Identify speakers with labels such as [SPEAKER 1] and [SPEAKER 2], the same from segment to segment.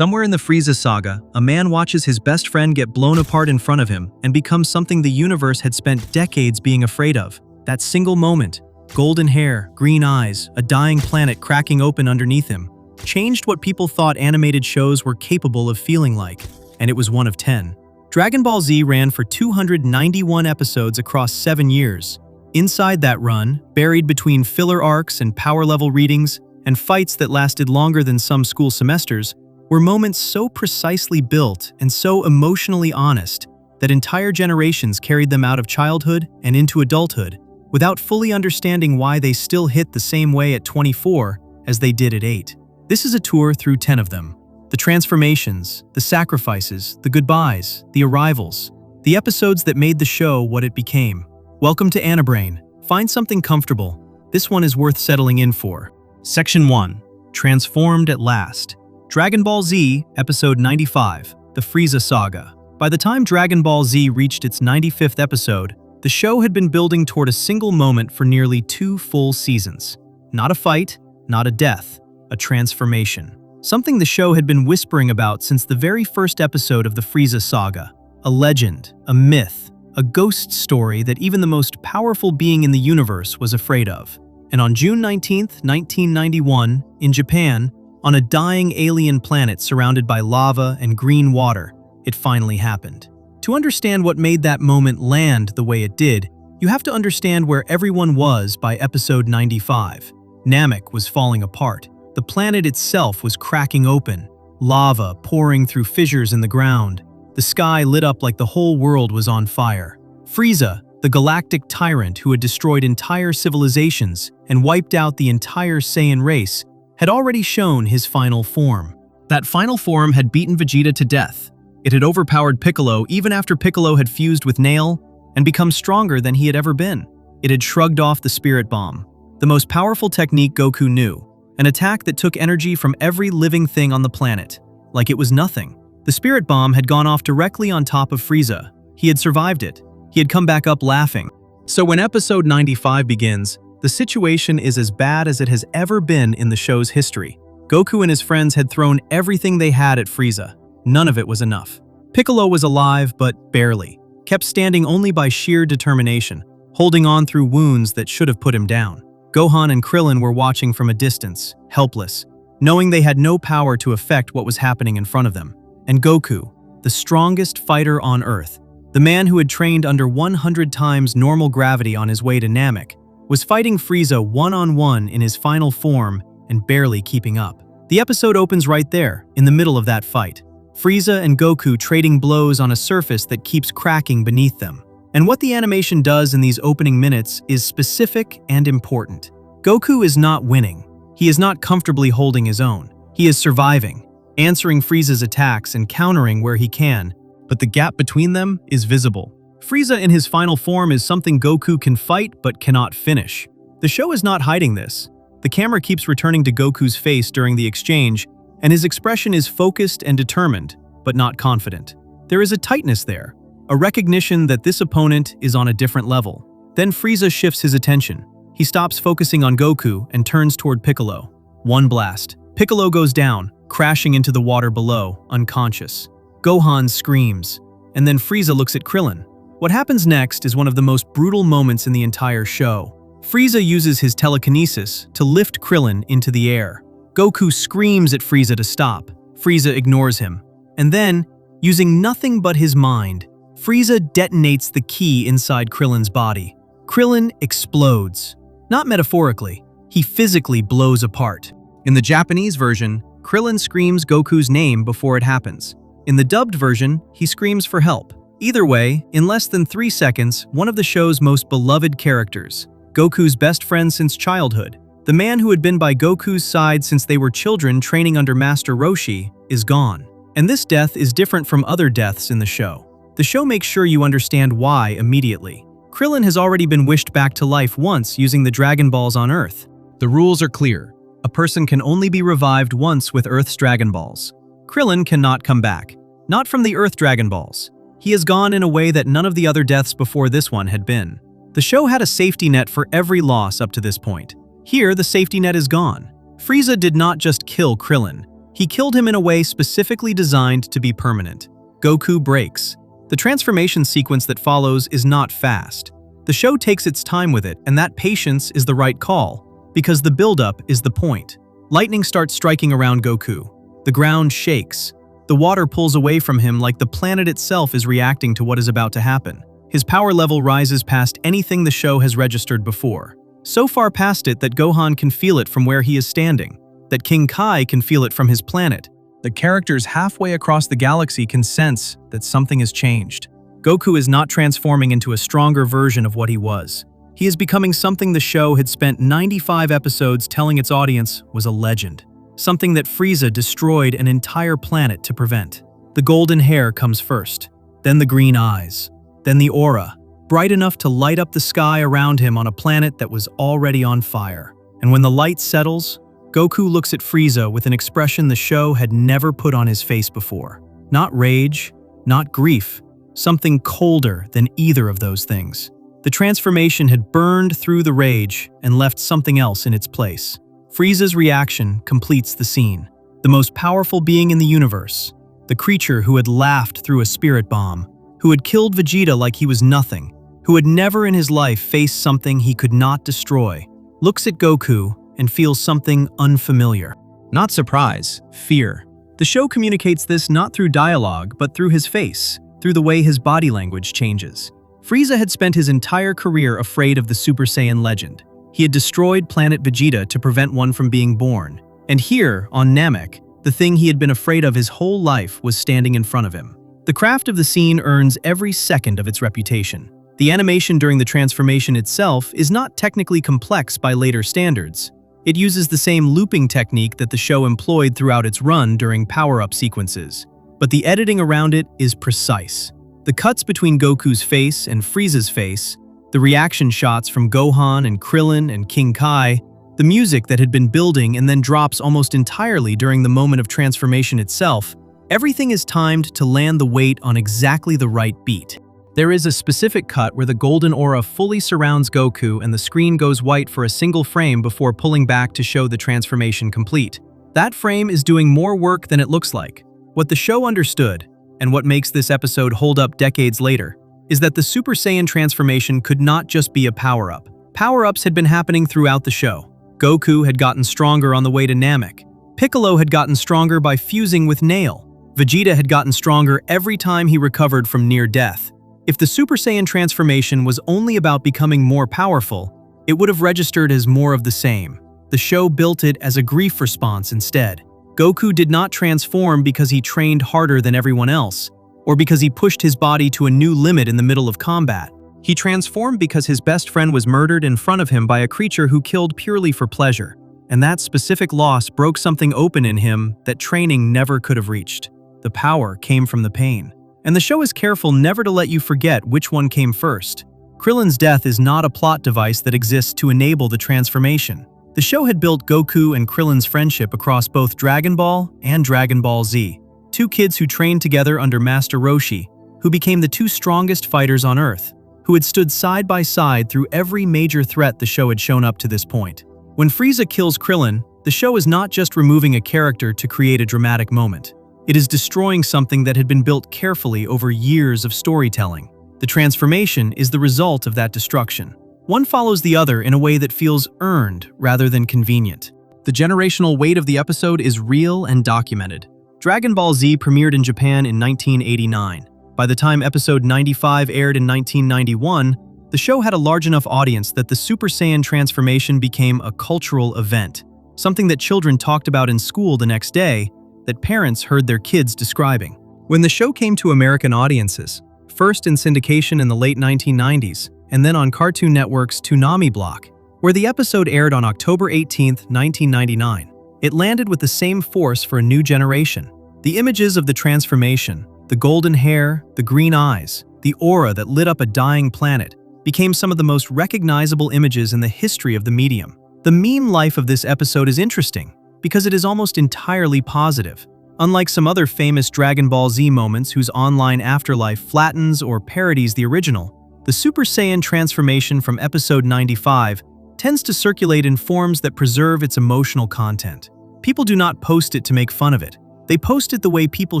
[SPEAKER 1] Somewhere in the Frieza saga, a man watches his best friend get blown apart in front of him and becomes something the universe had spent decades being afraid of. That single moment, golden hair, green eyes, a dying planet cracking open underneath him, changed what people thought animated shows were capable of feeling like, and it was one of 10. Dragon Ball Z ran for 291 episodes across 7 years. Inside that run, buried between filler arcs and power-level readings, and fights that lasted longer than some school semesters, were moments so precisely built and so emotionally honest that entire generations carried them out of childhood and into adulthood without fully understanding why they still hit the same way at 24 as they did at 8. This is a tour through 10 of them. The transformations, the sacrifices, the goodbyes, the arrivals, the episodes that made the show what it became. Welcome to Anabrain. Find something comfortable. This one is worth settling in for. Section 1. Transformed at Last. Dragon Ball Z, Episode 95, The Frieza Saga. By the time Dragon Ball Z reached its 95th episode, the show had been building toward a single moment for nearly 2 full seasons. Not a fight, not a death, a transformation. Something the show had been whispering about since the very first episode of the Frieza Saga. A legend, a myth, a ghost story that even the most powerful being in the universe was afraid of. And on June 19, 1991, in Japan, on a dying alien planet surrounded by lava and green water, it finally happened. To understand what made that moment land the way it did, you have to understand where everyone was by episode 95. Namek was falling apart. The planet itself was cracking open, lava pouring through fissures in the ground. The sky lit up like the whole world was on fire. Frieza, the galactic tyrant who had destroyed entire civilizations and wiped out the entire Saiyan race, had already shown his final form. That final form had beaten Vegeta to death. It had overpowered Piccolo even after Piccolo had fused with Nail and become stronger than he had ever been. It had shrugged off the Spirit Bomb, the most powerful technique Goku knew, an attack that took energy from every living thing on the planet, like it was nothing. The Spirit Bomb had gone off directly on top of Frieza. He had survived it. He had come back up laughing. So when episode 95 begins, the situation is as bad as it has ever been in the show's history. Goku and his friends had thrown everything they had at Frieza. None of it was enough. Piccolo was alive, but barely, kept standing only by sheer determination, holding on through wounds that should have put him down. Gohan and Krillin were watching from a distance, helpless, knowing they had no power to affect what was happening in front of them. And Goku, the strongest fighter on Earth, the man who had trained under 100 times normal gravity on his way to Namek, was fighting Frieza one-on-one in his final form and barely keeping up. The episode opens right there, in the middle of that fight. Frieza and Goku trading blows on a surface that keeps cracking beneath them. And what the animation does in these opening minutes is specific and important. Goku is not winning. He is not comfortably holding his own. He is surviving, answering Frieza's attacks and countering where he can, but the gap between them is visible. Frieza in his final form is something Goku can fight but cannot finish. The show is not hiding this. The camera keeps returning to Goku's face during the exchange, and his expression is focused and determined, but not confident. There is a tightness there, a recognition that this opponent is on a different level. Then Frieza shifts his attention. He stops focusing on Goku and turns toward Piccolo. One blast. Piccolo goes down, crashing into the water below, unconscious. Gohan screams, and then Frieza looks at Krillin. What happens next is one of the most brutal moments in the entire show. Frieza uses his telekinesis to lift Krillin into the air. Goku screams at Frieza to stop. Frieza ignores him. And then, using nothing but his mind, Frieza detonates the key inside Krillin's body. Krillin explodes. Not metaphorically, he physically blows apart. In the Japanese version, Krillin screams Goku's name before it happens. In the dubbed version, he screams for help. Either way, in less than 3 seconds, one of the show's most beloved characters, Goku's best friend since childhood, the man who had been by Goku's side since they were children training under Master Roshi, is gone. And this death is different from other deaths in the show. The show makes sure you understand why immediately. Krillin has already been wished back to life once using the Dragon Balls on Earth. The rules are clear. A person can only be revived once with Earth's Dragon Balls. Krillin cannot come back. Not from the Earth Dragon Balls. He has gone in a way that none of the other deaths before this one had been. The show had a safety net for every loss up to this point. Here, the safety net is gone. Frieza did not just kill Krillin. He killed him in a way specifically designed to be permanent. Goku breaks. The transformation sequence that follows is not fast. The show takes its time with it, and that patience is the right call, because the buildup is the point. Lightning starts striking around Goku. The ground shakes. The water pulls away from him like the planet itself is reacting to what is about to happen. His power level rises past anything the show has registered before. So far past it that Gohan can feel it from where he is standing, that King Kai can feel it from his planet. The characters halfway across the galaxy can sense that something has changed. Goku is not transforming into a stronger version of what he was. He is becoming something the show had spent 95 episodes telling its audience was a legend. Something that Frieza destroyed an entire planet to prevent. The golden hair comes first, then the green eyes, then the aura, bright enough to light up the sky around him on a planet that was already on fire. And when the light settles, Goku looks at Frieza with an expression the show had never put on his face before. Not rage, not grief, something colder than either of those things. The transformation had burned through the rage and left something else in its place. Frieza's reaction completes the scene. The most powerful being in the universe, the creature who had laughed through a spirit bomb, who had killed Vegeta like he was nothing, who had never in his life faced something he could not destroy, looks at Goku and feels something unfamiliar. Not surprise, fear. The show communicates this not through dialogue, but through his face, through the way his body language changes. Frieza had spent his entire career afraid of the Super Saiyan legend. He had destroyed planet Vegeta to prevent one from being born. And here, on Namek, the thing he had been afraid of his whole life was standing in front of him. The craft of the scene earns every second of its reputation. The animation during the transformation itself is not technically complex by later standards. It uses the same looping technique that the show employed throughout its run during power-up sequences. But the editing around it is precise. The cuts between Goku's face and Frieza's face, the reaction shots from Gohan and Krillin and King Kai, the music that had been building and then drops almost entirely during the moment of transformation itself, everything is timed to land the weight on exactly the right beat. There is a specific cut where the golden aura fully surrounds Goku and the screen goes white for a single frame before pulling back to show the transformation complete. That frame is doing more work than it looks like. What the show understood, and what makes this episode hold up decades later, is that the Super Saiyan transformation could not just be a power-up. Power-ups had been happening throughout the show. Goku had gotten stronger on the way to Namek. Piccolo had gotten stronger by fusing with Nail. Vegeta had gotten stronger every time he recovered from near death. If the Super Saiyan transformation was only about becoming more powerful, it would have registered as more of the same. The show built it as a grief response instead. Goku did not transform because he trained harder than everyone else, or because he pushed his body to a new limit in the middle of combat. He transformed because his best friend was murdered in front of him by a creature who killed purely for pleasure, and that specific loss broke something open in him that training never could have reached. The power came from the pain. And the show is careful never to let you forget which one came first. Krillin's death is not a plot device that exists to enable the transformation. The show had built Goku and Krillin's friendship across both Dragon Ball and Dragon Ball Z, two kids who trained together under Master Roshi, who became the two strongest fighters on Earth, who had stood side by side through every major threat the show had shown up to this point. When Frieza kills Krillin, the show is not just removing a character to create a dramatic moment. It is destroying something that had been built carefully over years of storytelling. The transformation is the result of that destruction. One follows the other in a way that feels earned rather than convenient. The generational weight of the episode is real and documented. Dragon Ball Z premiered in Japan in 1989. By the time episode 95 aired in 1991, the show had a large enough audience that the Super Saiyan transformation became a cultural event, something that children talked about in school the next day, that parents heard their kids describing. When the show came to American audiences, first in syndication in the late 1990s, and then on Cartoon Network's Toonami block, where the episode aired on October 18, 1999, it landed with the same force for a new generation. The images of the transformation, the golden hair, the green eyes, the aura that lit up a dying planet, became some of the most recognizable images in the history of the medium. The meme life of this episode is interesting, because it is almost entirely positive. Unlike some other famous Dragon Ball Z moments whose online afterlife flattens or parodies the original, the Super Saiyan transformation from episode 95 tends to circulate in forms that preserve its emotional content. People do not post it to make fun of it. They post it the way people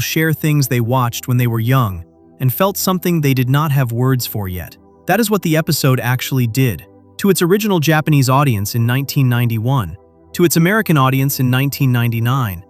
[SPEAKER 1] share things they watched when they were young and felt something they did not have words for yet. That is what the episode actually did. To its original Japanese audience in 1991, to its American audience in 1999,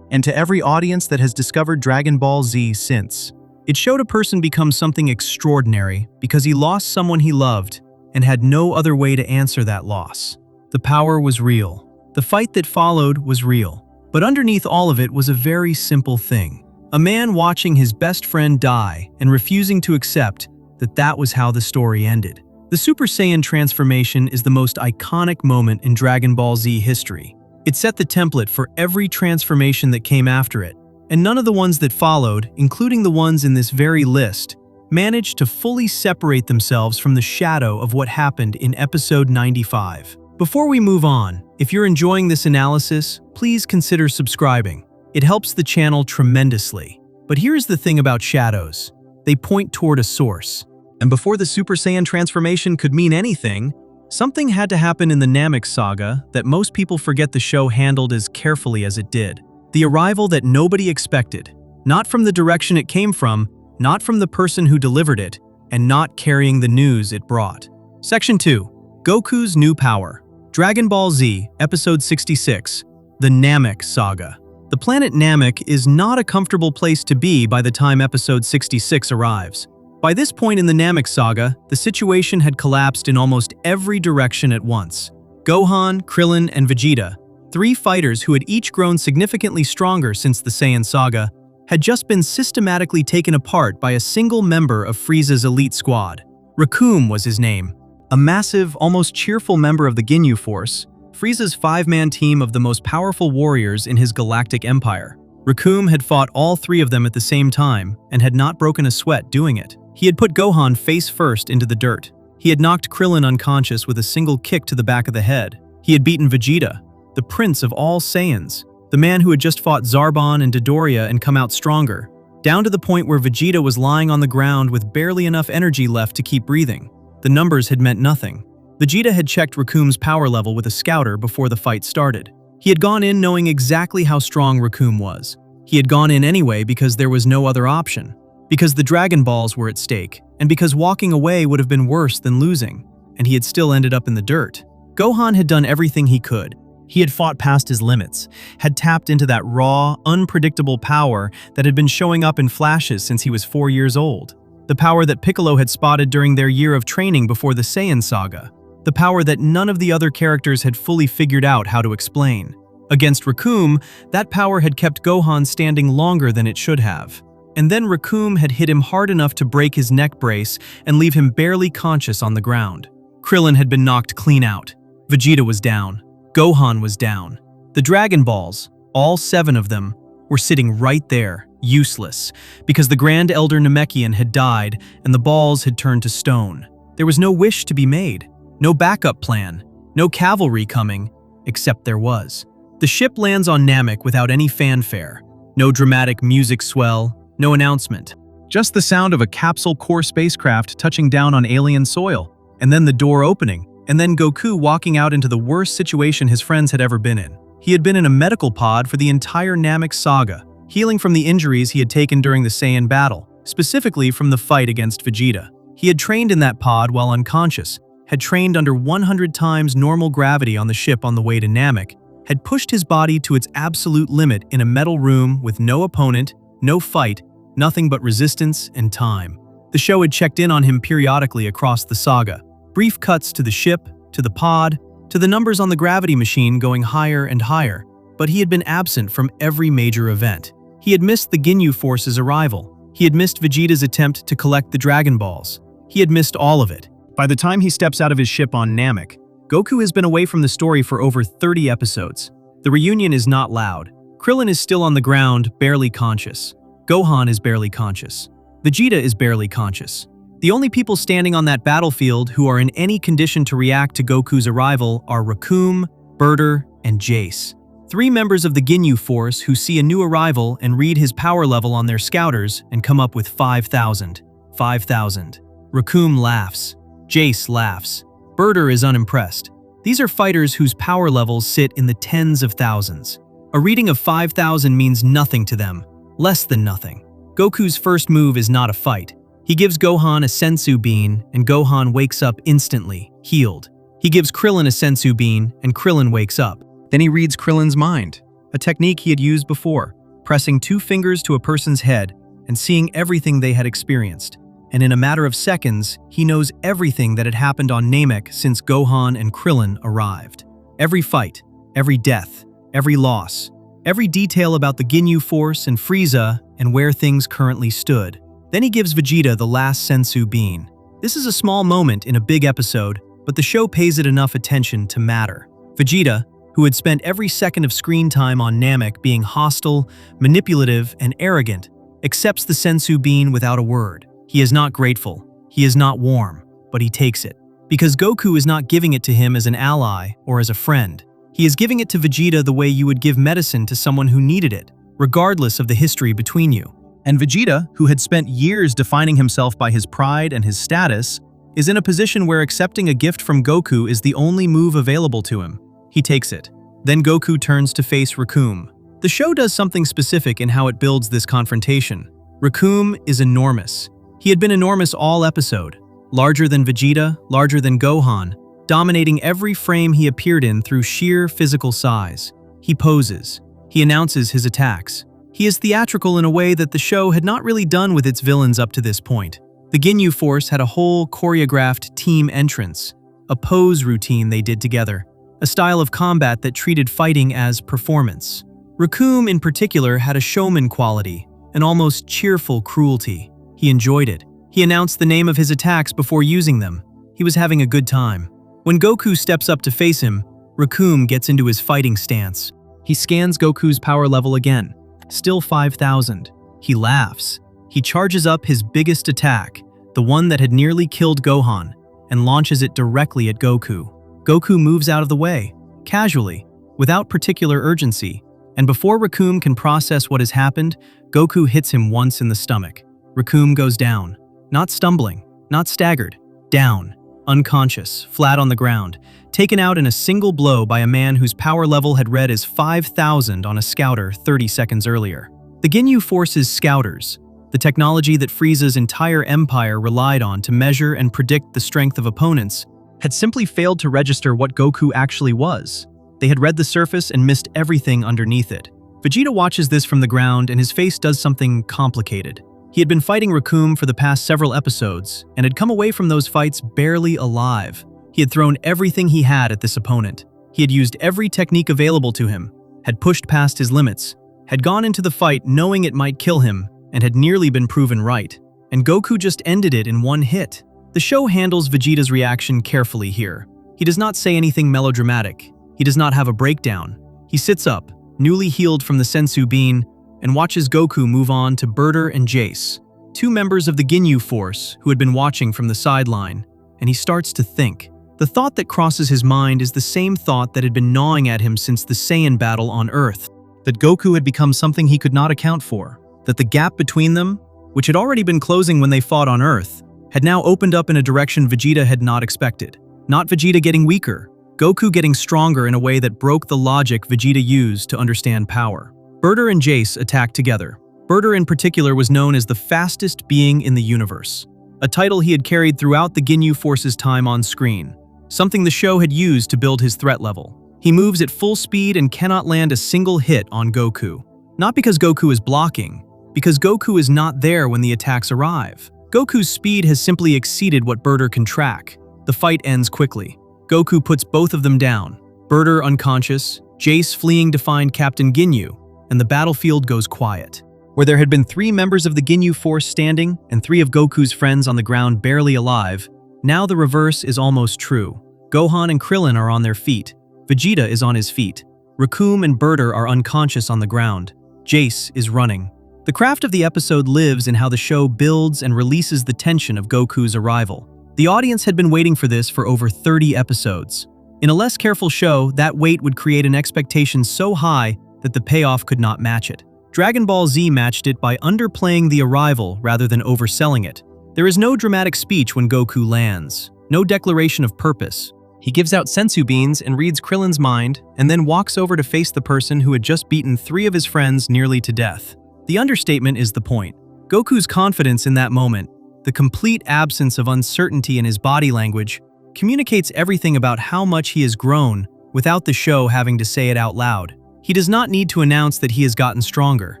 [SPEAKER 1] and to every audience that has discovered Dragon Ball Z since. It showed a person become something extraordinary because he lost someone he loved and had no other way to answer that loss. The power was real. The fight that followed was real. But underneath all of it was a very simple thing. A man watching his best friend die and refusing to accept that that was how the story ended. The Super Saiyan transformation is the most iconic moment in Dragon Ball Z history. It set the template for every transformation that came after it, and none of the ones that followed, including the ones in this very list, managed to fully separate themselves from the shadow of what happened in episode 95. Before we move on, if you're enjoying this analysis, please consider subscribing. It helps the channel tremendously. But here's the thing about shadows. They point toward a source. And before the Super Saiyan transformation could mean anything, something had to happen in the Namek saga that most people forget the show handled as carefully as it did. The arrival that nobody expected. Not from the direction it came from, not from the person who delivered it, and not carrying the news it brought. Section 2. Goku's New Power. Dragon Ball Z, Episode 66, The Namek Saga. The planet Namek is not a comfortable place to be by the time Episode 66 arrives. By this point in the Namek Saga, the situation had collapsed in almost every direction at once. Gohan, Krillin, and Vegeta, three fighters who had each grown significantly stronger since the Saiyan saga, had just been systematically taken apart by a single member of Frieza's elite squad. Recoome was his name. A massive, almost cheerful member of the Ginyu Force, Frieza's five-man team of the most powerful warriors in his galactic empire. Recoome had fought all three of them at the same time and had not broken a sweat doing it. He had put Gohan face first into the dirt. He had knocked Krillin unconscious with a single kick to the back of the head. He had beaten Vegeta, the prince of all Saiyans, the man who had just fought Zarbon and Dodoria and come out stronger, down to the point where Vegeta was lying on the ground with barely enough energy left to keep breathing. The numbers had meant nothing. Vegeta had checked Recoome's power level with a scouter before the fight started. He had gone in knowing exactly how strong Recoome was. He had gone in anyway because there was no other option, because the Dragon Balls were at stake, and because walking away would have been worse than losing, and he had still ended up in the dirt. Gohan had done everything he could. He had fought past his limits, had tapped into that raw, unpredictable power that had been showing up in flashes since he was 4 years old. The power that Piccolo had spotted during their year of training before the Saiyan saga. The power that none of the other characters had fully figured out how to explain. Against Recoome, that power had kept Gohan standing longer than it should have. And then Recoome had hit him hard enough to break his neck brace and leave him barely conscious on the ground. Krillin had been knocked clean out. Vegeta was down. Gohan was down. The Dragon Balls, all 7 of them, were sitting right there, useless, because the Grand Elder Namekian had died and the balls had turned to stone. There was no wish to be made, no backup plan, no cavalry coming, except there was. The ship lands on Namek without any fanfare, no dramatic music swell, no announcement. Just the sound of a capsule core spacecraft touching down on alien soil, and then the door opening, and then Goku walking out into the worst situation his friends had ever been in. He had been in a medical pod for the entire Namek saga, healing from the injuries he had taken during the Saiyan battle, specifically from the fight against Vegeta. He had trained in that pod while unconscious, had trained under 100 times normal gravity on the ship on the way to Namek, had pushed his body to its absolute limit in a metal room with no opponent, no fight, nothing but resistance and time. The show had checked in on him periodically across the saga. Brief cuts to the ship, to the pod, to the numbers on the gravity machine going higher and higher, but he had been absent from every major event. He had missed the Ginyu Force's arrival. He had missed Vegeta's attempt to collect the Dragon Balls. He had missed all of it. By the time he steps out of his ship on Namek, Goku has been away from the story for over 30 episodes. The reunion is not loud. Krillin is still on the ground, barely conscious. Gohan is barely conscious. Vegeta is barely conscious. The only people standing on that battlefield who are in any condition to react to Goku's arrival are Recoome, Birder, and Jace. 3 members of the Ginyu Force who see a new arrival and read his power level on their scouters and come up with 5,000. 5,000. Recoome laughs. Jace laughs. Birder is unimpressed. These are fighters whose power levels sit in the tens of thousands. A reading of 5,000 means nothing to them, less than nothing. Goku's first move is not a fight. He gives Gohan a sensu bean, and Gohan wakes up instantly, healed. He gives Krillin a sensu bean, and Krillin wakes up. Then he reads Krillin's mind, a technique he had used before, pressing 2 fingers to a person's head and seeing everything they had experienced. And in a matter of seconds, he knows everything that had happened on Namek since Gohan and Krillin arrived. Every fight, every death, every loss, every detail about the Ginyu Force and Frieza and where things currently stood. Then he gives Vegeta the last sensu bean. This is a small moment in a big episode, but the show pays it enough attention to matter. Vegeta, who had spent every second of screen time on Namek being hostile, manipulative, and arrogant, accepts the sensu bean without a word. He is not grateful, he is not warm, but he takes it. Because Goku is not giving it to him as an ally or as a friend. He is giving it to Vegeta the way you would give medicine to someone who needed it, regardless of the history between you. And Vegeta, who had spent years defining himself by his pride and his status, is in a position where accepting a gift from Goku is the only move available to him. He takes it. Then Goku turns to face Recoome. The show does something specific in how it builds this confrontation. Recoome is enormous. He had been enormous all episode. Larger than Vegeta, larger than Gohan, dominating every frame he appeared in through sheer physical size. He poses. He announces his attacks. He is theatrical in a way that the show had not really done with its villains up to this point. The Ginyu Force had a whole choreographed team entrance, a pose routine they did together, a style of combat that treated fighting as performance. Recoome in particular had a showman quality, an almost cheerful cruelty. He enjoyed it. He announced the name of his attacks before using them. He was having a good time. When Goku steps up to face him, Recoome gets into his fighting stance. He scans Goku's power level again, still 5,000. He laughs. He charges up his biggest attack, the one that had nearly killed Gohan, and launches it directly at Goku. Goku moves out of the way, casually, without particular urgency, and before Recoome can process what has happened, Goku hits him once in the stomach. Recoome goes down, not stumbling, not staggered, down, unconscious, flat on the ground, taken out in a single blow by a man whose power level had read as 5,000 on a scouter 30 seconds earlier. The Ginyu Force's scouters, the technology that Frieza's entire empire relied on to measure and predict the strength of opponents, had simply failed to register what Goku actually was. They had read the surface and missed everything underneath it. Vegeta watches this from the ground and his face does something complicated. He had been fighting Recoome for the past several episodes and had come away from those fights barely alive. He had thrown everything he had at this opponent. He had used every technique available to him, had pushed past his limits, had gone into the fight knowing it might kill him, and had nearly been proven right. And Goku just ended it in one hit. The show handles Vegeta's reaction carefully here. He does not say anything melodramatic. He does not have a breakdown. He sits up, newly healed from the sensu bean, and watches Goku move on to Berter and Jace, 2 members of the Ginyu Force who had been watching from the sideline, and he starts to think. The thought that crosses his mind is the same thought that had been gnawing at him since the Saiyan battle on Earth, that Goku had become something he could not account for, that the gap between them, which had already been closing when they fought on Earth, had now opened up in a direction Vegeta had not expected. Not Vegeta getting weaker, Goku getting stronger in a way that broke the logic Vegeta used to understand power. Berter and Jace attacked together. Berter in particular was known as the fastest being in the universe, a title he had carried throughout the Ginyu Force's time on screen, something the show had used to build his threat level. He moves at full speed and cannot land a single hit on Goku. Not because Goku is blocking, because Goku is not there when the attacks arrive. Goku's speed has simply exceeded what Berter can track. The fight ends quickly. Goku puts both of them down. Berter unconscious, Jace fleeing to find Captain Ginyu, and the battlefield goes quiet. Where there had been 3 members of the Ginyu Force standing and 3 of Goku's friends on the ground barely alive, now the reverse is almost true. Gohan and Krillin are on their feet. Vegeta is on his feet. Recoome and Berter are unconscious on the ground. Jace is running. The craft of the episode lives in how the show builds and releases the tension of Goku's arrival. The audience had been waiting for this for over 30 episodes. In a less careful show, that wait would create an expectation so high that the payoff could not match it. Dragon Ball Z matched it by underplaying the arrival rather than overselling it. There is no dramatic speech when Goku lands, no declaration of purpose, He gives out sensu beans and reads Krillin's mind, and then walks over to face the person who had just beaten 3 of his friends nearly to death. The understatement is the point. Goku's confidence in that moment, the complete absence of uncertainty in his body language, communicates everything about how much he has grown without the show having to say it out loud. He does not need to announce that he has gotten stronger.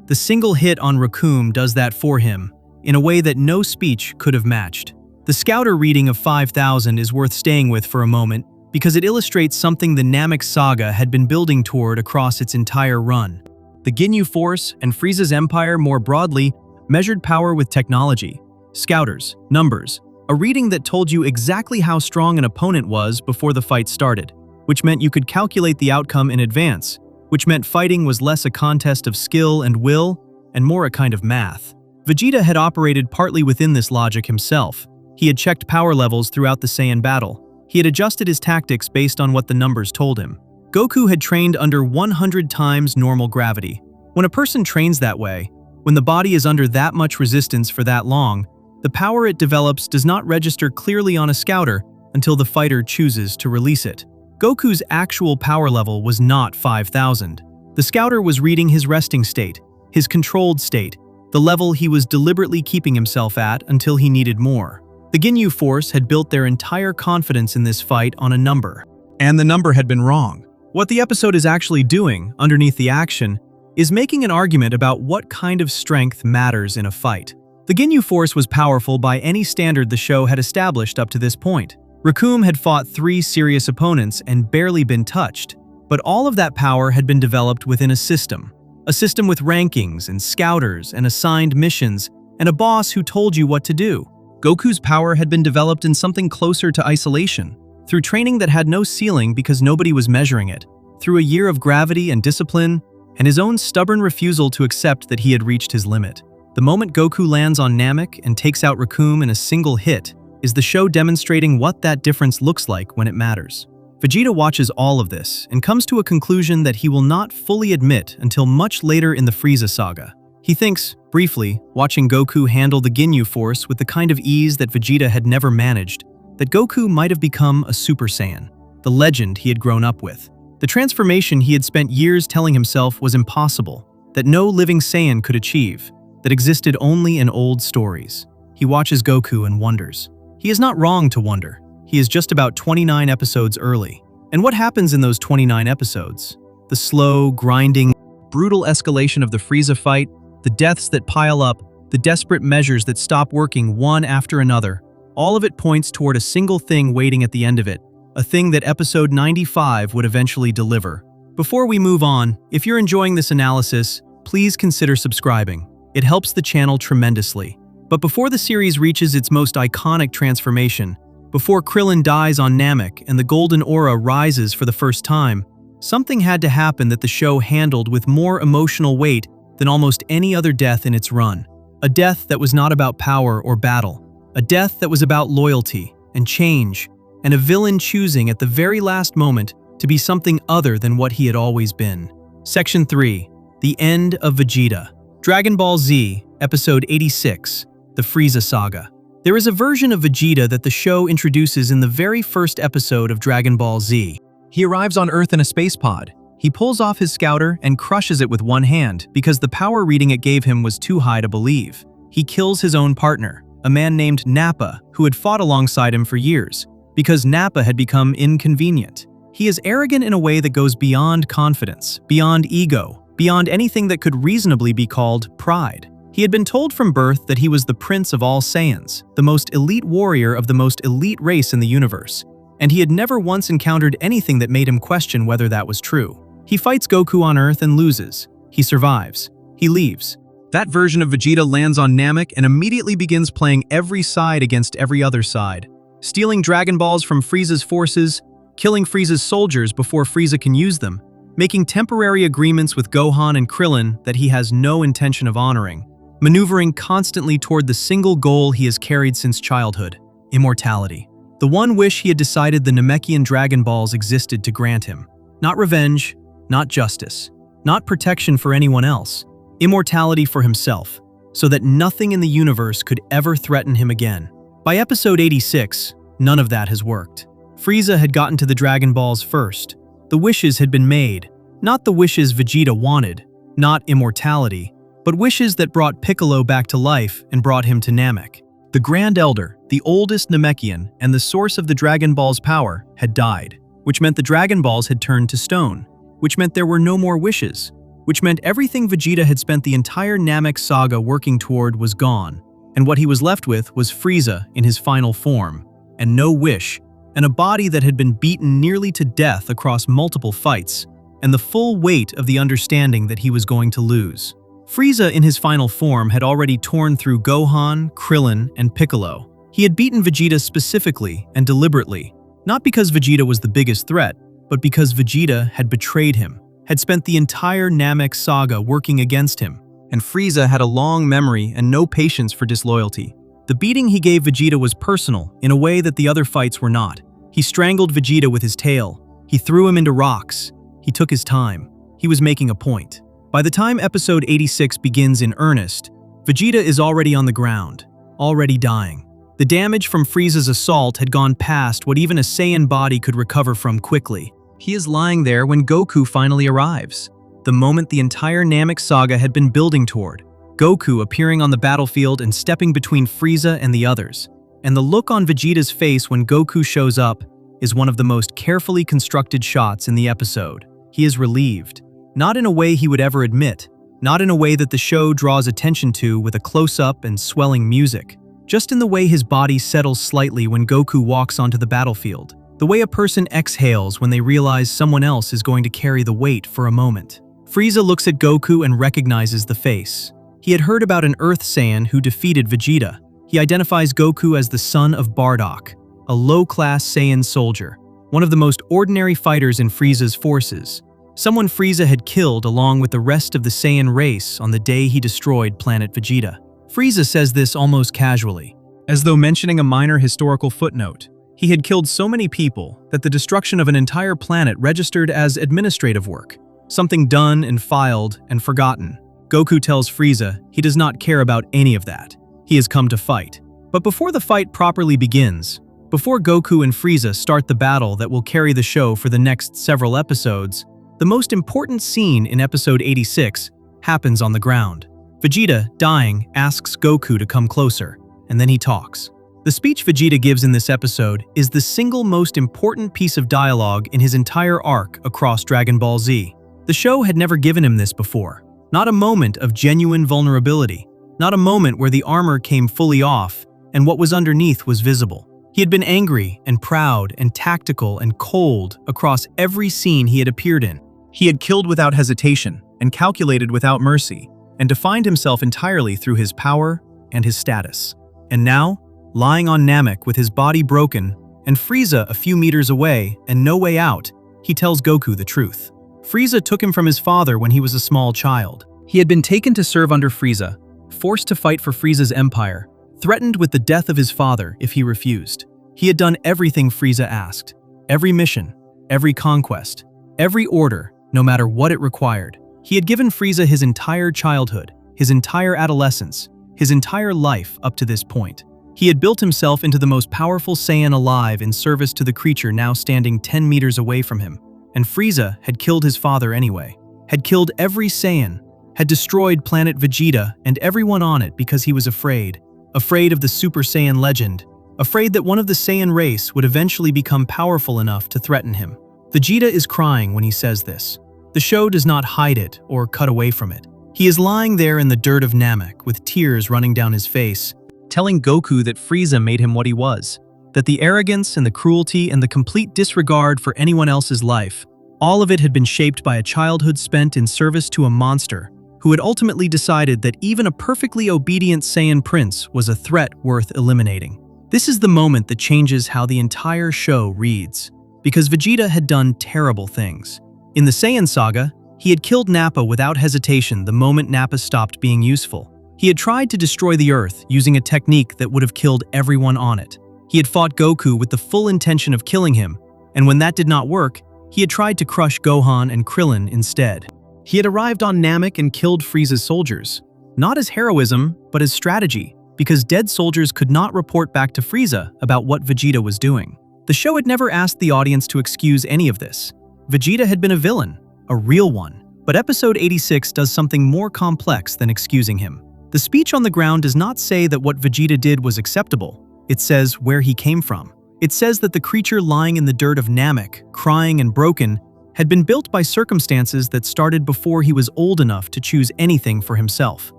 [SPEAKER 1] The single hit on Recoome does that for him, in a way that no speech could have matched. The Scouter reading of 5,000 is worth staying with for a moment because it illustrates something the Namek saga had been building toward across its entire run. The Ginyu Force and Frieza's Empire more broadly measured power with technology. Scouters, numbers, a reading that told you exactly how strong an opponent was before the fight started, which meant you could calculate the outcome in advance, which meant fighting was less a contest of skill and will and more a kind of math. Vegeta had operated partly within this logic himself. He had checked power levels throughout the Saiyan battle. He had adjusted his tactics based on what the numbers told him. Goku had trained under 100 times normal gravity. When a person trains that way, when the body is under that much resistance for that long, the power it develops does not register clearly on a scouter until the fighter chooses to release it. Goku's actual power level was not 5,000. The scouter was reading his resting state, his controlled state, the level he was deliberately keeping himself at until he needed more. The Ginyu Force had built their entire confidence in this fight on a number. And the number had been wrong. What the episode is actually doing, underneath the action, is making an argument about what kind of strength matters in a fight. The Ginyu Force was powerful by any standard the show had established up to this point. Recoome had fought 3 serious opponents and barely been touched, but all of that power had been developed within a system with rankings and scouters and assigned missions and a boss who told you what to do. Goku's power had been developed in something closer to isolation, through training that had no ceiling because nobody was measuring it, through a year of gravity and discipline, and his own stubborn refusal to accept that he had reached his limit. The moment Goku lands on Namek and takes out Recoome in a single hit is the show demonstrating what that difference looks like when it matters. Vegeta watches all of this and comes to a conclusion that he will not fully admit until much later in the Frieza saga. He thinks, briefly, watching Goku handle the Ginyu Force with the kind of ease that Vegeta had never managed, that Goku might have become a Super Saiyan, the legend he had grown up with. The transformation he had spent years telling himself was impossible, that no living Saiyan could achieve, that existed only in old stories. He watches Goku and wonders. He is not wrong to wonder. He is just about 29 episodes early. And what happens in those 29 episodes? The slow, grinding, brutal escalation of the Frieza fight, the deaths that pile up, the desperate measures that stop working one after another, all of it points toward a single thing waiting at the end of it, a thing that episode 95 would eventually deliver. Before we move on, if you're enjoying this analysis, please consider subscribing. It helps the channel tremendously. But before the series reaches its most iconic transformation, before Krillin dies on Namek and the golden aura rises for the first time, something had to happen that the show handled with more emotional weight than almost any other death in its run. A death that was not about power or battle. A death that was about loyalty and change, and a villain choosing at the very last moment to be something other than what he had always been. Section 3. The End of Vegeta. Dragon Ball Z, Episode 86, The Frieza Saga. There is a version of Vegeta that the show introduces in the very first episode of Dragon Ball Z. He arrives on Earth in a space pod. He pulls off his scouter and crushes it with one hand because the power reading it gave him was too high to believe. He kills his own partner, a man named Nappa, who had fought alongside him for years, because Nappa had become inconvenient. He is arrogant in a way that goes beyond confidence, beyond ego, beyond anything that could reasonably be called pride. He had been told from birth that he was the prince of all Saiyans, the most elite warrior of the most elite race in the universe, and he had never once encountered anything that made him question whether that was true. He fights Goku on Earth and loses. He survives. He leaves. That version of Vegeta lands on Namek and immediately begins playing every side against every other side, stealing Dragon Balls from Frieza's forces, killing Frieza's soldiers before Frieza can use them, making temporary agreements with Gohan and Krillin that he has no intention of honoring, maneuvering constantly toward the single goal he has carried since childhood, immortality. The one wish he had decided the Namekian Dragon Balls existed to grant him. Not revenge, not justice, not protection for anyone else, immortality for himself, so that nothing in the universe could ever threaten him again. By episode 86, none of that has worked. Frieza had gotten to the Dragon Balls first. The wishes had been made. Not the wishes Vegeta wanted, not immortality, but wishes that brought Piccolo back to life and brought him to Namek. The Grand Elder, the oldest Namekian and the source of the Dragon Ball's power, had died, which meant the Dragon Balls had turned to stone, which meant there were no more wishes, which meant everything Vegeta had spent the entire Namek saga working toward was gone, and what he was left with was Frieza in his final form, and no wish, and a body that had been beaten nearly to death across multiple fights, and the full weight of the understanding that he was going to lose. Frieza in his final form had already torn through Gohan, Krillin, and Piccolo. He had beaten Vegeta specifically and deliberately, not because Vegeta was the biggest threat, but because Vegeta had betrayed him, had spent the entire Namek saga working against him, and Frieza had a long memory and no patience for disloyalty. The beating he gave Vegeta was personal in a way that the other fights were not. He strangled Vegeta with his tail. He threw him into rocks. He took his time. He was making a point. By the time episode 86 begins in earnest, Vegeta is already on the ground, already dying. The damage from Frieza's assault had gone past what even a Saiyan body could recover from quickly. He is lying there when Goku finally arrives, the moment the entire Namek saga had been building toward. Goku appearing on the battlefield and stepping between Frieza and the others. And the look on Vegeta's face when Goku shows up is one of the most carefully constructed shots in the episode. He is relieved. Not in a way he would ever admit, not in a way that the show draws attention to with a close-up and swelling music, just in the way his body settles slightly when Goku walks onto the battlefield, the way a person exhales when they realize someone else is going to carry the weight for a moment. Frieza looks at Goku and recognizes the face. He had heard about an Earth Saiyan who defeated Vegeta. He identifies Goku as the son of Bardock, a low-class Saiyan soldier, one of the most ordinary fighters in Frieza's forces. Someone Frieza had killed along with the rest of the Saiyan race on the day he destroyed planet Vegeta. Frieza says this almost casually, as though mentioning a minor historical footnote. He had killed so many people that the destruction of an entire planet registered as administrative work, something done and filed and forgotten. Goku tells Frieza he does not care about any of that. He has come to fight. But before the fight properly begins, before Goku and Frieza start the battle that will carry the show for the next several episodes, the most important scene in episode 86 happens on the ground. Vegeta, dying, asks Goku to come closer, and then he talks. The speech Vegeta gives in this episode is the single most important piece of dialogue in his entire arc across Dragon Ball Z. The show had never given him this before. Not a moment of genuine vulnerability. Not a moment where the armor came fully off and what was underneath was visible. He had been angry and proud and tactical and cold across every scene he had appeared in. He had killed without hesitation and calculated without mercy, and defined himself entirely through his power and his status. And now, lying on Namek with his body broken and Frieza a few meters away and no way out, he tells Goku the truth. Frieza took him from his father when he was a small child. He had been taken to serve under Frieza, forced to fight for Frieza's empire, threatened with the death of his father if he refused. He had done everything Frieza asked, every mission, every conquest, every order, no matter what it required. He had given Frieza his entire childhood, his entire adolescence, his entire life up to this point. He had built himself into the most powerful Saiyan alive in service to the creature now standing 10 meters away from him. And Frieza had killed his father anyway, had killed every Saiyan, had destroyed planet Vegeta and everyone on it because he was afraid. Afraid of the Super Saiyan legend, afraid that one of the Saiyan race would eventually become powerful enough to threaten him. Vegeta is crying when he says this. The show does not hide it or cut away from it. He is lying there in the dirt of Namek with tears running down his face, telling Goku that Frieza made him what he was, that the arrogance and the cruelty and the complete disregard for anyone else's life, all of it had been shaped by a childhood spent in service to a monster who had ultimately decided that even a perfectly obedient Saiyan prince was a threat worth eliminating. This is the moment that changes how the entire show reads, because Vegeta had done terrible things. In the Saiyan saga, he had killed Nappa without hesitation the moment Nappa stopped being useful. He had tried to destroy the Earth using a technique that would have killed everyone on it. He had fought Goku with the full intention of killing him, and when that did not work, he had tried to crush Gohan and Krillin instead. He had arrived on Namek and killed Frieza's soldiers, not as heroism, but as strategy, because dead soldiers could not report back to Frieza about what Vegeta was doing. The show had never asked the audience to excuse any of this. Vegeta had been a villain, a real one. But episode 86 does something more complex than excusing him. The speech on the ground does not say that what Vegeta did was acceptable. It says where he came from. It says that the creature lying in the dirt of Namek, crying and broken, had been built by circumstances that started before he was old enough to choose anything for himself.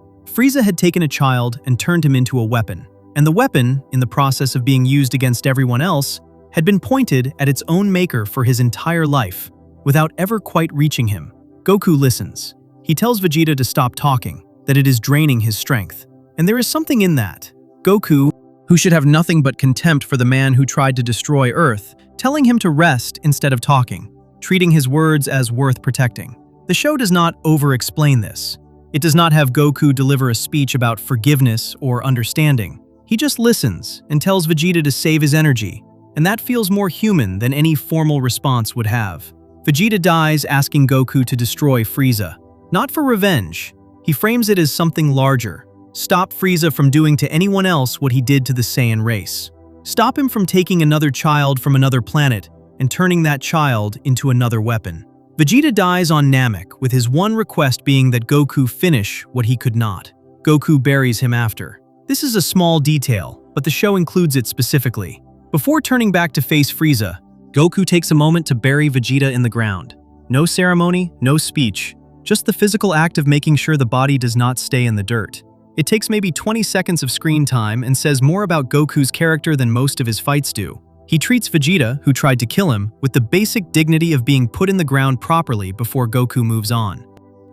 [SPEAKER 1] Frieza had taken a child and turned him into a weapon. And the weapon, in the process of being used against everyone else, had been pointed at its own maker for his entire life, without ever quite reaching him. Goku listens. He tells Vegeta to stop talking, that it is draining his strength. And there is something in that. Goku, who should have nothing but contempt for the man who tried to destroy Earth, telling him to rest instead of talking, treating his words as worth protecting. The show does not over-explain this. It does not have Goku deliver a speech about forgiveness or understanding. He just listens and tells Vegeta to save his energy, and that feels more human than any formal response would have. Vegeta dies asking Goku to destroy Frieza. Not for revenge. He frames it as something larger. Stop Frieza from doing to anyone else what he did to the Saiyan race. Stop him from taking another child from another planet and turning that child into another weapon. Vegeta dies on Namek, with his one request being that Goku finish what he could not. Goku buries him after. This is a small detail, but the show includes it specifically. Before turning back to face Frieza, Goku takes a moment to bury Vegeta in the ground. No ceremony, no speech, just the physical act of making sure the body does not stay in the dirt. It takes maybe 20 seconds of screen time and says more about Goku's character than most of his fights do. He treats Vegeta, who tried to kill him, with the basic dignity of being put in the ground properly before Goku moves on.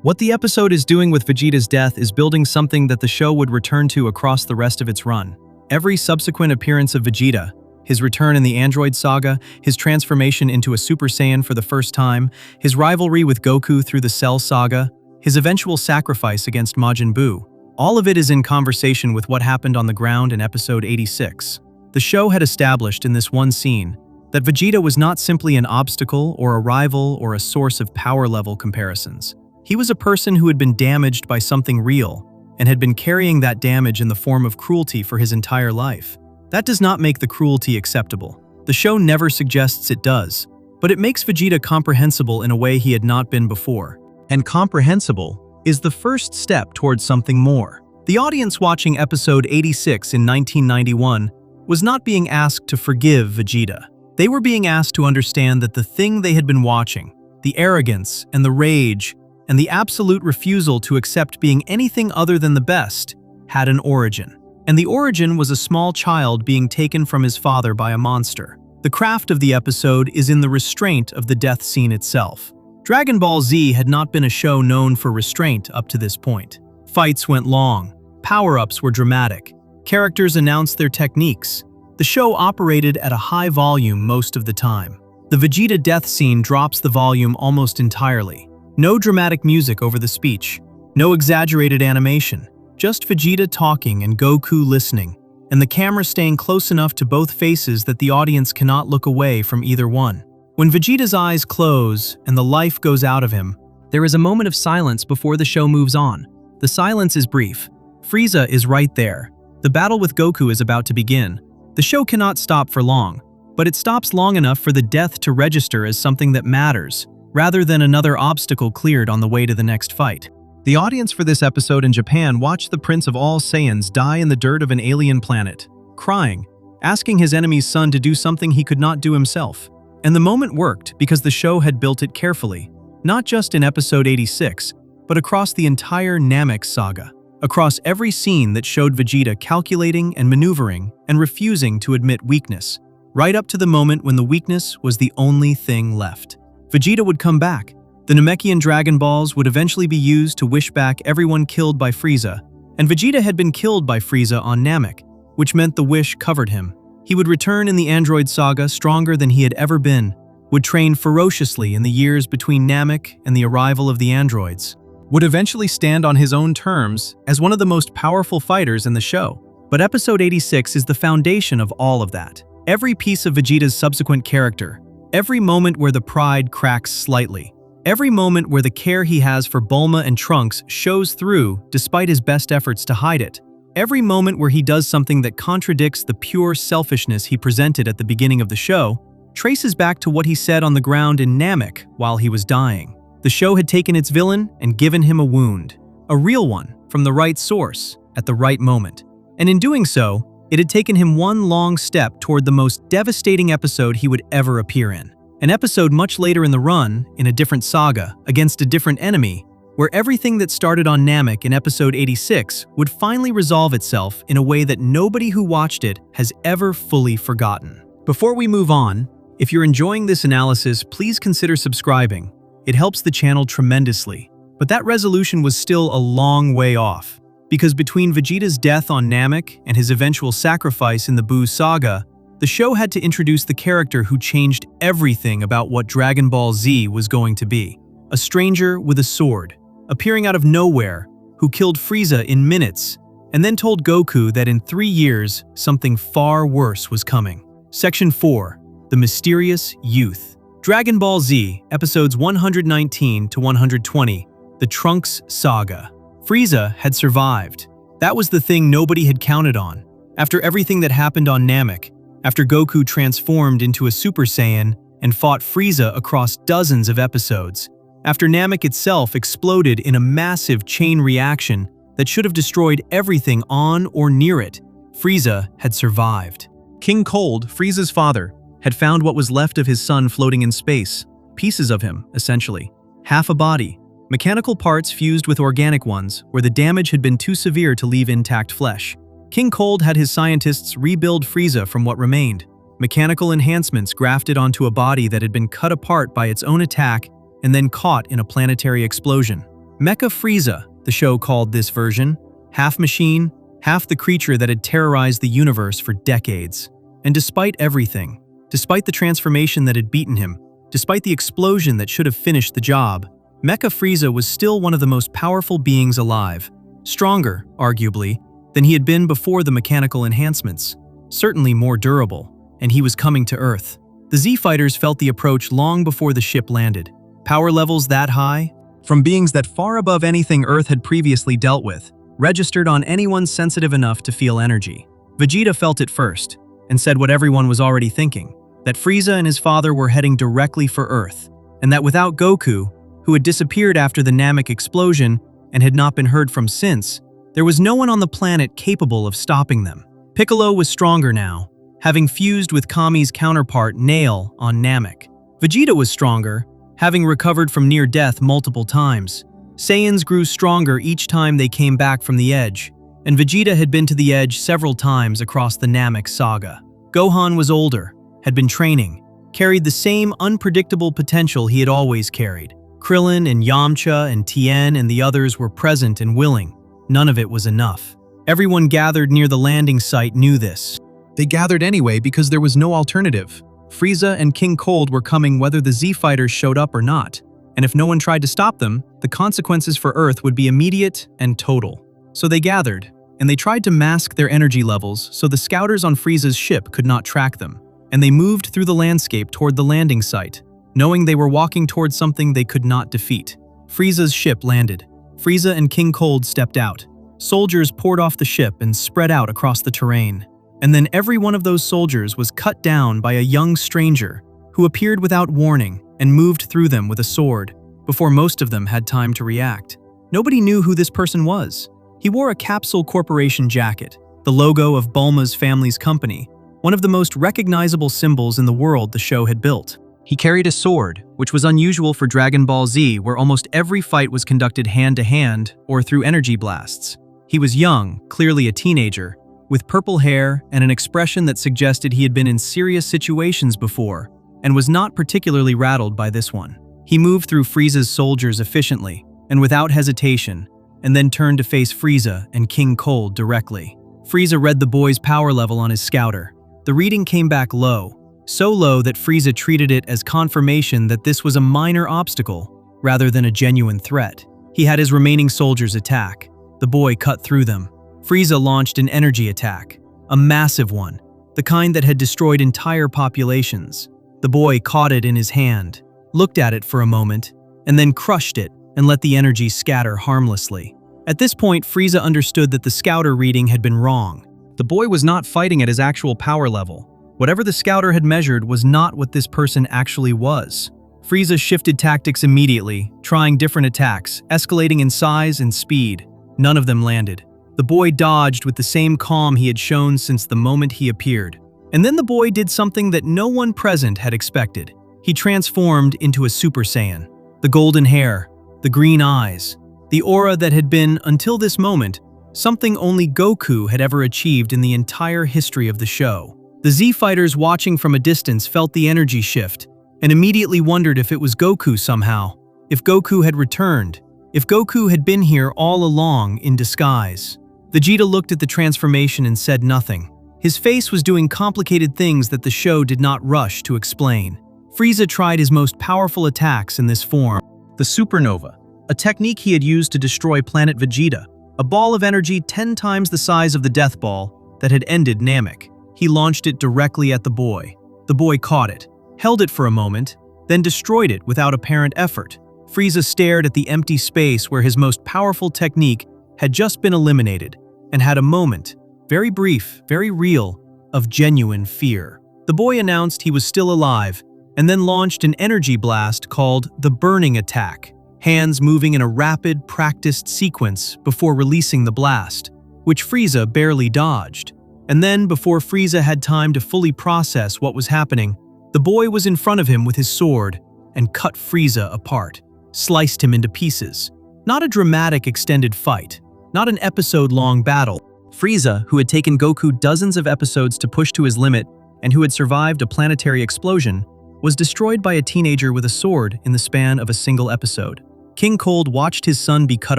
[SPEAKER 1] What the episode is doing with Vegeta's death is building something that the show would return to across the rest of its run. Every subsequent appearance of Vegeta, his return in the Android Saga, his transformation into a Super Saiyan for the first time, his rivalry with Goku through the Cell Saga, his eventual sacrifice against Majin Buu, all of it is in conversation with what happened on the ground in episode 86. The show had established in this one scene that Vegeta was not simply an obstacle or a rival or a source of power level comparisons. He was a person who had been damaged by something real and had been carrying that damage in the form of cruelty for his entire life. That does not make the cruelty acceptable. The show never suggests it does, but it makes Vegeta comprehensible in a way he had not been before. And comprehensible is the first step towards something more. The audience watching episode 86 in 1991 was not being asked to forgive Vegeta. They were being asked to understand that the thing they had been watching, the arrogance and the rage and the absolute refusal to accept being anything other than the best, had an origin. And the origin was a small child being taken from his father by a monster. The craft of the episode is in the restraint of the death scene itself. Dragon Ball Z had not been a show known for restraint up to this point. Fights went long, power-ups were dramatic, characters announced their techniques. The show operated at a high volume most of the time. The Vegeta death scene drops the volume almost entirely. No dramatic music over the speech, no exaggerated animation. Just Vegeta talking and Goku listening, and the camera staying close enough to both faces that the audience cannot look away from either one. When Vegeta's eyes close and the life goes out of him, there is a moment of silence before the show moves on. The silence is brief. Frieza is right there. The battle with Goku is about to begin. The show cannot stop for long, but it stops long enough for the death to register as something that matters, rather than another obstacle cleared on the way to the next fight. The audience for this episode in Japan watched the Prince of all Saiyans die in the dirt of an alien planet, crying, asking his enemy's son to do something he could not do himself. And the moment worked because the show had built it carefully, not just in episode 86, but across the entire Namek saga, across every scene that showed Vegeta calculating and maneuvering and refusing to admit weakness, right up to the moment when the weakness was the only thing left. Vegeta would come back. The Namekian Dragon Balls would eventually be used to wish back everyone killed by Frieza, and Vegeta had been killed by Frieza on Namek, which meant the wish covered him. He would return in the Android Saga stronger than he had ever been, would train ferociously in the years between Namek and the arrival of the androids, would eventually stand on his own terms as one of the most powerful fighters in the show. But episode 86 is the foundation of all of that. Every piece of Vegeta's subsequent character, every moment where the pride cracks slightly, every moment where the care he has for Bulma and Trunks shows through despite his best efforts to hide it. Every moment where he does something that contradicts the pure selfishness he presented at the beginning of the show, traces back to what he said on the ground in Namek while he was dying. The show had taken its villain and given him a wound, a real one, from the right source, at the right moment. And in doing so, it had taken him one long step toward the most devastating episode he would ever appear in. An episode much later in the run, in a different saga, against a different enemy, where everything that started on Namek in episode 86 would finally resolve itself in a way that nobody who watched it has ever fully forgotten. Before we move on, if you're enjoying this analysis, please consider subscribing. It helps the channel tremendously. But that resolution was still a long way off, because between Vegeta's death on Namek and his eventual sacrifice in the Buu saga, the show had to introduce the character who changed everything about what Dragon Ball Z was going to be. A stranger with a sword, appearing out of nowhere, who killed Frieza in minutes, and then told Goku that in 3 years, something far worse was coming. Section 4. The Mysterious Youth. Dragon Ball Z, episodes 119 to 120, The Trunks Saga. Frieza had survived. That was the thing nobody had counted on. After everything that happened on Namek, after Goku transformed into a Super Saiyan and fought Frieza across dozens of episodes, after Namek itself exploded in a massive chain reaction that should have destroyed everything on or near it, Frieza had survived. King Cold, Frieza's father, had found what was left of his son floating in space. Pieces of him, essentially. Half a body. Mechanical parts fused with organic ones, where the damage had been too severe to leave intact flesh. King Cold had his scientists rebuild Frieza from what remained. Mechanical enhancements grafted onto a body that had been cut apart by its own attack and then caught in a planetary explosion. Mecha Frieza, the show called this version, half machine, half the creature that had terrorized the universe for decades. And despite everything, despite the transformation that had beaten him, despite the explosion that should have finished the job, Mecha Frieza was still one of the most powerful beings alive. Stronger, arguably, than he had been before the mechanical enhancements. Certainly more durable, and he was coming to Earth. The Z-Fighters felt the approach long before the ship landed. Power levels that high, from beings that far above anything Earth had previously dealt with, registered on anyone sensitive enough to feel energy. Vegeta felt it first, and said what everyone was already thinking, that Frieza and his father were heading directly for Earth, and that without Goku, who had disappeared after the Namek explosion and had not been heard from since, there was no one on the planet capable of stopping them. Piccolo was stronger now, having fused with Kami's counterpart Nail on Namek. Vegeta was stronger, having recovered from near death multiple times. Saiyans grew stronger each time they came back from the edge, and Vegeta had been to the edge several times across the Namek saga. Gohan was older, had been training, carried the same unpredictable potential he had always carried. Krillin and Yamcha and Tien and the others were present and willing. None of it was enough. Everyone gathered near the landing site knew this. They gathered anyway because there was no alternative. Frieza and King Cold were coming whether the Z-Fighters showed up or not, and if no one tried to stop them, the consequences for Earth would be immediate and total. So they gathered, and they tried to mask their energy levels so the scouters on Frieza's ship could not track them, and they moved through the landscape toward the landing site, knowing they were walking toward something they could not defeat. Frieza's ship landed. Frieza and King Cold stepped out. Soldiers poured off the ship and spread out across the terrain. And then every one of those soldiers was cut down by a young stranger who appeared without warning and moved through them with a sword before most of them had time to react. Nobody knew who this person was. He wore a Capsule Corporation jacket, the logo of Bulma's family's company, one of the most recognizable symbols in the world the show had built. He carried a sword, which was unusual for Dragon Ball Z, where almost every fight was conducted hand-to-hand or through energy blasts. He was young, clearly a teenager, with purple hair and an expression that suggested he had been in serious situations before, and was not particularly rattled by this one. He moved through Frieza's soldiers efficiently, and without hesitation, and then turned to face Frieza and King Cold directly. Frieza read the boy's power level on his scouter. The reading came back low, so low that Frieza treated it as confirmation that this was a minor obstacle, rather than a genuine threat. He had his remaining soldiers attack. The boy cut through them. Frieza launched an energy attack, a massive one, the kind that had destroyed entire populations. The boy caught it in his hand, looked at it for a moment, and then crushed it and let the energy scatter harmlessly. At this point, Frieza understood that the scouter reading had been wrong. The boy was not fighting at his actual power level. Whatever the scouter had measured was not what this person actually was. Frieza shifted tactics immediately, trying different attacks, escalating in size and speed. None of them landed. The boy dodged with the same calm he had shown since the moment he appeared. And then the boy did something that no one present had expected. He transformed into a Super Saiyan. The golden hair, the green eyes, the aura that had been, until this moment, something only Goku had ever achieved in the entire history of the show. The Z-fighters watching from a distance felt the energy shift, and immediately wondered if it was Goku somehow, if Goku had returned, if Goku had been here all along in disguise. Vegeta looked at the transformation and said nothing. His face was doing complicated things that the show did not rush to explain. Frieza tried his most powerful attacks in this form. The Supernova, a technique he had used to destroy planet Vegeta, a ball of energy 10 times the size of the Death Ball that had ended Namek. He launched it directly at the boy. The boy caught it, held it for a moment, then destroyed it without apparent effort. Frieza stared at the empty space where his most powerful technique had just been eliminated, and had a moment, very brief, very real, of genuine fear. The boy announced he was still alive, and then launched an energy blast called the Burning Attack, hands moving in a rapid, practiced sequence before releasing the blast, which Frieza barely dodged. And then, before Frieza had time to fully process what was happening, the boy was in front of him with his sword and cut Frieza apart, sliced him into pieces. Not a dramatic extended fight, not an episode-long battle. Frieza, who had taken Goku dozens of episodes to push to his limit and who had survived a planetary explosion, was destroyed by a teenager with a sword in the span of a single episode. King Cold watched his son be cut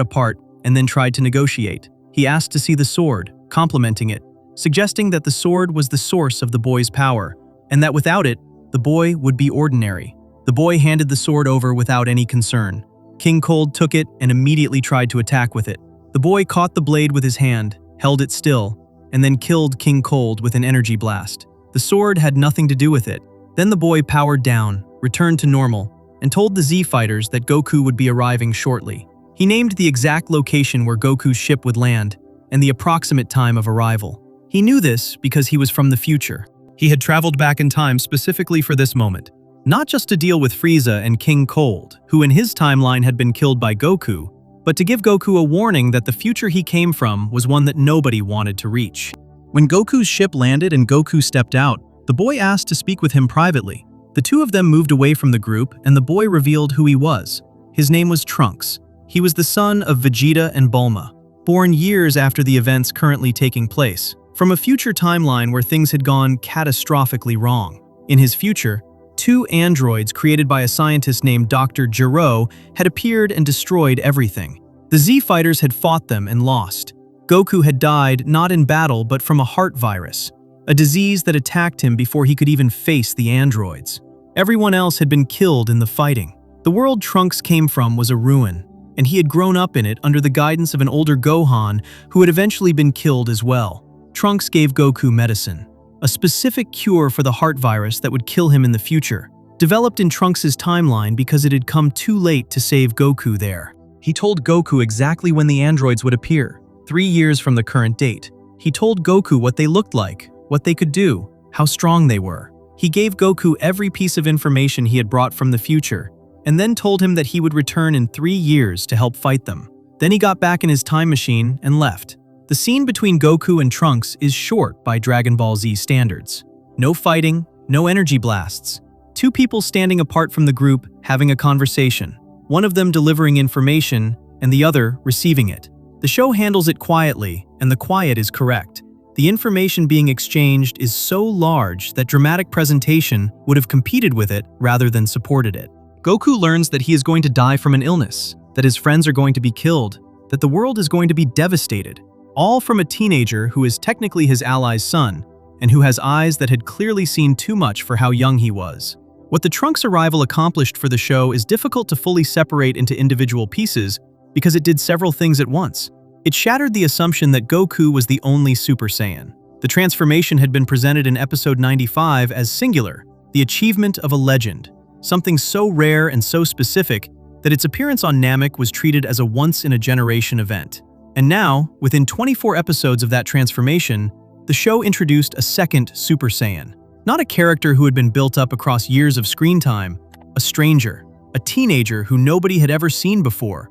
[SPEAKER 1] apart and then tried to negotiate. He asked to see the sword, complimenting it, suggesting that the sword was the source of the boy's power, and that without it, the boy would be ordinary. The boy handed the sword over without any concern. King Cold took it and immediately tried to attack with it. The boy caught the blade with his hand, held it still, and then killed King Cold with an energy blast. The sword had nothing to do with it. Then the boy powered down, returned to normal, and told the Z-fighters that Goku would be arriving shortly. He named the exact location where Goku's ship would land, and the approximate time of arrival. He knew this because he was from the future. He had traveled back in time specifically for this moment, not just to deal with Frieza and King Cold, who in his timeline had been killed by Goku, but to give Goku a warning that the future he came from was one that nobody wanted to reach. When Goku's ship landed and Goku stepped out, the boy asked to speak with him privately. The two of them moved away from the group, and the boy revealed who he was. His name was Trunks. He was the son of Vegeta and Bulma, born years after the events currently taking place, from a future timeline where things had gone catastrophically wrong. In his future, two androids created by a scientist named Dr. Gero had appeared and destroyed everything. The Z-fighters had fought them and lost. Goku had died not in battle but from a heart virus, a disease that attacked him before he could even face the androids. Everyone else had been killed in the fighting. The world Trunks came from was a ruin, and he had grown up in it under the guidance of an older Gohan who had eventually been killed as well. Trunks gave Goku medicine, a specific cure for the heart virus that would kill him in the future, developed in Trunks' timeline because it had come too late to save Goku there. He told Goku exactly when the androids would appear, 3 years from the current date. He told Goku what they looked like, what they could do, how strong they were. He gave Goku every piece of information he had brought from the future, and then told him that he would return in 3 years to help fight them. Then he got back in his time machine and left. The scene between Goku and Trunks is short by Dragon Ball Z standards. No fighting, no energy blasts. Two people standing apart from the group having a conversation, one of them delivering information and the other receiving it. The show handles it quietly, and the quiet is correct. The information being exchanged is so large that dramatic presentation would have competed with it rather than supported it. Goku learns that he is going to die from an illness, that his friends are going to be killed, that the world is going to be devastated, all from a teenager who is technically his ally's son, and who has eyes that had clearly seen too much for how young he was. What the Trunks arrival accomplished for the show is difficult to fully separate into individual pieces because it did several things at once. It shattered the assumption that Goku was the only Super Saiyan. The transformation had been presented in episode 95 as singular, the achievement of a legend, something so rare and so specific that its appearance on Namek was treated as a once-in-a-generation event. And now, within 24 episodes of that transformation, the show introduced a second Super Saiyan, Not a character who had been built up across years of screen time, a stranger, a teenager who nobody had ever seen before,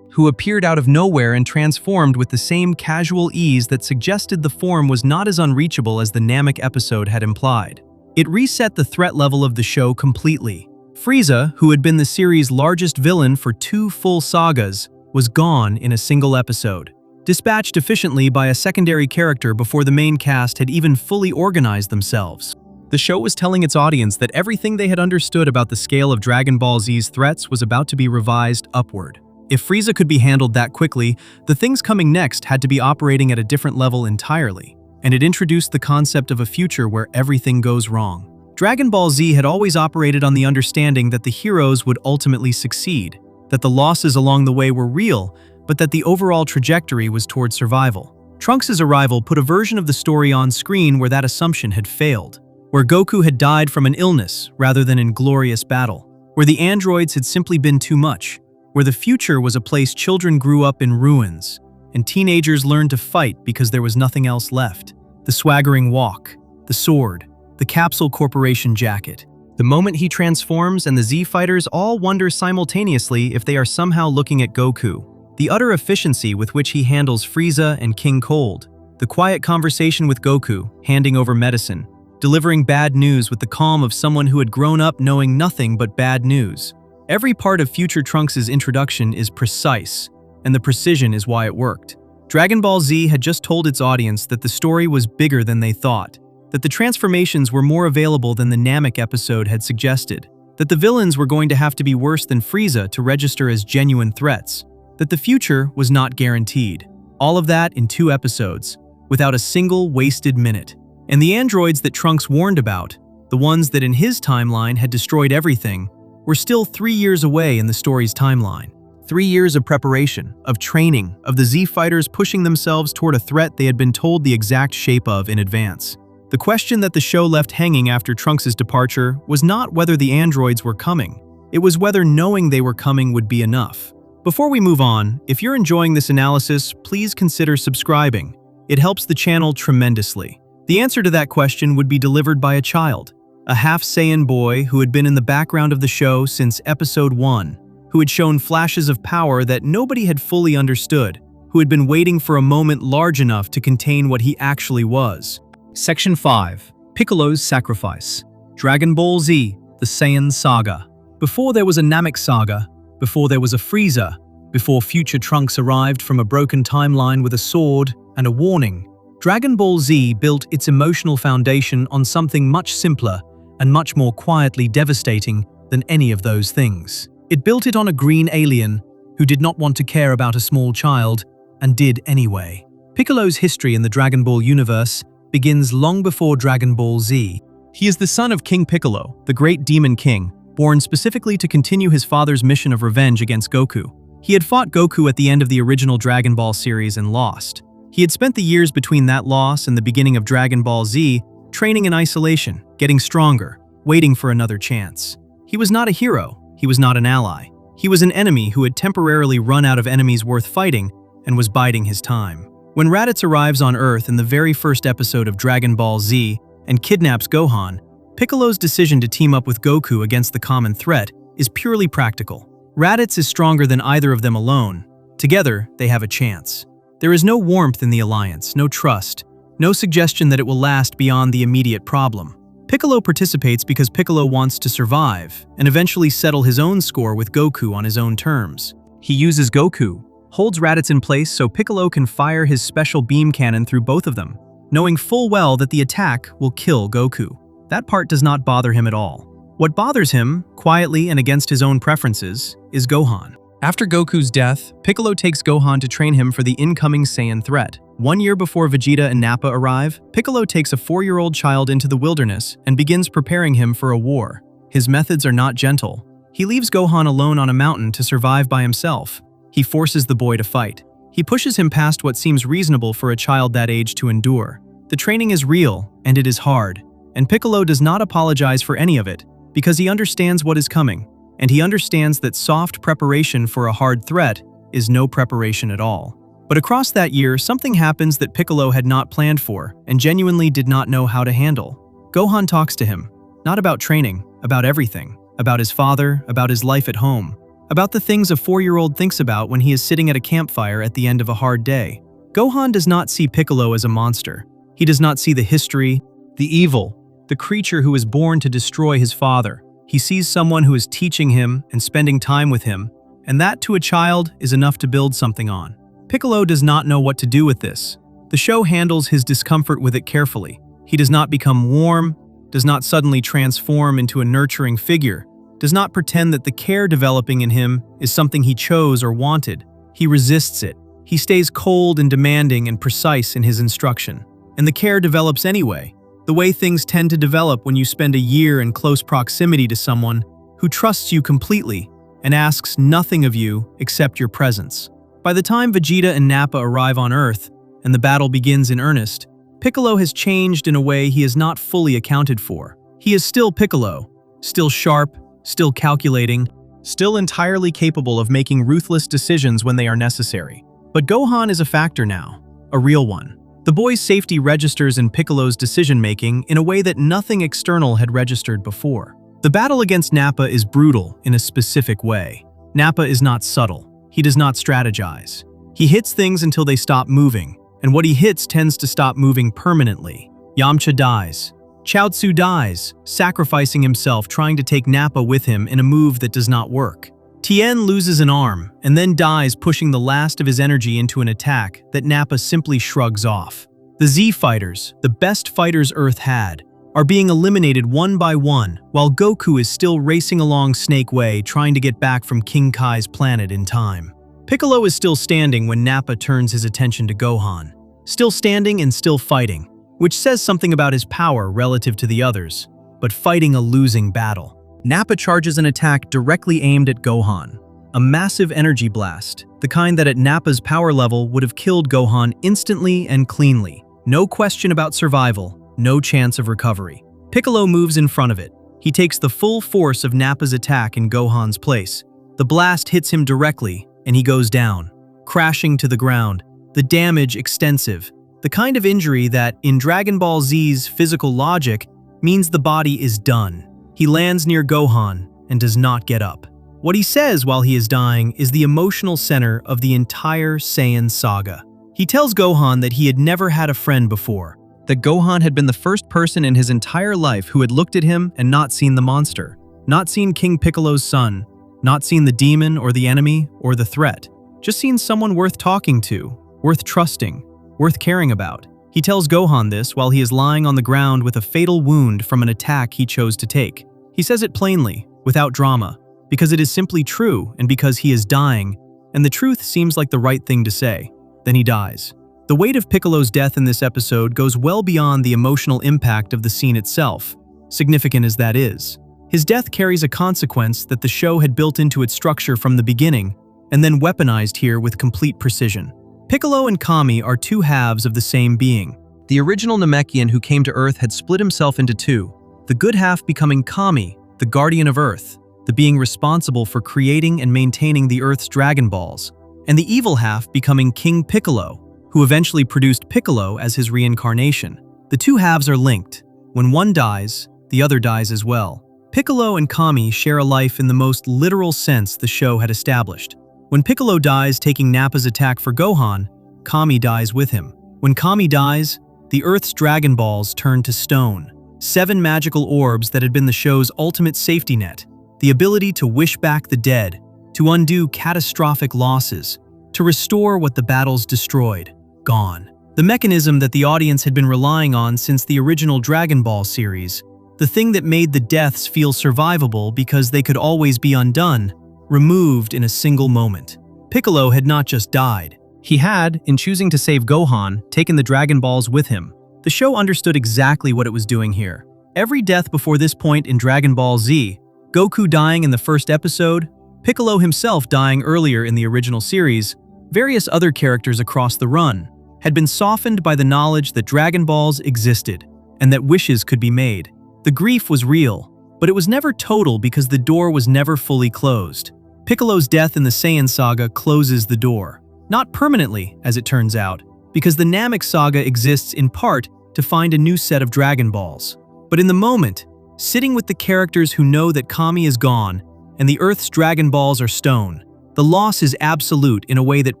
[SPEAKER 1] who appeared out of nowhere and transformed with the same casual ease that suggested the form was not as unreachable as the Namek episode had implied. It reset the threat level of the show completely. Frieza, who had been the series' largest villain for 2 full sagas, was gone in a single episode, dispatched efficiently by a secondary character before the main cast had even fully organized themselves. The show was telling its audience that everything they had understood about the scale of Dragon Ball Z's threats was about to be revised upward. If Frieza could be handled that quickly, the things coming next had to be operating at a different level entirely, and it introduced the concept of a future where everything goes wrong. Dragon Ball Z had always operated on the understanding that the heroes would ultimately succeed, that the losses along the way were real, but that the overall trajectory was toward survival. Trunks' arrival put a version of the story on screen where that assumption had failed, where Goku had died from an illness rather than in glorious battle, where the androids had simply been too much, where the future was a place children grew up in ruins, and teenagers learned to fight because there was nothing else left. The swaggering walk, the sword, the Capsule Corporation jacket. The moment he transforms and the Z-Fighters all wonder simultaneously if they are somehow looking at Goku. The utter efficiency with which he handles Frieza and King Cold. The quiet conversation with Goku, handing over medicine. Delivering bad news with the calm of someone who had grown up knowing nothing but bad news. Every part of future Trunks' introduction is precise, and the precision is why it worked. Dragon Ball Z had just told its audience that the story was bigger than they thought, that the transformations were more available than the Namek episode had suggested, that the villains were going to have to be worse than Frieza to register as genuine threats, that the future was not guaranteed. All of that in 2 episodes, without a single wasted minute. And the androids that Trunks warned about, the ones that in his timeline had destroyed everything, were still 3 years away in the story's timeline. 3 years of preparation, of training, of the Z-Fighters pushing themselves toward a threat they had been told the exact shape of in advance. The question that the show left hanging after Trunks' departure was not whether the androids were coming. It was whether knowing they were coming would be enough. Before we move on, if you're enjoying this analysis, please consider subscribing. It helps the channel tremendously. The answer to that question would be delivered by a child. A half-Saiyan boy who had been in the background of the show since episode 1, who had shown flashes of power that nobody had fully understood, who had been waiting for a moment large enough to contain what he actually was. Section 5. Piccolo's Sacrifice. Dragon Ball Z, the Saiyan Saga. Before there was a Namek Saga, before there was a Frieza, before future Trunks arrived from a broken timeline with a sword and a warning, Dragon Ball Z built its emotional foundation on something much simpler and much more quietly devastating than any of those things. It built it on a green alien who did not want to care about a small child and did anyway. Piccolo's history in the Dragon Ball universe begins long before Dragon Ball Z. He is the son of King Piccolo, the great demon king, born specifically to continue his father's mission of revenge against Goku. He had fought Goku at the end of the original Dragon Ball series and lost. He had spent the years between that loss and the beginning of Dragon Ball Z training in isolation, getting stronger, waiting for another chance. He was not a hero, he was not an ally. He was an enemy who had temporarily run out of enemies worth fighting and was biding his time. When Raditz arrives on Earth in the very first episode of Dragon Ball Z and kidnaps Gohan, Piccolo's decision to team up with Goku against the common threat is purely practical. Raditz is stronger than either of them alone. Together, they have a chance. There is no warmth in the alliance, no trust, no suggestion that it will last beyond the immediate problem. Piccolo participates because Piccolo wants to survive and eventually settle his own score with Goku on his own terms. He uses Goku, holds Raditz in place so Piccolo can fire his special beam cannon through both of them, knowing full well that the attack will kill Goku. That part does not bother him at all. What bothers him, quietly and against his own preferences, is Gohan. After Goku's death, Piccolo takes Gohan to train him for the incoming Saiyan threat. 1 year before Vegeta and Nappa arrive, Piccolo takes a 4-year-old child into the wilderness and begins preparing him for a war. His methods are not gentle. He leaves Gohan alone on a mountain to survive by himself. He forces the boy to fight. He pushes him past what seems reasonable for a child that age to endure. The training is real, and it is hard. And Piccolo does not apologize for any of it, because he understands what is coming. And he understands that soft preparation for a hard threat is no preparation at all. But across that year, something happens that Piccolo had not planned for and genuinely did not know how to handle. Gohan talks to him, not about training, about everything, about his father, about his life at home, about the things a 4-year-old thinks about when he is sitting at a campfire at the end of a hard day. Gohan does not see Piccolo as a monster. He does not see the history, the evil, the creature who is born to destroy his father. He sees someone who is teaching him and spending time with him, and that to a child is enough to build something on. Piccolo does not know what to do with this. The show handles his discomfort with it carefully. He does not become warm, does not suddenly transform into a nurturing figure, does not pretend that the care developing in him is something he chose or wanted. He resists it. He stays cold and demanding and precise in his instruction. And the care develops anyway, the way things tend to develop when you spend a year in close proximity to someone who trusts you completely and asks nothing of you except your presence. By the time Vegeta and Nappa arrive on Earth and the battle begins in earnest, Piccolo has changed in a way he is not fully accounted for. He is still Piccolo, still sharp, still calculating, still entirely capable of making ruthless decisions when they are necessary. But Gohan is a factor now, a real one. The boy's safety registers in Piccolo's decision-making in a way that nothing external had registered before. The battle against Nappa is brutal in a specific way. Nappa is not subtle. He does not strategize. He hits things until they stop moving, and what he hits tends to stop moving permanently. Yamcha dies. Chaozu dies, sacrificing himself trying to take Nappa with him in a move that does not work. Tien loses an arm and then dies, pushing the last of his energy into an attack that Nappa simply shrugs off. The Z fighters, the best fighters Earth had, are being eliminated one by one while Goku is still racing along Snake Way trying to get back from King Kai's planet in time. Piccolo is still standing when Nappa turns his attention to Gohan. Still standing and still fighting, which says something about his power relative to the others, but fighting a losing battle. Nappa charges an attack directly aimed at Gohan. A massive energy blast, the kind that at Nappa's power level would have killed Gohan instantly and cleanly. No question about survival, no chance of recovery. Piccolo moves in front of it. He takes the full force of Nappa's attack in Gohan's place. The blast hits him directly, and he goes down, crashing to the ground. The damage extensive, the kind of injury that, in Dragon Ball Z's physical logic, means the body is done. He lands near Gohan and does not get up. What he says while he is dying is the emotional center of the entire Saiyan saga. He tells Gohan that he had never had a friend before, that Gohan had been the first person in his entire life who had looked at him and not seen the monster, not seen King Piccolo's son, not seen the demon or the enemy or the threat, just seen someone worth talking to, worth trusting, worth caring about. He tells Gohan this while he is lying on the ground with a fatal wound from an attack he chose to take. He says it plainly, without drama, because it is simply true and because he is dying, and the truth seems like the right thing to say. Then he dies. The weight of Piccolo's death in this episode goes well beyond the emotional impact of the scene itself, significant as that is. His death carries a consequence that the show had built into its structure from the beginning, and then weaponized here with complete precision. Piccolo and Kami are two halves of the same being. The original Namekian who came to Earth had split himself into two, the good half becoming Kami, the guardian of Earth, the being responsible for creating and maintaining the Earth's Dragon Balls, and the evil half becoming King Piccolo, who eventually produced Piccolo as his reincarnation. The two halves are linked. When one dies, the other dies as well. Piccolo and Kami share a life in the most literal sense the show had established. When Piccolo dies taking Nappa's attack for Gohan, Kami dies with him. When Kami dies, the Earth's Dragon Balls turn to stone. 7 magical orbs that had been the show's ultimate safety net. The ability to wish back the dead, to undo catastrophic losses, to restore what the battles destroyed. Gone. The mechanism that the audience had been relying on since the original Dragon Ball series. The thing that made the deaths feel survivable because they could always be undone, removed in a single moment. Piccolo had not just died. He had, in choosing to save Gohan, taken the Dragon Balls with him. The show understood exactly what it was doing here. Every death before this point in Dragon Ball Z, Goku dying in the first episode, Piccolo himself dying earlier in the original series, various other characters across the run, had been softened by the knowledge that Dragon Balls existed and that wishes could be made. The grief was real, but it was never total because the door was never fully closed. Piccolo's death in the Saiyan saga closes the door. Not permanently, as it turns out, because the Namek saga exists in part to find a new set of Dragon Balls. But in the moment, sitting with the characters who know that Kami is gone and the Earth's Dragon Balls are stone, the loss is absolute in a way that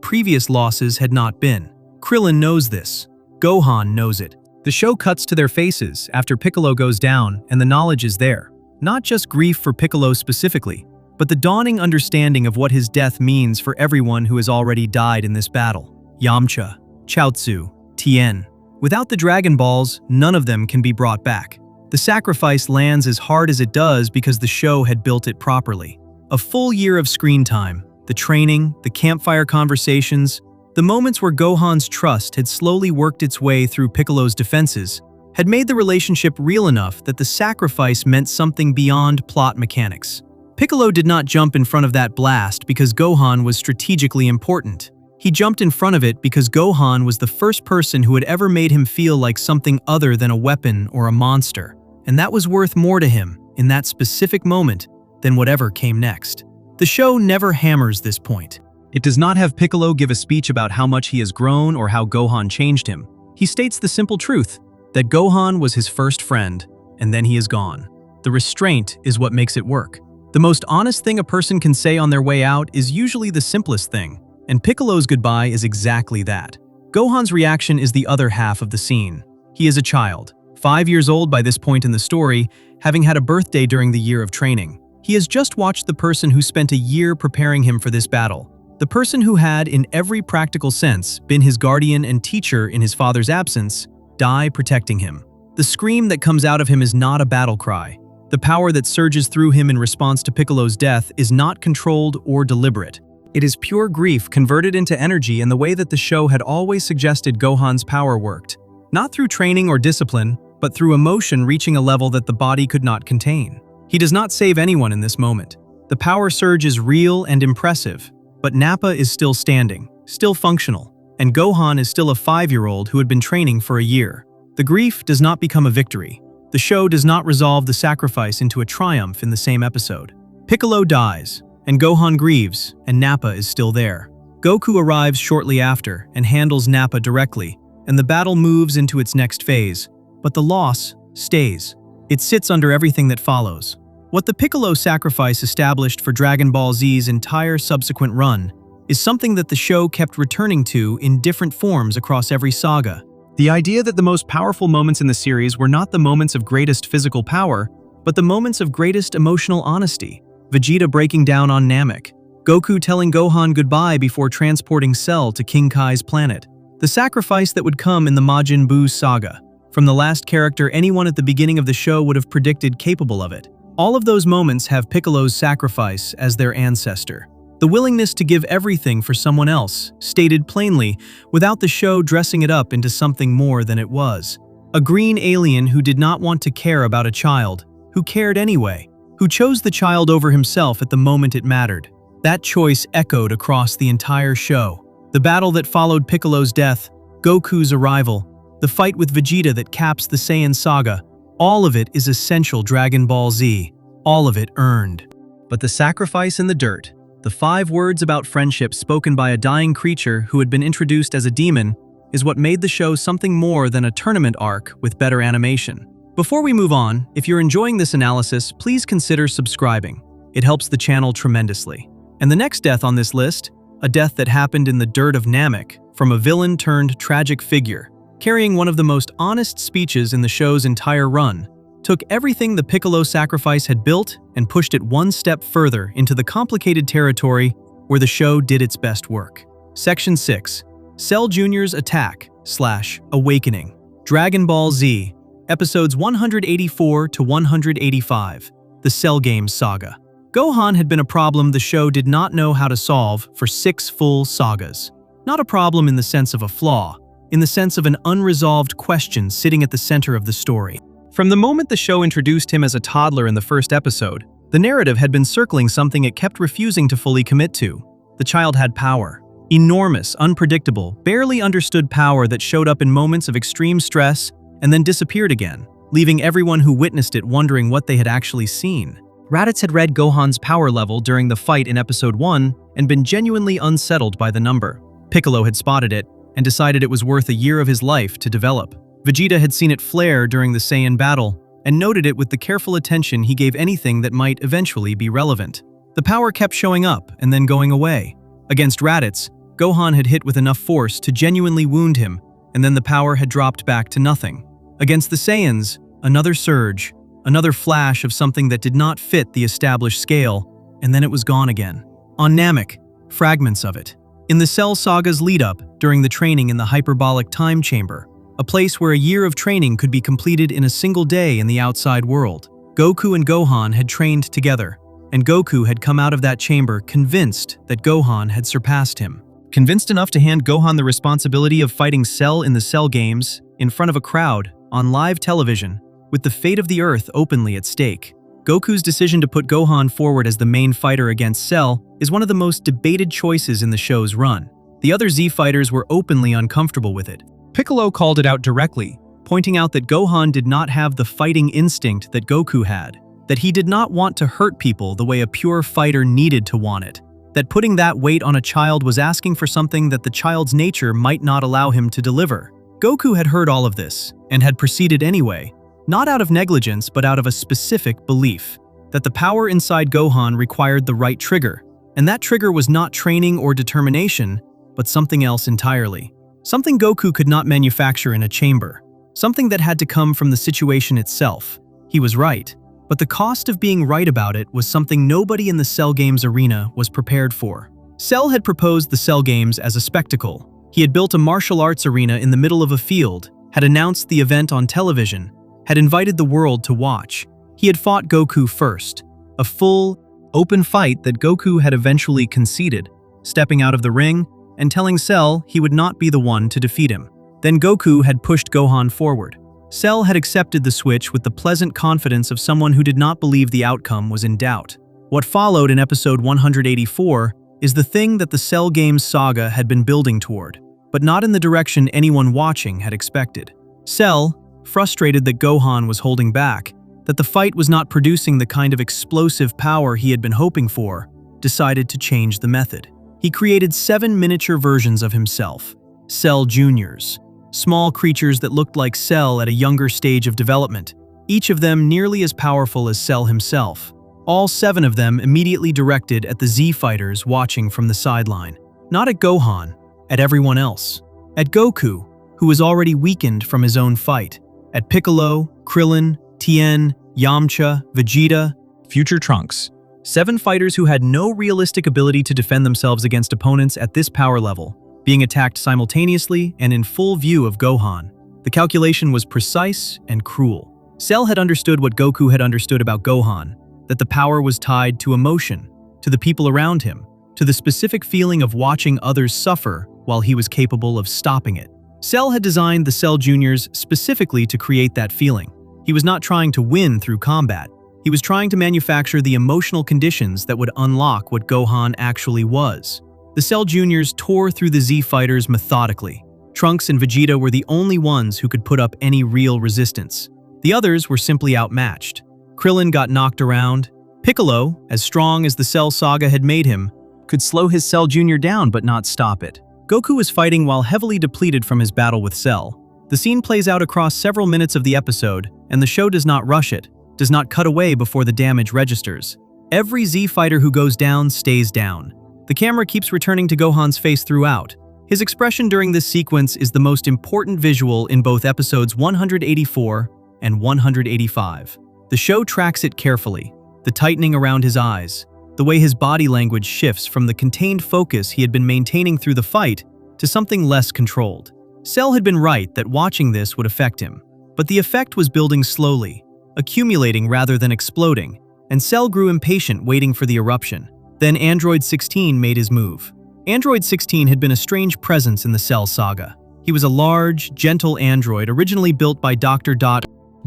[SPEAKER 1] previous losses had not been. Krillin knows this. Gohan knows it. The show cuts to their faces after Piccolo goes down, and the knowledge is there. Not just grief for Piccolo specifically, but the dawning understanding of what his death means for everyone who has already died in this battle. Yamcha, Chaozu, Tien. Without the Dragon Balls, none of them can be brought back. The sacrifice lands as hard as it does because the show had built it properly. A full year of screen time, the training, the campfire conversations, the moments where Gohan's trust had slowly worked its way through Piccolo's defenses, had made the relationship real enough that the sacrifice meant something beyond plot mechanics. Piccolo did not jump in front of that blast because Gohan was strategically important. He jumped in front of it because Gohan was the first person who had ever made him feel like something other than a weapon or a monster. And that was worth more to him, in that specific moment, than whatever came next. The show never hammers this point. It does not have Piccolo give a speech about how much he has grown or how Gohan changed him. He states the simple truth, that Gohan was his first friend, and then he is gone. The restraint is what makes it work. The most honest thing a person can say on their way out is usually the simplest thing, and Piccolo's goodbye is exactly that. Gohan's reaction is the other half of the scene. He is a child, 5 years old by this point in the story, having had a birthday during the year of training. He has just watched the person who spent a year preparing him for this battle. The person who had, in every practical sense, been his guardian and teacher in his father's absence, die protecting him. The scream that comes out of him is not a battle cry. The power that surges through him in response to Piccolo's death is not controlled or deliberate. It is pure grief converted into energy in the way that the show had always suggested Gohan's power worked. Not through training or discipline, but through emotion reaching a level that the body could not contain. He does not save anyone in this moment. The power surge is real and impressive. But Nappa is still standing, still functional, and Gohan is still a 5-year-old who had been training for a year. The grief does not become a victory. The show does not resolve the sacrifice into a triumph in the same episode. Piccolo dies, and Gohan grieves, and Nappa is still there. Goku arrives shortly after and handles Nappa directly, and the battle moves into its next phase. But the loss stays. It sits under everything that follows. What the Piccolo sacrifice established for Dragon Ball Z's entire subsequent run is something that the show kept returning to in different forms across every saga. The idea that the most powerful moments in the series were not the moments of greatest physical power, but the moments of greatest emotional honesty. Vegeta breaking down on Namek, Goku telling Gohan goodbye before transporting Cell to King Kai's planet, the sacrifice that would come in the Majin Buu saga, from the last character anyone at the beginning of the show would have predicted capable of it. All of those moments have Piccolo's sacrifice as their ancestor. The willingness to give everything for someone else, stated plainly, without the show dressing it up into something more than it was. A green alien who did not want to care about a child, who cared anyway, who chose the child over himself at the moment it mattered. That choice echoed across the entire show. The battle that followed Piccolo's death, Goku's arrival, the fight with Vegeta that caps the Saiyan saga, all of it is essential Dragon Ball Z, all of it earned. But the sacrifice in the dirt, the 5 words about friendship spoken by a dying creature who had been introduced as a demon, is what made the show something more than a tournament arc with better animation. Before we move on, if you're enjoying this analysis, please consider subscribing. It helps the channel tremendously. And the next death on this list, a death that happened in the dirt of Namek, from a villain turned tragic figure, carrying one of the most honest speeches in the show's entire run, took everything the Piccolo sacrifice had built and pushed it one step further into the complicated territory where the show did its best work. Section 6. Cell Jr.'s Attack/Awakening. Dragon Ball Z, Episodes 184 to 185. The Cell Games Saga. Gohan had been a problem the show did not know how to solve for 6 full sagas. Not a problem in the sense of a flaw, in the sense of an unresolved question sitting at the center of the story. From the moment the show introduced him as a toddler in the first episode, the narrative had been circling something it kept refusing to fully commit to. The child had power. Enormous, unpredictable, barely understood power that showed up in moments of extreme stress and then disappeared again, leaving everyone who witnessed it wondering what they had actually seen. Raditz had read Gohan's power level during the fight in Episode 1 and been genuinely unsettled by the number. Piccolo had spotted it and decided it was worth a year of his life to develop. Vegeta had seen it flare during the Saiyan battle, and noted it with the careful attention he gave anything that might eventually be relevant. The power kept showing up and then going away. Against Raditz, Gohan had hit with enough force to genuinely wound him, and then the power had dropped back to nothing. Against the Saiyans, another surge, another flash of something that did not fit the established scale, and then it was gone again. On Namek, fragments of it. In the Cell Saga's lead-up, during the training in the hyperbolic time chamber, a place where a year of training could be completed in a single day in the outside world, Goku and Gohan had trained together, and Goku had come out of that chamber convinced that Gohan had surpassed him. Convinced enough to hand Gohan the responsibility of fighting Cell in the Cell Games, in front of a crowd, on live television, with the fate of the Earth openly at stake. Goku's decision to put Gohan forward as the main fighter against Cell is one of the most debated choices in the show's run. The other Z fighters were openly uncomfortable with it. Piccolo called it out directly, pointing out that Gohan did not have the fighting instinct that Goku had, that he did not want to hurt people the way a pure fighter needed to want it, that putting that weight on a child was asking for something that the child's nature might not allow him to deliver. Goku had heard all of this, and had proceeded anyway, not out of negligence but out of a specific belief, that the power inside Gohan required the right trigger, and that trigger was not training or determination, but something else entirely. Something Goku could not manufacture in a chamber, something that had to come from the situation itself. He was right, but the cost of being right about it was something nobody in the Cell Games arena was prepared for. Cell had proposed the Cell Games as a spectacle. He had built a martial arts arena in the middle of a field, had announced the event on television, had invited the world to watch. He had fought Goku first, a full, open fight that Goku had eventually conceded, stepping out of the ring and telling Cell he would not be the one to defeat him. Then Goku had pushed Gohan forward. Cell had accepted the switch with the pleasant confidence of someone who did not believe the outcome was in doubt. What followed in episode 184 is the thing that the Cell Games saga had been building toward, but not in the direction anyone watching had expected. Cell, frustrated that Gohan was holding back, that the fight was not producing the kind of explosive power he had been hoping for, decided to change the method. He created 7 miniature versions of himself, Cell Juniors, small creatures that looked like Cell at a younger stage of development, each of them nearly as powerful as Cell himself. All 7 of them immediately directed at the Z fighters watching from the sideline. Not at Gohan, at everyone else. At Goku, who was already weakened from his own fight. At Piccolo, Krillin, Tien, Yamcha, Vegeta, future Trunks. 7 fighters who had no realistic ability to defend themselves against opponents at this power level, being attacked simultaneously and in full view of Gohan. The calculation was precise and cruel. Cell had understood what Goku had understood about Gohan, that the power was tied to emotion, to the people around him, to the specific feeling of watching others suffer while he was capable of stopping it. Cell had designed the Cell Juniors specifically to create that feeling. He was not trying to win through combat. He was trying to manufacture the emotional conditions that would unlock what Gohan actually was. The Cell Juniors tore through the Z fighters methodically. Trunks and Vegeta were the only ones who could put up any real resistance. The others were simply outmatched. Krillin got knocked around. Piccolo, as strong as the Cell Saga had made him, could slow his Cell Junior down but not stop it. Goku was fighting while heavily depleted from his battle with Cell. The scene plays out across several minutes of the episode, and the show does not rush it, does not cut away before the damage registers. Every Z fighter who goes down stays down. The camera keeps returning to Gohan's face throughout. His expression during this sequence is the most important visual in both episodes 184 and 185. The show tracks it carefully, the tightening around his eyes, the way his body language shifts from the contained focus he had been maintaining through the fight to something less controlled. Cell had been right that watching this would affect him, but the effect was building slowly, accumulating rather than exploding, and Cell grew impatient waiting for the eruption. Then Android 16 made his move. Android 16 had been a strange presence in the Cell saga. He was a large, gentle android originally built by Dr.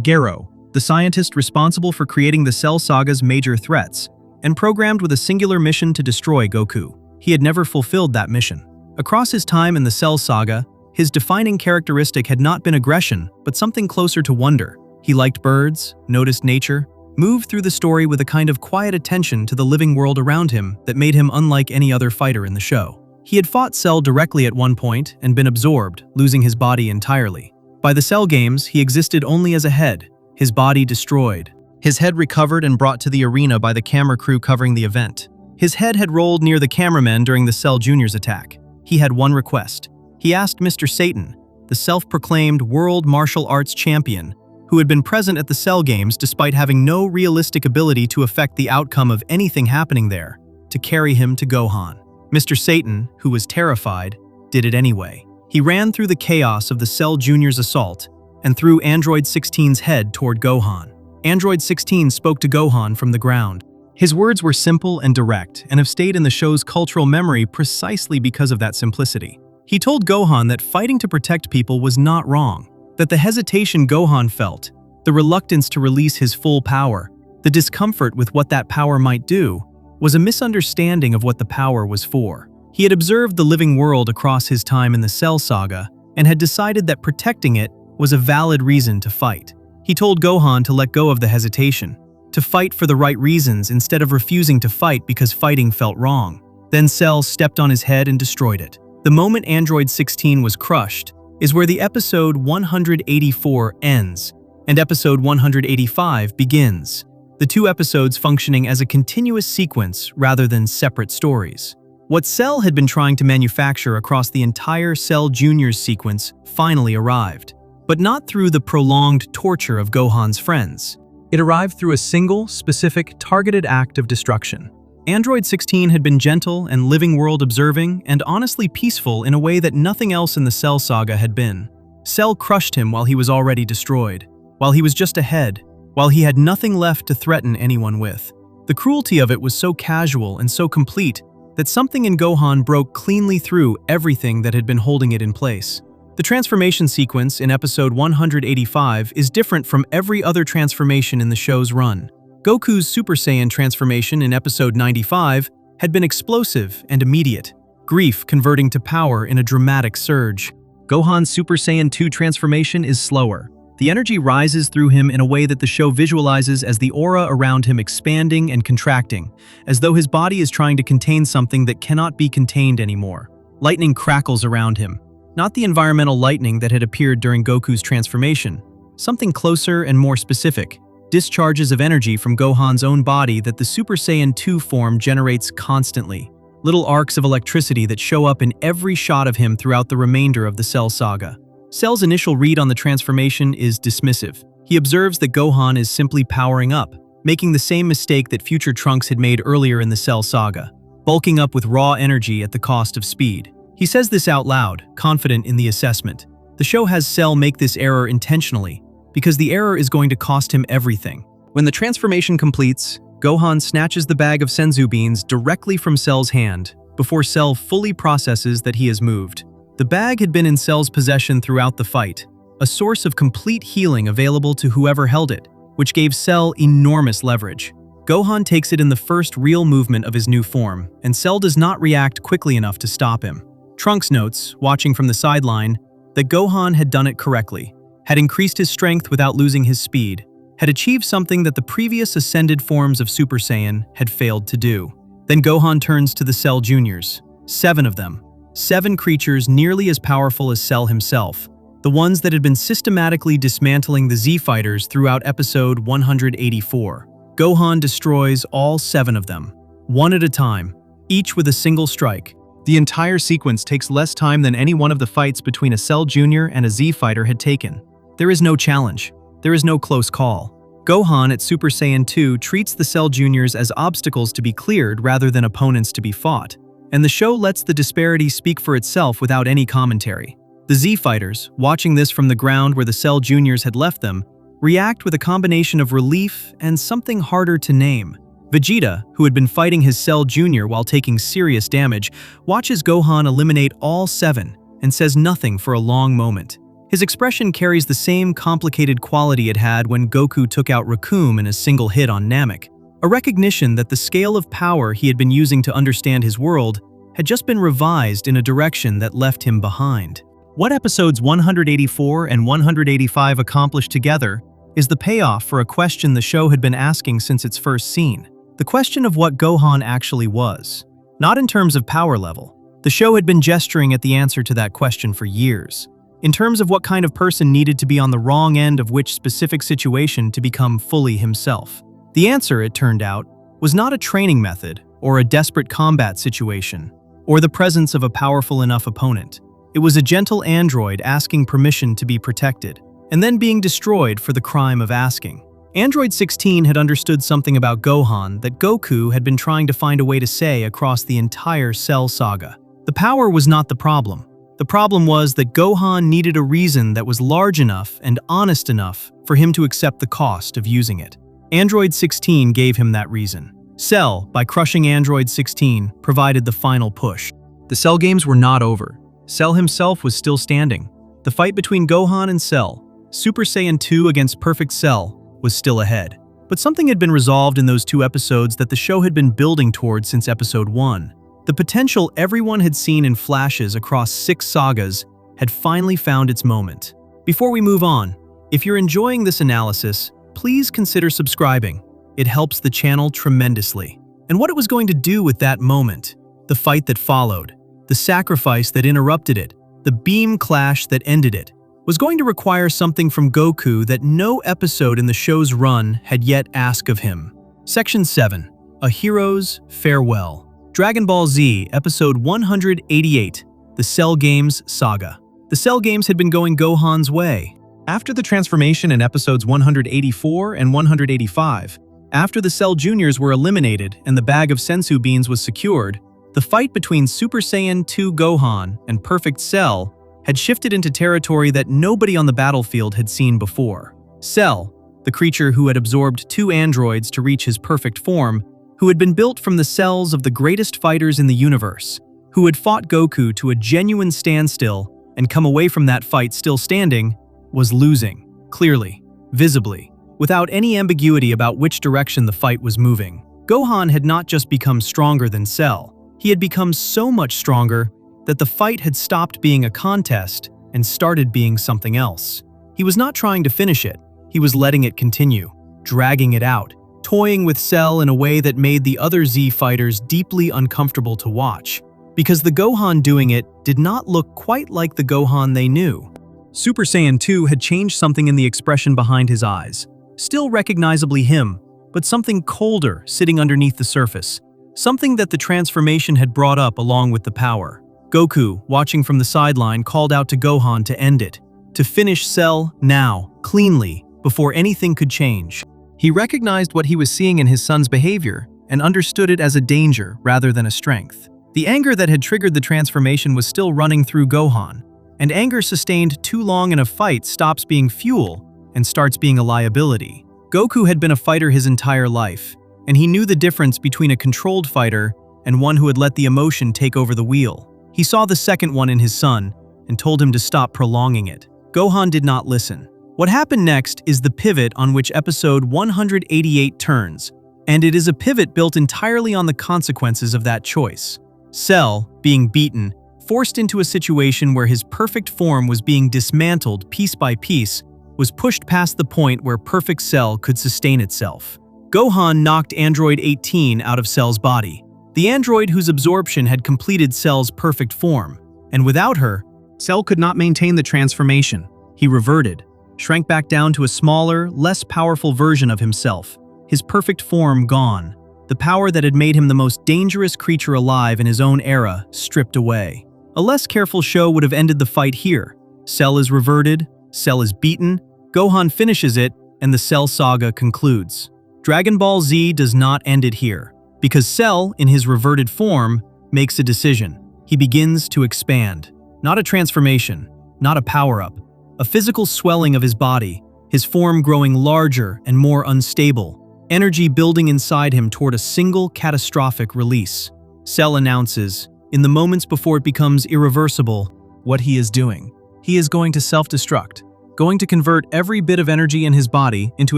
[SPEAKER 1] Gero, the scientist responsible for creating the Cell saga's major threats, and programmed with a singular mission to destroy Goku. He had never fulfilled that mission. Across his time in the Cell saga, his defining characteristic had not been aggression, but something closer to wonder. He liked birds, noticed nature, moved through the story with a kind of quiet attention to the living world around him that made him unlike any other fighter in the show. He had fought Cell directly at one point and been absorbed, losing his body entirely. By the Cell Games, he existed only as a head, his body destroyed. His head recovered and brought to the arena by the camera crew covering the event. His head had rolled near the cameramen during the Cell Jr.'s attack. He had one request. He asked Mr. Satan, the self-proclaimed world martial arts champion, who had been present at the Cell Games despite having no realistic ability to affect the outcome of anything happening there, to carry him to Gohan. Mr. Satan, who was terrified, did it anyway. He ran through the chaos of the Cell Jr.'s assault and threw Android 16's head toward Gohan. Android 16 spoke to Gohan from the ground. His words were simple and direct and have stayed in the show's cultural memory precisely because of that simplicity. He told Gohan that fighting to protect people was not wrong, that the hesitation Gohan felt, the reluctance to release his full power, the discomfort with what that power might do, was a misunderstanding of what the power was for. He had observed the living world across his time in the Cell Saga and had decided that protecting it was a valid reason to fight. He told Gohan to let go of the hesitation, to fight for the right reasons instead of refusing to fight because fighting felt wrong. Then Cell stepped on his head and destroyed it. The moment Android 16 was crushed is where the episode 184 ends and episode 185 begins, the two episodes functioning as a continuous sequence rather than separate stories. What Cell had been trying to manufacture across the entire Cell Jr.'s sequence finally arrived, but not through the prolonged torture of Gohan's friends. It arrived through a single, specific, targeted act of destruction. Android 16 had been gentle and living world observing and honestly peaceful in a way that nothing else in the Cell Saga had been. Cell crushed him while he was already destroyed, while he was just ahead, while he had nothing left to threaten anyone with. The cruelty of it was so casual and so complete that something in Gohan broke cleanly through everything that had been holding it in place. The transformation sequence in episode 185 is different from every other transformation in the show's run. Goku's Super Saiyan transformation in episode 95 had been explosive and immediate, grief converting to power in a dramatic surge. Gohan's Super Saiyan 2 transformation is slower. The energy rises through him in a way that the show visualizes as the aura around him expanding and contracting, as though his body is trying to contain something that cannot be contained anymore. Lightning crackles around him. Not the environmental lightning that had appeared during Goku's transformation, something closer and more specific. Discharges of energy from Gohan's own body that the Super Saiyan 2 form generates constantly. Little arcs of electricity that show up in every shot of him throughout the remainder of the Cell Saga. Cell's initial read on the transformation is dismissive. He observes that Gohan is simply powering up, making the same mistake that future Trunks had made earlier in the Cell Saga, bulking up with raw energy at the cost of speed. He says this out loud, confident in the assessment. The show has Cell make this error intentionally, because the error is going to cost him everything. When the transformation completes, Gohan snatches the bag of senzu beans directly from Cell's hand, before Cell fully processes that he has moved. The bag had been in Cell's possession throughout the fight, a source of complete healing available to whoever held it, which gave Cell enormous leverage. Gohan takes it in the first real movement of his new form, and Cell does not react quickly enough to stop him. Trunks notes, watching from the sideline, that Gohan had done it correctly, had increased his strength without losing his speed, had achieved something that the previous ascended forms of Super Saiyan had failed to do. Then Gohan turns to the Cell Juniors, 7 of them, 7 creatures nearly as powerful as Cell himself, the ones that had been systematically dismantling the Z-Fighters throughout episode 184. Gohan destroys all 7 of them, one at a time, each with a single strike. The entire sequence takes less time than any one of the fights between a Cell Jr. and a Z-Fighter had taken. There is no challenge. There is no close call. Gohan at Super Saiyan 2 treats the Cell Juniors as obstacles to be cleared rather than opponents to be fought, and the show lets the disparity speak for itself without any commentary. The Z-Fighters, watching this from the ground where the Cell Juniors had left them, react with a combination of relief and something harder to name. Vegeta, who had been fighting his Cell Jr. while taking serious damage, watches Gohan eliminate all 7 and says nothing for a long moment. His expression carries the same complicated quality it had when Goku took out Recoome in a single hit on Namek, a recognition that the scale of power he had been using to understand his world had just been revised in a direction that left him behind. What episodes 184 and 185 accomplish together is the payoff for a question the show had been asking since its first scene. The question of what Gohan actually was. Not in terms of power level. The show had been gesturing at the answer to that question for years. in terms of what kind of person needed to be on the wrong end of which specific situation to become fully himself. The answer, it turned out, was not a training method or a desperate combat situation, or the presence of a powerful enough opponent. It was a gentle android asking permission to be protected, and then being destroyed for the crime of asking. Android 16 had understood something about Gohan that Goku had been trying to find a way to say across the entire Cell saga. The power was not the problem. The problem was that Gohan needed a reason that was large enough and honest enough for him to accept the cost of using it. Android 16 gave him that reason. Cell, by crushing Android 16, provided the final push. The Cell games were not over. Cell himself was still standing. The fight between Gohan and Cell, Super Saiyan 2 against Perfect Cell, was still ahead. But something had been resolved in those 2 episodes that the show had been building toward since episode 1. The potential everyone had seen in flashes across 6 sagas had finally found its moment. Before we move on, if you're enjoying this analysis, please consider subscribing. It helps the channel tremendously. And what it was going to do with that moment, the fight that followed, the sacrifice that interrupted it, the beam clash that ended it, was going to require something from Goku that no episode in the show's run had yet asked of him. Section 7. A Hero's Farewell. Dragon Ball Z, Episode 188, The Cell Games Saga. The Cell Games had been going Gohan's way. After the transformation in Episodes 184 and 185, after the Cell Juniors were eliminated and the bag of Senzu beans was secured, the fight between Super Saiyan 2 Gohan and Perfect Cell had shifted into territory that nobody on the battlefield had seen before. Cell, the creature who had absorbed 2 androids to reach his perfect form, who had been built from the cells of the greatest fighters in the universe, who had fought Goku to a genuine standstill and come away from that fight still standing, was losing, clearly, visibly, without any ambiguity about which direction the fight was moving. Gohan had not just become stronger than Cell, he had become so much stronger that the fight had stopped being a contest and started being something else. He was not trying to finish it, he was letting it continue, dragging it out, toying with Cell in a way that made the other Z fighters deeply uncomfortable to watch, because the Gohan doing it did not look quite like the Gohan they knew. Super Saiyan 2 had changed something in the expression behind his eyes, still recognizably him, but something colder sitting underneath the surface, something that the transformation had brought up along with the power. Goku, watching from the sideline, called out to Gohan to end it, to finish Cell now, cleanly, before anything could change. He recognized what he was seeing in his son's behavior and understood it as a danger rather than a strength. The anger that had triggered the transformation was still running through Gohan, and anger sustained too long in a fight stops being fuel and starts being a liability. Goku had been a fighter his entire life, and he knew the difference between a controlled fighter and one who had let the emotion take over the wheel. He saw the second one in his son and told him to stop prolonging it. Gohan did not listen. What happened next is the pivot on which episode 188 turns, and it is a pivot built entirely on the consequences of that choice. Cell, being beaten, forced into a situation where his perfect form was being dismantled piece by piece, was pushed past the point where Perfect Cell could sustain itself. Gohan knocked Android 18 out of Cell's body, the android whose absorption had completed Cell's perfect form, and without her, Cell could not maintain the transformation. He reverted, shrank back down to a smaller, less powerful version of himself, his perfect form gone, the power that had made him the most dangerous creature alive in his own era stripped away. A less careful show would have ended the fight here. Cell is reverted, Cell is beaten, Gohan finishes it, and the Cell saga concludes. Dragon Ball Z does not end it here, because Cell, in his reverted form, makes a decision. He begins to expand. Not a transformation, not a power-up, a physical swelling of his body, his form growing larger and more unstable, energy building inside him toward a single catastrophic release. Cell announces, in the moments before it becomes irreversible, what he is doing. He is going to self-destruct, going to convert every bit of energy in his body into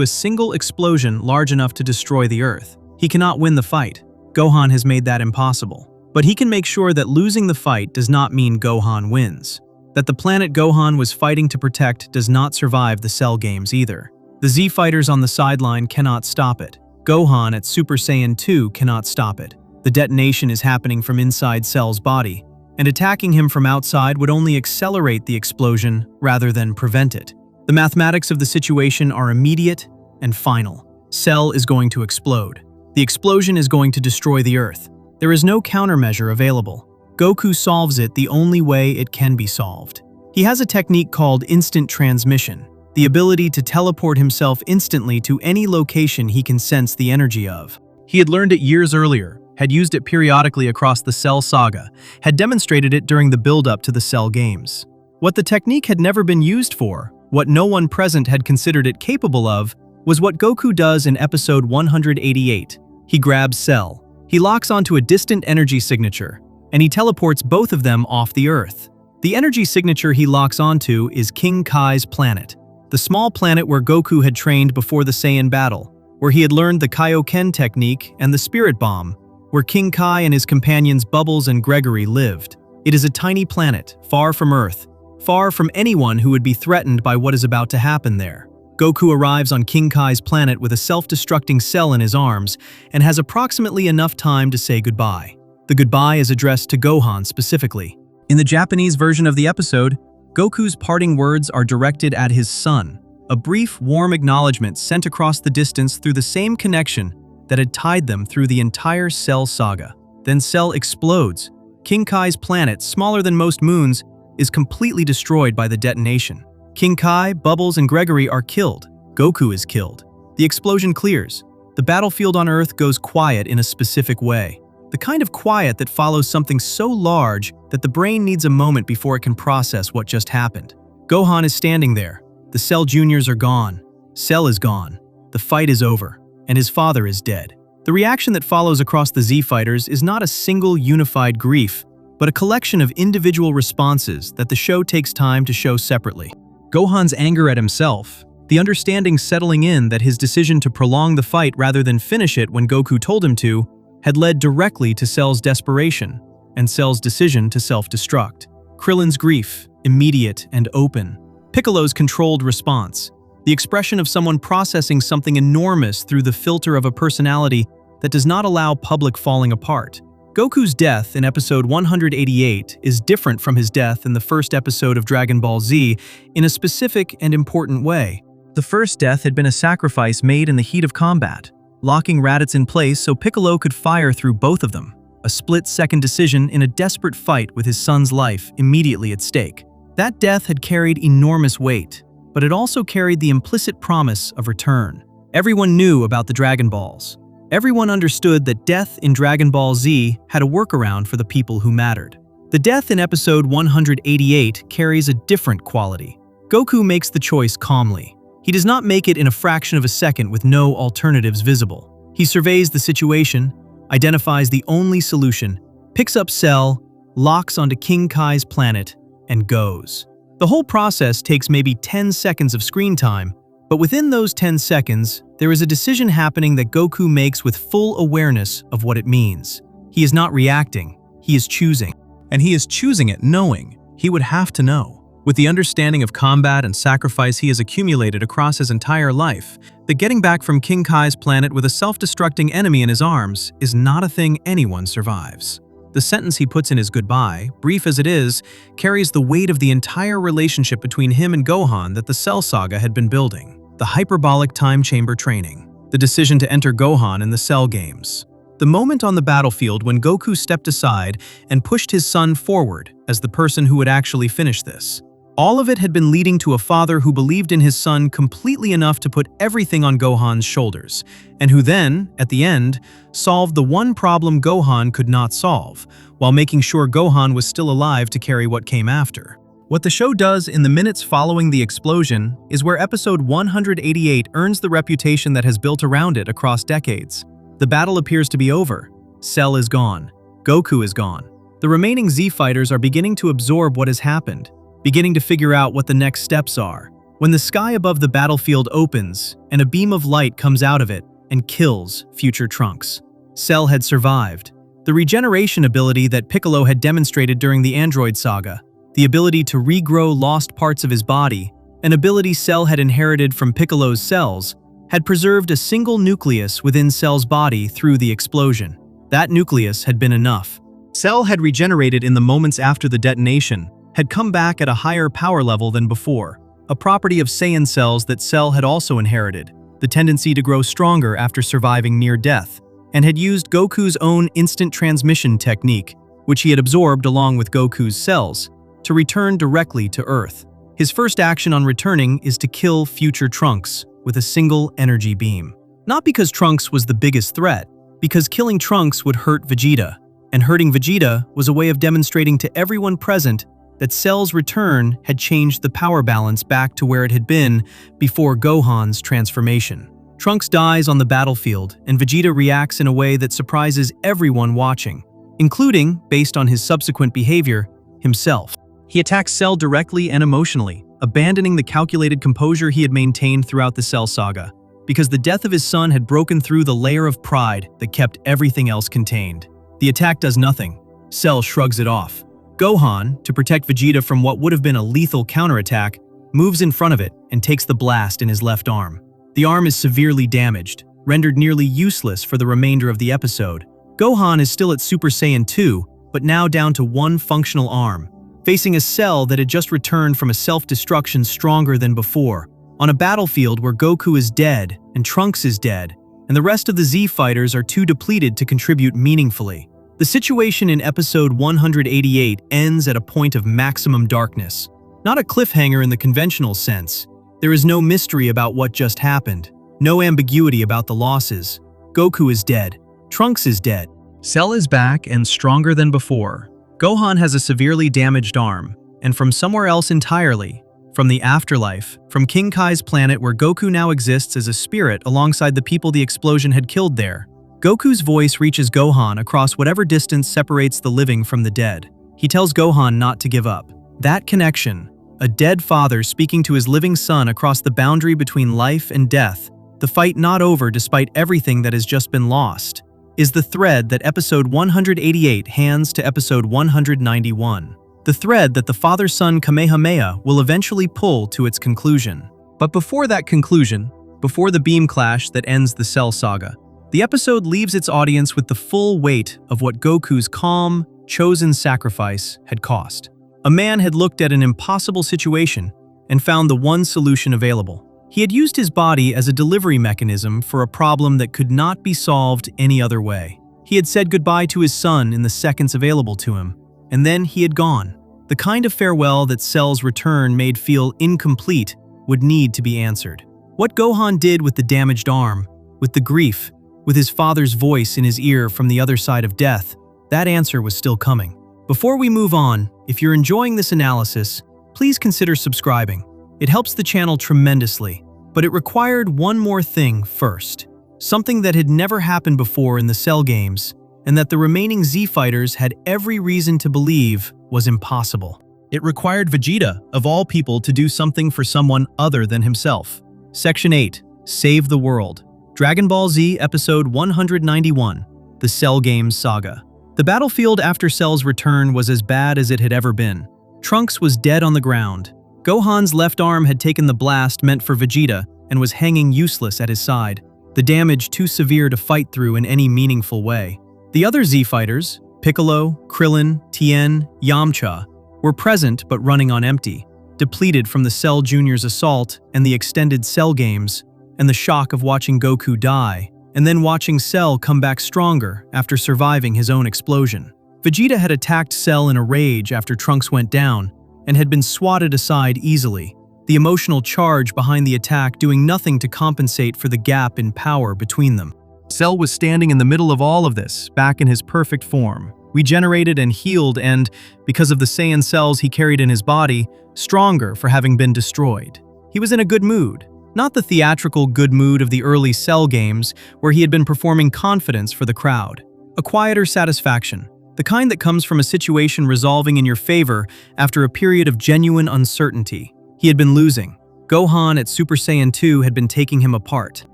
[SPEAKER 1] a single explosion large enough to destroy the Earth. He cannot win the fight. Gohan has made that impossible. But he can make sure that losing the fight does not mean Gohan wins. That the planet Gohan was fighting to protect does not survive the Cell games either. The Z fighters on the sideline cannot stop it. Gohan at Super Saiyan 2 cannot stop it. The detonation is happening from inside Cell's body, and attacking him from outside would only accelerate the explosion rather than prevent it. The mathematics of the situation are immediate and final. Cell is going to explode. The explosion is going to destroy the Earth. There is no countermeasure available. Goku solves it the only way it can be solved. He has a technique called instant transmission, the ability to teleport himself instantly to any location he can sense the energy of. He had learned it years earlier, had used it periodically across the Cell saga, had demonstrated it during the build-up to the Cell games. What the technique had never been used for, what no one present had considered it capable of, was what Goku does in episode 188. He grabs Cell. He locks onto a distant energy signature, and he teleports both of them off the Earth. The energy signature he locks onto is King Kai's planet, the small planet where Goku had trained before the Saiyan battle, where he had learned the Kaioken technique and the Spirit Bomb, where King Kai and his companions Bubbles and Gregory lived. It is a tiny planet, far from Earth, far from anyone who would be threatened by what is about to happen there. Goku arrives on King Kai's planet with a self-destructing Cell in his arms and has approximately enough time to say goodbye. The goodbye is addressed to Gohan specifically. In the Japanese version of the episode, Goku's parting words are directed at his son, a brief, warm acknowledgement sent across the distance through the same connection that had tied them through the entire Cell saga. Then Cell explodes. King Kai's planet, smaller than most moons, is completely destroyed by the detonation. King Kai, Bubbles, and Gregory are killed. Goku is killed. The explosion clears. The battlefield on Earth goes quiet in a specific way. The kind of quiet that follows something so large that the brain needs a moment before it can process what just happened. Gohan is standing there. The Cell Juniors are gone. Cell is gone. The fight is over, and his father is dead. The reaction that follows across the Z Fighters is not a single unified grief, but a collection of individual responses that the show takes time to show separately. Gohan's anger at himself, the understanding settling in that his decision to prolong the fight rather than finish it when Goku told him to, had led directly to Cell's desperation, and Cell's decision to self-destruct. Krillin's grief, immediate and open. Piccolo's controlled response, the expression of someone processing something enormous through the filter of a personality that does not allow public falling apart. Goku's death in episode 188 is different from his death in the first episode of Dragon Ball Z in a specific and important way. The first death had been a sacrifice made in the heat of combat, locking Raditz in place so Piccolo could fire through both of them, a split-second decision in a desperate fight with his son's life immediately at stake. That death had carried enormous weight, but it also carried the implicit promise of return. Everyone knew about the Dragon Balls. Everyone understood that death in Dragon Ball Z had a workaround for the people who mattered. The death in episode 188 carries a different quality. Goku makes the choice calmly. He does not make it in a fraction of a second with no alternatives visible. He surveys the situation, identifies the only solution, picks up Cell, locks onto King Kai's planet, and goes. The whole process takes maybe 10 seconds of screen time, but within those 10 seconds, there is a decision happening that Goku makes with full awareness of what it means. He is not reacting, he is choosing. And he is choosing it knowing he would have to know. With the understanding of combat and sacrifice he has accumulated across his entire life, that getting back from King Kai's planet with a self-destructing enemy in his arms is not a thing anyone survives. The sentence he puts in his goodbye, brief as it is, carries the weight of the entire relationship between him and Gohan that the Cell Saga had been building. The hyperbolic time chamber training, the decision to enter Gohan in the Cell games, the moment on the battlefield when Goku stepped aside and pushed his son forward as the person who would actually finish this. All of it had been leading to a father who believed in his son completely enough to put everything on Gohan's shoulders, and who then, at the end, solved the one problem Gohan could not solve, while making sure Gohan was still alive to carry what came after. What the show does in the minutes following the explosion is where episode 188 earns the reputation that has built around it across decades. The battle appears to be over. Cell is gone. Goku is gone. The remaining Z fighters are beginning to absorb what has happened, beginning to figure out what the next steps are. When the sky above the battlefield opens and a beam of light comes out of it and kills future Trunks. Cell had survived. The regeneration ability that Piccolo had demonstrated during the Android saga, the ability to regrow lost parts of his body, an ability Cell had inherited from Piccolo's cells, had preserved a single nucleus within Cell's body through the explosion. That nucleus had been enough. Cell had regenerated in the moments after the detonation, had come back at a higher power level than before, a property of Saiyan cells that Cell had also inherited, the tendency to grow stronger after surviving near death, and had used Goku's own instant transmission technique, which he had absorbed along with Goku's cells, to return directly to Earth. His first action on returning is to kill future Trunks with a single energy beam. Not because Trunks was the biggest threat, because killing Trunks would hurt Vegeta, and hurting Vegeta was a way of demonstrating to everyone present that Cell's return had changed the power balance back to where it had been before Gohan's transformation. Trunks dies on the battlefield, and Vegeta reacts in a way that surprises everyone watching, including, based on his subsequent behavior, himself. He attacks Cell directly and emotionally, abandoning the calculated composure he had maintained throughout the Cell saga, because the death of his son had broken through the layer of pride that kept everything else contained. The attack does nothing. Cell shrugs it off. Gohan, to protect Vegeta from what would have been a lethal counterattack, moves in front of it and takes the blast in his left arm. The arm is severely damaged, rendered nearly useless for the remainder of the episode. Gohan is still at Super Saiyan 2, but now down to one functional arm, facing a Cell that had just returned from a self-destruction stronger than before, on a battlefield where Goku is dead and Trunks is dead, and the rest of the Z fighters are too depleted to contribute meaningfully. The situation in episode 188 ends at a point of maximum darkness. Not a cliffhanger in the conventional sense. There is no mystery about what just happened, no ambiguity about the losses. Goku is dead. Trunks is dead. Cell is back and stronger than before. Gohan has a severely damaged arm, and from somewhere else entirely, from the afterlife, from King Kai's planet where Goku now exists as a spirit alongside the people the explosion had killed there, Goku's voice reaches Gohan across whatever distance separates the living from the dead. He tells Gohan not to give up. That connection, a dead father speaking to his living son across the boundary between life and death, the fight not over despite everything that has just been lost, is the thread that episode 188 hands to episode 191. The thread that the father-son Kamehameha will eventually pull to its conclusion. But before that conclusion, before the beam clash that ends the Cell saga, the episode leaves its audience with the full weight of what Goku's calm, chosen sacrifice had cost. A man had looked at an impossible situation and found the one solution available. He had used his body as a delivery mechanism for a problem that could not be solved any other way. He had said goodbye to his son in the seconds available to him, and then he had gone. The kind of farewell that Cell's return made feel incomplete would need to be answered. What Gohan did with the damaged arm, with the grief, with his father's voice in his ear from the other side of death, that answer was still coming. Before we move on, if you're enjoying this analysis, please consider subscribing. It helps the channel tremendously, but it required one more thing first. Something that had never happened before in the Cell games, and that the remaining Z fighters had every reason to believe was impossible. It required Vegeta, of all people, to do something for someone other than himself. Section 8. Save the World. Dragon Ball Z Episode 191, The Cell Games Saga. The battlefield after Cell's return was as bad as it had ever been. Trunks was dead on the ground. Gohan's left arm had taken the blast meant for Vegeta and was hanging useless at his side, the damage too severe to fight through in any meaningful way. The other Z fighters, Piccolo, Krillin, Tien, Yamcha, were present but running on empty, depleted from the Cell Jr.'s assault and the extended Cell games, and the shock of watching Goku die, and then watching Cell come back stronger after surviving his own explosion. Vegeta had attacked Cell in a rage after Trunks went down, and had been swatted aside easily, the emotional charge behind the attack doing nothing to compensate for the gap in power between them. Cell was standing in the middle of all of this, back in his perfect form, regenerated and healed and, because of the Saiyan cells he carried in his body, stronger for having been destroyed. He was in a good mood. Not the theatrical good mood of the early Cell games, where he had been performing confidence for the crowd. A quieter satisfaction, the kind that comes from a situation resolving in your favor after a period of genuine uncertainty. He had been losing. Gohan at Super Saiyan 2 had been taking him apart.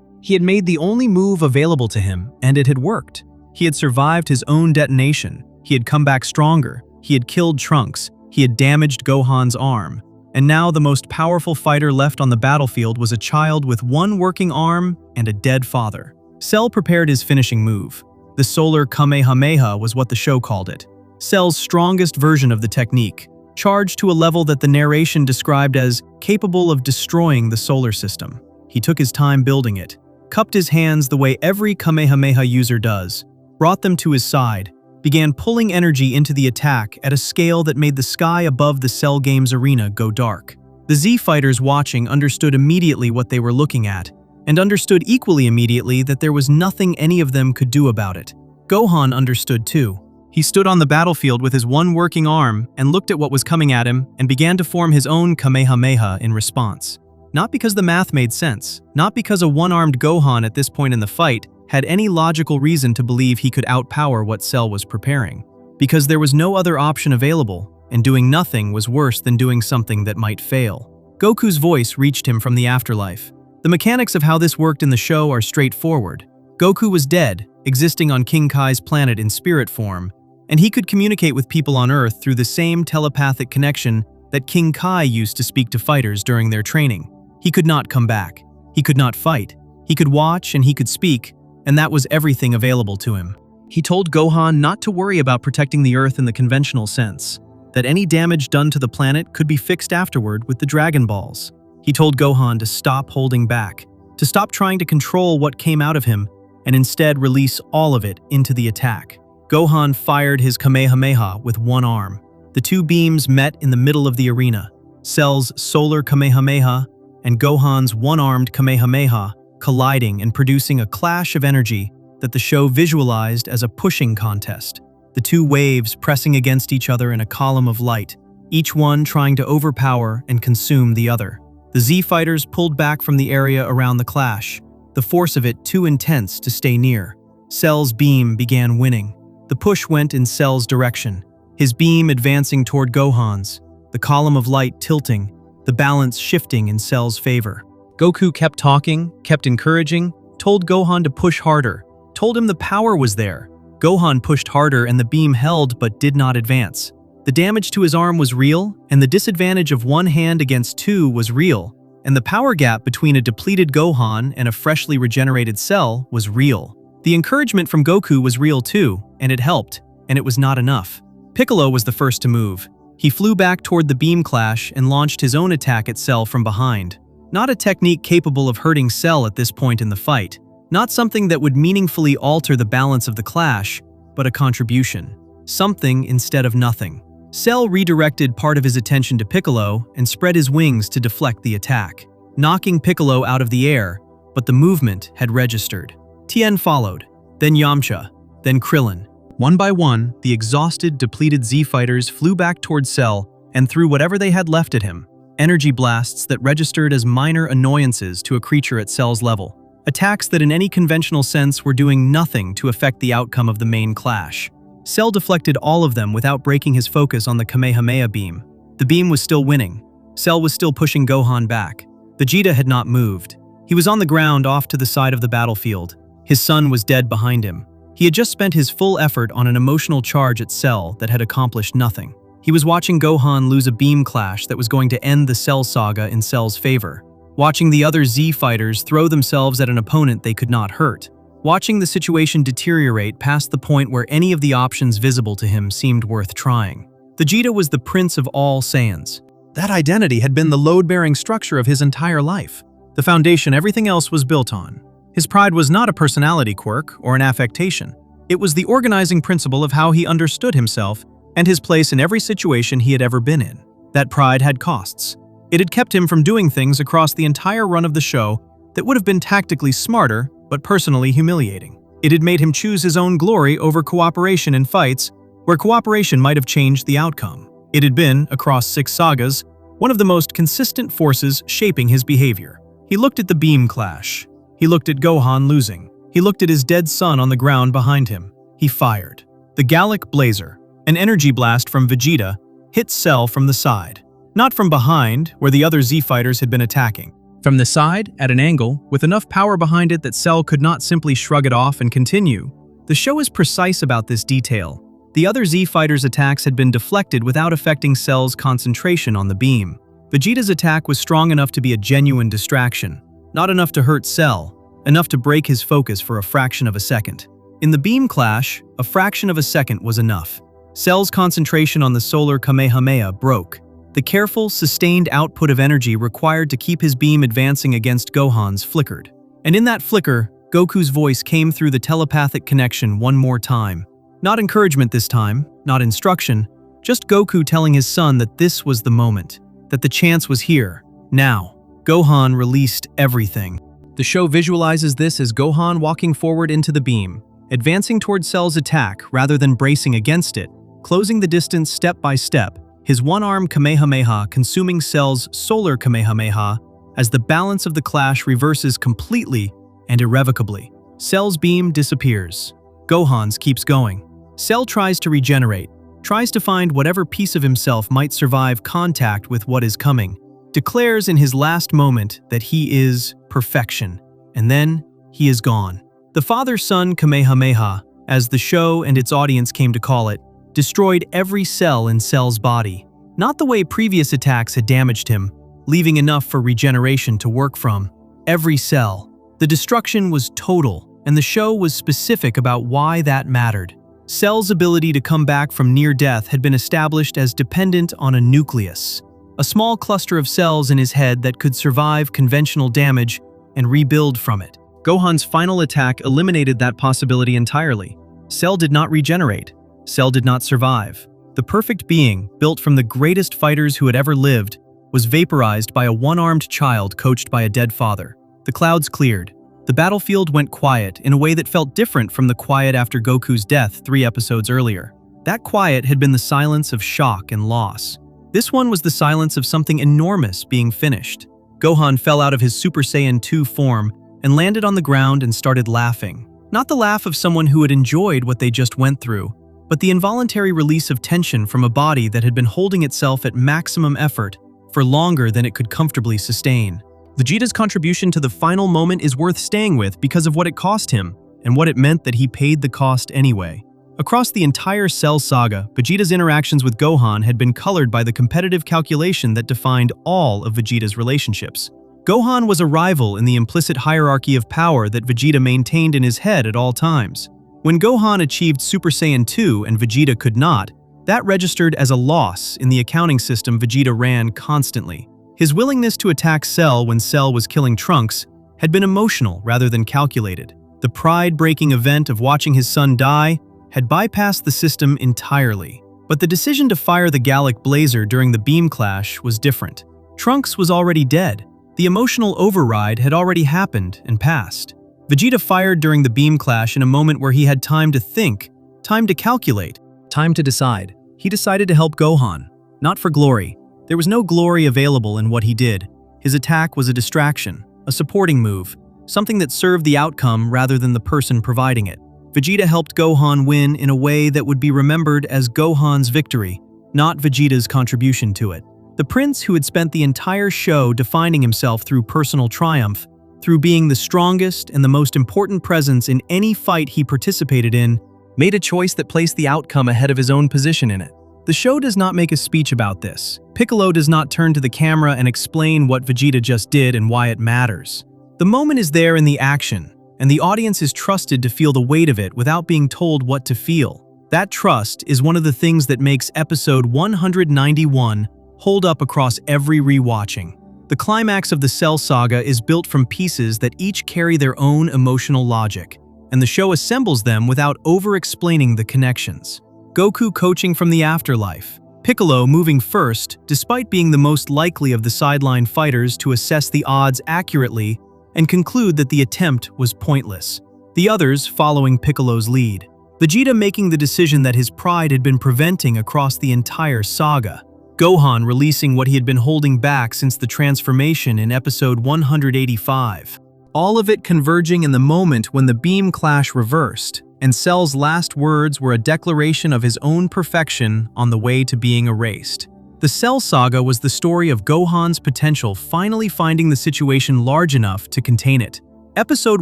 [SPEAKER 1] He had made the only move available to him, and it had worked. He had survived his own detonation. He had come back stronger. He had killed Trunks. He had damaged Gohan's arm. And now the most powerful fighter left on the battlefield was a child with one working arm and a dead father. Cell prepared his finishing move. The Solar Kamehameha was what the show called it. Cell's strongest version of the technique, charged to a level that the narration described as capable of destroying the solar system. He took his time building it, cupped his hands the way every Kamehameha user does, brought them to his side, began pulling energy into the attack at a scale that made the sky above the Cell Games arena go dark. The Z fighters watching understood immediately what they were looking at, and understood equally immediately that there was nothing any of them could do about it. Gohan understood too. He stood on the battlefield with his one working arm and looked at what was coming at him and began to form his own Kamehameha in response. Not because the math made sense, not because a one-armed Gohan at this point in the fight had any logical reason to believe he could outpower what Cell was preparing. Because there was no other option available, and doing nothing was worse than doing something that might fail. Goku's voice reached him from the afterlife. The mechanics of how this worked in the show are straightforward. Goku was dead, existing on King Kai's planet in spirit form, and he could communicate with people on Earth through the same telepathic connection that King Kai used to speak to fighters during their training. He could not come back. He could not fight. He could watch and he could speak, and that was everything available to him. He told Gohan not to worry about protecting the Earth in the conventional sense, that any damage done to the planet could be fixed afterward with the Dragon Balls. He told Gohan to stop holding back, to stop trying to control what came out of him, and instead release all of it into the attack. Gohan fired his Kamehameha with one arm. The two beams met in the middle of the arena. Cell's solar Kamehameha and Gohan's one-armed Kamehameha colliding and producing a clash of energy that the show visualized as a pushing contest. The two waves pressing against each other in a column of light, each one trying to overpower and consume the other. The Z fighters pulled back from the area around the clash, the force of it too intense to stay near. Cell's beam began winning. The push went in Cell's direction, his beam advancing toward Gohan's, the column of light tilting, the balance shifting in Cell's favor. Goku kept talking, kept encouraging, told Gohan to push harder, told him the power was there. Gohan pushed harder and the beam held but did not advance. The damage to his arm was real, and the disadvantage of one hand against two was real, and the power gap between a depleted Gohan and a freshly regenerated Cell was real. The encouragement from Goku was real too, and it helped, and it was not enough. Piccolo was the first to move. He flew back toward the beam clash and launched his own attack at Cell from behind. Not a technique capable of hurting Cell at this point in the fight. Not something that would meaningfully alter the balance of the clash, but a contribution. Something instead of nothing. Cell redirected part of his attention to Piccolo and spread his wings to deflect the attack, knocking Piccolo out of the air, but the movement had registered. Tien followed, then Yamcha, then Krillin. One by one, the exhausted, depleted Z fighters flew back toward Cell and threw whatever they had left at him. Energy blasts that registered as minor annoyances to a creature at Cell's level. Attacks that in any conventional sense were doing nothing to affect the outcome of the main clash. Cell deflected all of them without breaking his focus on the Kamehameha beam. The beam was still winning. Cell was still pushing Gohan back. Vegeta had not moved. He was on the ground off to the side of the battlefield. His son was dead behind him. He had just spent his full effort on an emotional charge at Cell that had accomplished nothing. He was watching Gohan lose a beam clash that was going to end the Cell saga in Cell's favor. Watching the other Z fighters throw themselves at an opponent they could not hurt. Watching the situation deteriorate past the point where any of the options visible to him seemed worth trying. Vegeta was the prince of all Saiyans. That identity had been the load-bearing structure of his entire life, the foundation everything else was built on. His pride was not a personality quirk or an affectation. It was the organizing principle of how he understood himself and his place in every situation he had ever been in. That pride had costs. It had kept him from doing things across the entire run of the show that would have been tactically smarter but personally humiliating. It had made him choose his own glory over cooperation in fights where cooperation might have changed the outcome. It had been, across 6 sagas, one of the most consistent forces shaping his behavior. He looked at the beam clash. He looked at Gohan losing. He looked at his dead son on the ground behind him. He fired. The Gallic Blazer, an energy blast from Vegeta, hit Cell from the side. Not from behind, where the other Z fighters had been attacking. From the side, at an angle, with enough power behind it that Cell could not simply shrug it off and continue. The show is precise about this detail. The other Z fighters' attacks had been deflected without affecting Cell's concentration on the beam. Vegeta's attack was strong enough to be a genuine distraction. Not enough to hurt Cell, enough to break his focus for a fraction of a second. In the beam clash, a fraction of a second was enough. Cell's concentration on the solar Kamehameha broke, the careful, sustained output of energy required to keep his beam advancing against Gohan's flickered. And in that flicker, Goku's voice came through the telepathic connection one more time. Not encouragement this time, not instruction, just Goku telling his son that this was the moment, that the chance was here, now. Gohan released everything. The show visualizes this as Gohan walking forward into the beam, advancing towards Cell's attack rather than bracing against it, closing the distance step by step, his one-arm Kamehameha consuming Cell's solar Kamehameha as the balance of the clash reverses completely and irrevocably. Cell's beam disappears. Gohan's keeps going. Cell tries to regenerate, tries to find whatever piece of himself might survive contact with what is coming, declares in his last moment that he is perfection, and then he is gone. The father-son Kamehameha, as the show and its audience came to call it, destroyed every cell in Cell's body. Not the way previous attacks had damaged him, leaving enough for regeneration to work from. Every cell. The destruction was total, and the show was specific about why that mattered. Cell's ability to come back from near death had been established as dependent on a nucleus, a small cluster of cells in his head that could survive conventional damage and rebuild from it. Gohan's final attack eliminated that possibility entirely. Cell did not regenerate. Cell did not survive. The perfect being, built from the greatest fighters who had ever lived, was vaporized by a one-armed child coached by a dead father. The clouds cleared. The battlefield went quiet in a way that felt different from the quiet after Goku's death 3 episodes earlier. That quiet had been the silence of shock and loss. This one was the silence of something enormous being finished. Gohan fell out of his Super Saiyan 2 form and landed on the ground and started laughing. Not the laugh of someone who had enjoyed what they just went through, but the involuntary release of tension from a body that had been holding itself at maximum effort for longer than it could comfortably sustain. Vegeta's contribution to the final moment is worth staying with because of what it cost him, and what it meant that he paid the cost anyway. Across the entire Cell saga, Vegeta's interactions with Gohan had been colored by the competitive calculation that defined all of Vegeta's relationships. Gohan was a rival in the implicit hierarchy of power that Vegeta maintained in his head at all times. When Gohan achieved Super Saiyan 2 and Vegeta could not, that registered as a loss in the accounting system Vegeta ran constantly. His willingness to attack Cell when Cell was killing Trunks had been emotional rather than calculated. The pride-breaking event of watching his son die had bypassed the system entirely. But the decision to fire the Gallic Blazer during the beam clash was different. Trunks was already dead. The emotional override had already happened and passed. Vegeta fired during the beam clash in a moment where he had time to think, time to calculate, time to decide. He decided to help Gohan, not for glory. There was no glory available in what he did. His attack was a distraction, a supporting move, something that served the outcome rather than the person providing it. Vegeta helped Gohan win in a way that would be remembered as Gohan's victory, not Vegeta's contribution to it. The prince who had spent the entire show defining himself through personal triumph, through being the strongest and the most important presence in any fight he participated in, made a choice that placed the outcome ahead of his own position in it. The show does not make a speech about this. Piccolo does not turn to the camera and explain what Vegeta just did and why it matters. The moment is there in the action, and the audience is trusted to feel the weight of it without being told what to feel. That trust is one of the things that makes episode 191 hold up across every rewatching. The climax of the Cell saga is built from pieces that each carry their own emotional logic, and the show assembles them without over-explaining the connections. Goku coaching from the afterlife. Piccolo moving first, despite being the most likely of the sideline fighters to assess the odds accurately and conclude that the attempt was pointless. The others following Piccolo's lead. Vegeta making the decision that his pride had been preventing across the entire saga. Gohan releasing what he had been holding back since the transformation in episode 185. All of it converging in the moment when the beam clash reversed, and Cell's last words were a declaration of his own perfection on the way to being erased. The Cell saga was the story of Gohan's potential finally finding the situation large enough to contain it. Episode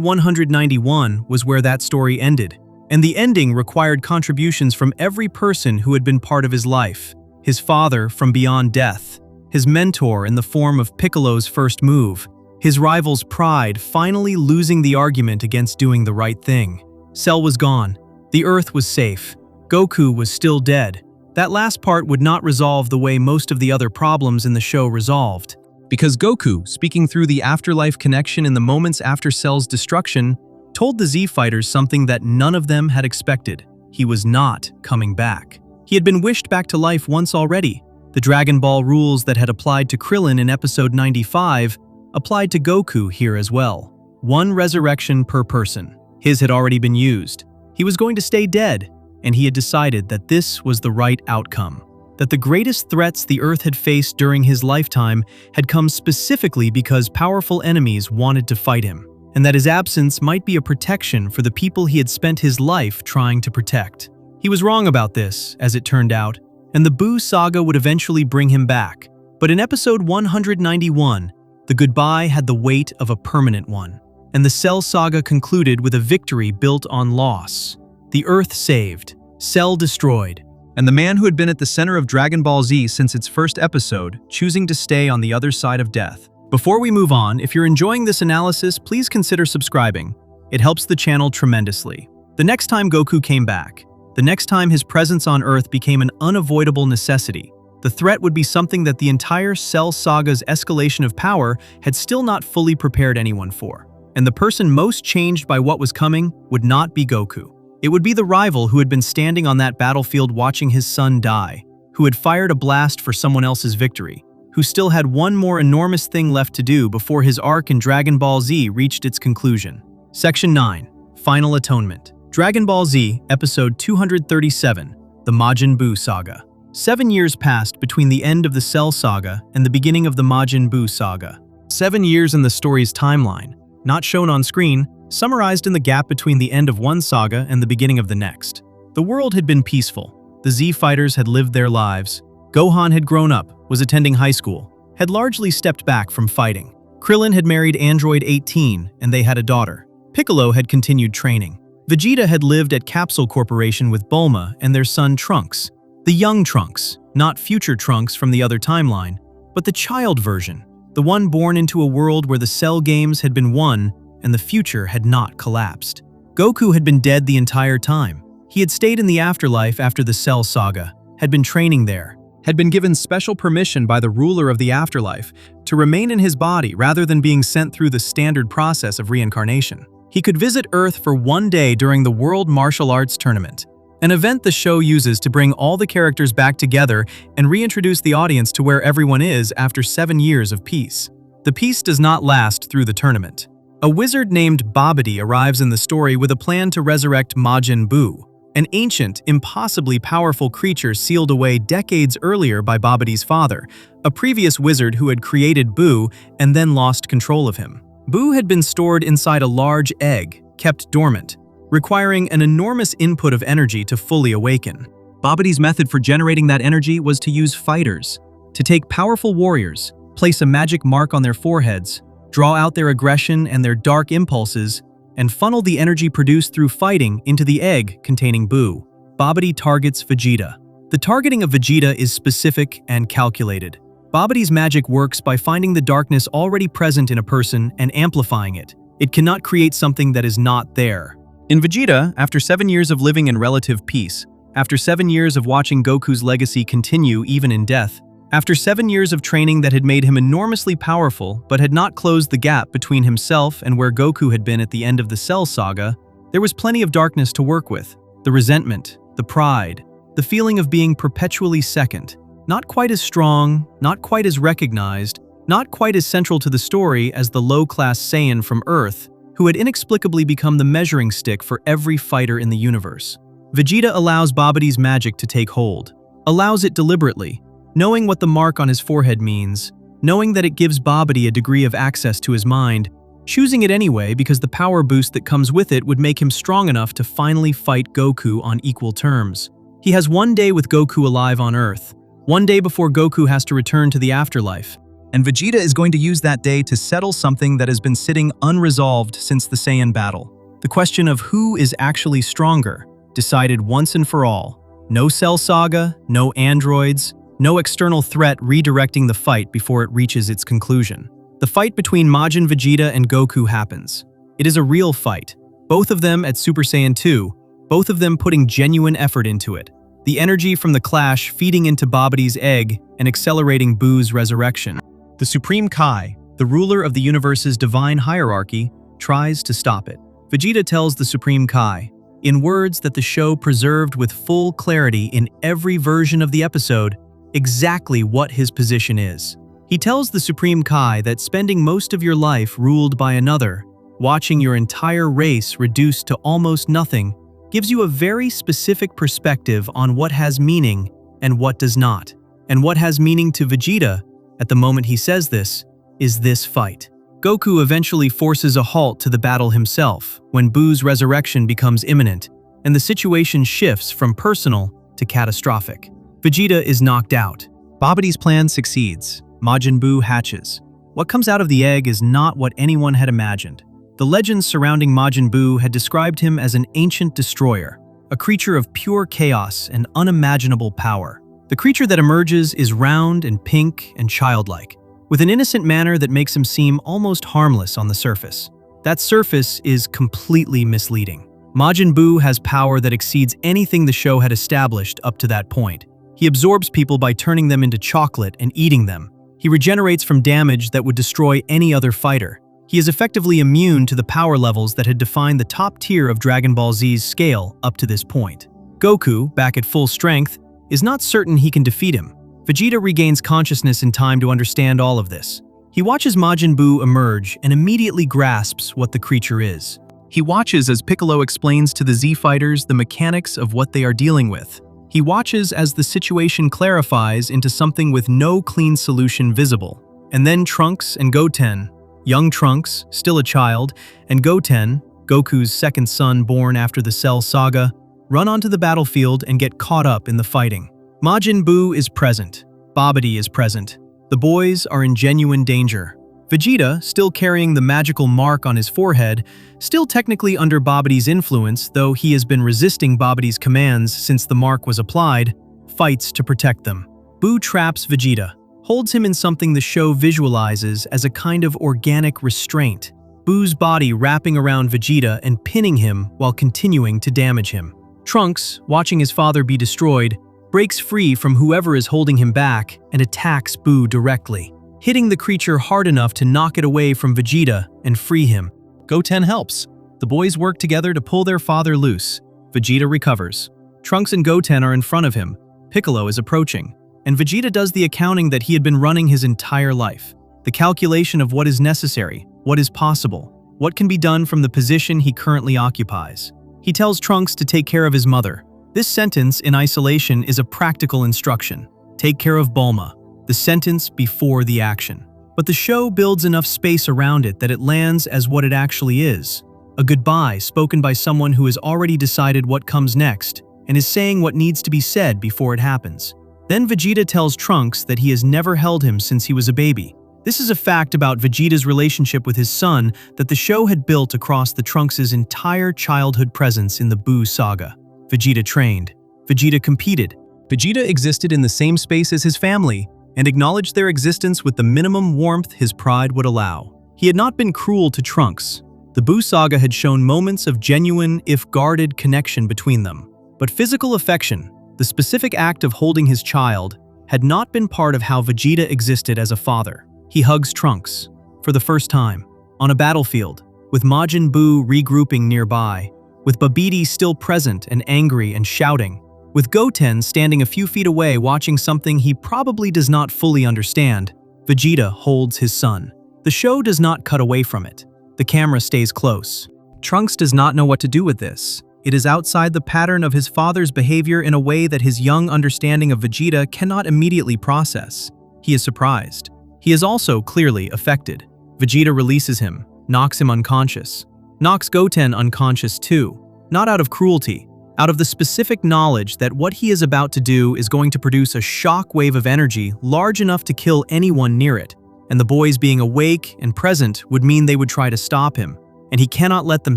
[SPEAKER 1] 191 was where that story ended, and the ending required contributions from every person who had been part of his life. His father from beyond death, his mentor in the form of Piccolo's first move, his rival's pride finally losing the argument against doing the right thing. Cell was gone. The Earth was safe. Goku was still dead. That last part would not resolve the way most of the other problems in the show resolved. Because Goku, speaking through the afterlife connection in the moments after Cell's destruction, told the Z Fighters something that none of them had expected. He was not coming back. He had been wished back to life once already. The Dragon Ball rules that had applied to Krillin in episode 95 applied to Goku here as well. One resurrection per person. His had already been used. He was going to stay dead, and he had decided that this was the right outcome. That the greatest threats the Earth had faced during his lifetime had come specifically because powerful enemies wanted to fight him, and that his absence might be a protection for the people he had spent his life trying to protect. He was wrong about this, as it turned out, and the Buu saga would eventually bring him back. But in episode 191, the goodbye had the weight of a permanent one, and the Cell saga concluded with a victory built on loss. The Earth saved, Cell destroyed, and the man who had been at the center of Dragon Ball Z since its first episode, choosing to stay on the other side of death. Before we move on, if you're enjoying this analysis, please consider subscribing. It helps the channel tremendously. The next time Goku came back, the next time his presence on Earth became an unavoidable necessity, the threat would be something that the entire Cell saga's escalation of power had still not fully prepared anyone for. And the person most changed by what was coming would not be Goku. It would be the rival who had been standing on that battlefield watching his son die, who had fired a blast for someone else's victory, who still had one more enormous thing left to do before his arc in Dragon Ball Z reached its conclusion. Section 9. Final Atonement. Dragon Ball Z, Episode 237, The Majin Buu Saga. 7 years passed between the end of the Cell saga and the beginning of the Majin Buu saga. 7 years in the story's timeline, not shown on screen, summarized in the gap between the end of one saga and the beginning of the next. The world had been peaceful. The Z Fighters had lived their lives. Gohan had grown up, was attending high school, had largely stepped back from fighting. Krillin had married Android 18, and they had a daughter. Piccolo had continued training. Vegeta had lived at Capsule Corporation with Bulma and their son Trunks. The young Trunks, not future Trunks from the other timeline, but the child version, the one born into a world where the Cell games had been won and the future had not collapsed. Goku had been dead the entire time. He had stayed in the afterlife after the Cell saga, had been training there, had been given special permission by the ruler of the afterlife to remain in his body rather than being sent through the standard process of reincarnation. He could visit Earth for one day during the World Martial Arts Tournament, an event the show uses to bring all the characters back together and reintroduce the audience to where everyone is after 7 years of peace. The peace does not last through the tournament. A wizard named Babidi arrives in the story with a plan to resurrect Majin Buu, an ancient, impossibly powerful creature sealed away decades earlier by Babidi's father, a previous wizard who had created Buu and then lost control of him. Buu had been stored inside a large egg, kept dormant, requiring an enormous input of energy to fully awaken. Babidi's method for generating that energy was to use fighters, to take powerful warriors, place a magic mark on their foreheads, draw out their aggression and their dark impulses, and funnel the energy produced through fighting into the egg containing Buu. Babidi targets Vegeta. The targeting of Vegeta is specific and calculated. Babidi's magic works by finding the darkness already present in a person and amplifying it. It cannot create something that is not there. In Vegeta, after 7 years of living in relative peace, after 7 years of watching Goku's legacy continue even in death, after 7 years of training that had made him enormously powerful but had not closed the gap between himself and where Goku had been at the end of the Cell saga, there was plenty of darkness to work with. The resentment, the pride, the feeling of being perpetually second. Not quite as strong, not quite as recognized, not quite as central to the story as the low-class Saiyan from Earth, who had inexplicably become the measuring stick for every fighter in the universe. Vegeta allows Babidi's magic to take hold, allows it deliberately, knowing what the mark on his forehead means, knowing that it gives Babidi a degree of access to his mind, choosing it anyway because the power boost that comes with it would make him strong enough to finally fight Goku on equal terms. He has one day with Goku alive on Earth, one day before Goku has to return to the afterlife, and Vegeta is going to use that day to settle something that has been sitting unresolved since the Saiyan battle. The question of who is actually stronger, decided once and for all. No Cell saga, no androids, no external threat redirecting the fight before it reaches its conclusion. The fight between Majin Vegeta and Goku happens. It is a real fight, both of them at Super Saiyan 2, both of them putting genuine effort into it. The energy from the clash feeding into Babidi's egg and accelerating Buu's resurrection. The Supreme Kai, the ruler of the universe's divine hierarchy, tries to stop it. Vegeta tells the Supreme Kai, in words that the show preserved with full clarity in every version of the episode, exactly what his position is. He tells the Supreme Kai that spending most of your life ruled by another, watching your entire race reduced to almost nothing, gives you a very specific perspective on what has meaning and what does not. And what has meaning to Vegeta, at the moment he says this, is this fight. Goku eventually forces a halt to the battle himself when Buu's resurrection becomes imminent, and the situation shifts from personal to catastrophic. Vegeta is knocked out. Babidi's plan succeeds. Majin Buu hatches. What comes out of the egg is not what anyone had imagined. The legends surrounding Majin Buu had described him as an ancient destroyer, a creature of pure chaos and unimaginable power. The creature that emerges is round and pink and childlike, with an innocent manner that makes him seem almost harmless on the surface. That surface is completely misleading. Majin Buu has power that exceeds anything the show had established up to that point. He absorbs people by turning them into chocolate and eating them. He regenerates from damage that would destroy any other fighter. He is effectively immune to the power levels that had defined the top tier of Dragon Ball Z's scale up to this point. Goku, back at full strength, is not certain he can defeat him. Vegeta regains consciousness in time to understand all of this. He watches Majin Buu emerge and immediately grasps what the creature is. He watches as Piccolo explains to the Z fighters the mechanics of what they are dealing with. He watches as the situation clarifies into something with no clean solution visible. And then Trunks and Goten, young Trunks, still a child, and Goten, Goku's second son born after the Cell Saga, run onto the battlefield and get caught up in the fighting. Majin Buu is present. Babidi is present. The boys are in genuine danger. Vegeta, still carrying the magical mark on his forehead, still technically under Babidi's influence, though he has been resisting Babidi's commands since the mark was applied, fights to protect them. Buu traps Vegeta, holds him in something the show visualizes as a kind of organic restraint. Buu's body wrapping around Vegeta and pinning him while continuing to damage him. Trunks, watching his father be destroyed, breaks free from whoever is holding him back and attacks Buu directly, hitting the creature hard enough to knock it away from Vegeta and free him. Goten helps. The boys work together to pull their father loose. Vegeta recovers. Trunks and Goten are in front of him. Piccolo is approaching, and Vegeta does the accounting that he had been running his entire life. The calculation of what is necessary, what is possible, what can be done from the position he currently occupies. He tells Trunks to take care of his mother. This sentence in isolation is a practical instruction. Take care of Bulma, the sentence before the action. But the show builds enough space around it that it lands as what it actually is. A goodbye spoken by someone who has already decided what comes next and is saying what needs to be said before it happens. Then Vegeta tells Trunks that he has never held him since he was a baby. This is a fact about Vegeta's relationship with his son that the show had built across the Trunks' entire childhood presence in the Buu saga. Vegeta trained. Vegeta competed. Vegeta existed in the same space as his family and acknowledged their existence with the minimum warmth his pride would allow. He had not been cruel to Trunks. The Buu saga had shown moments of genuine, if guarded, connection between them. But physical affection, the specific act of holding his child, had not been part of how Vegeta existed as a father. He hugs Trunks, for the first time, on a battlefield, with Majin Buu regrouping nearby, with Babidi still present and angry and shouting, with Goten standing a few feet away watching something he probably does not fully understand. Vegeta holds his son. The show does not cut away from it. The camera stays close. Trunks does not know what to do with this. It is outside the pattern of his father's behavior in a way that his young understanding of Vegeta cannot immediately process. He is surprised. He is also clearly affected. Vegeta releases him, knocks him unconscious. Knocks Goten unconscious too, not out of cruelty, out of the specific knowledge that what he is about to do is going to produce a shock wave of energy large enough to kill anyone near it, and the boys being awake and present would mean they would try to stop him, and he cannot let them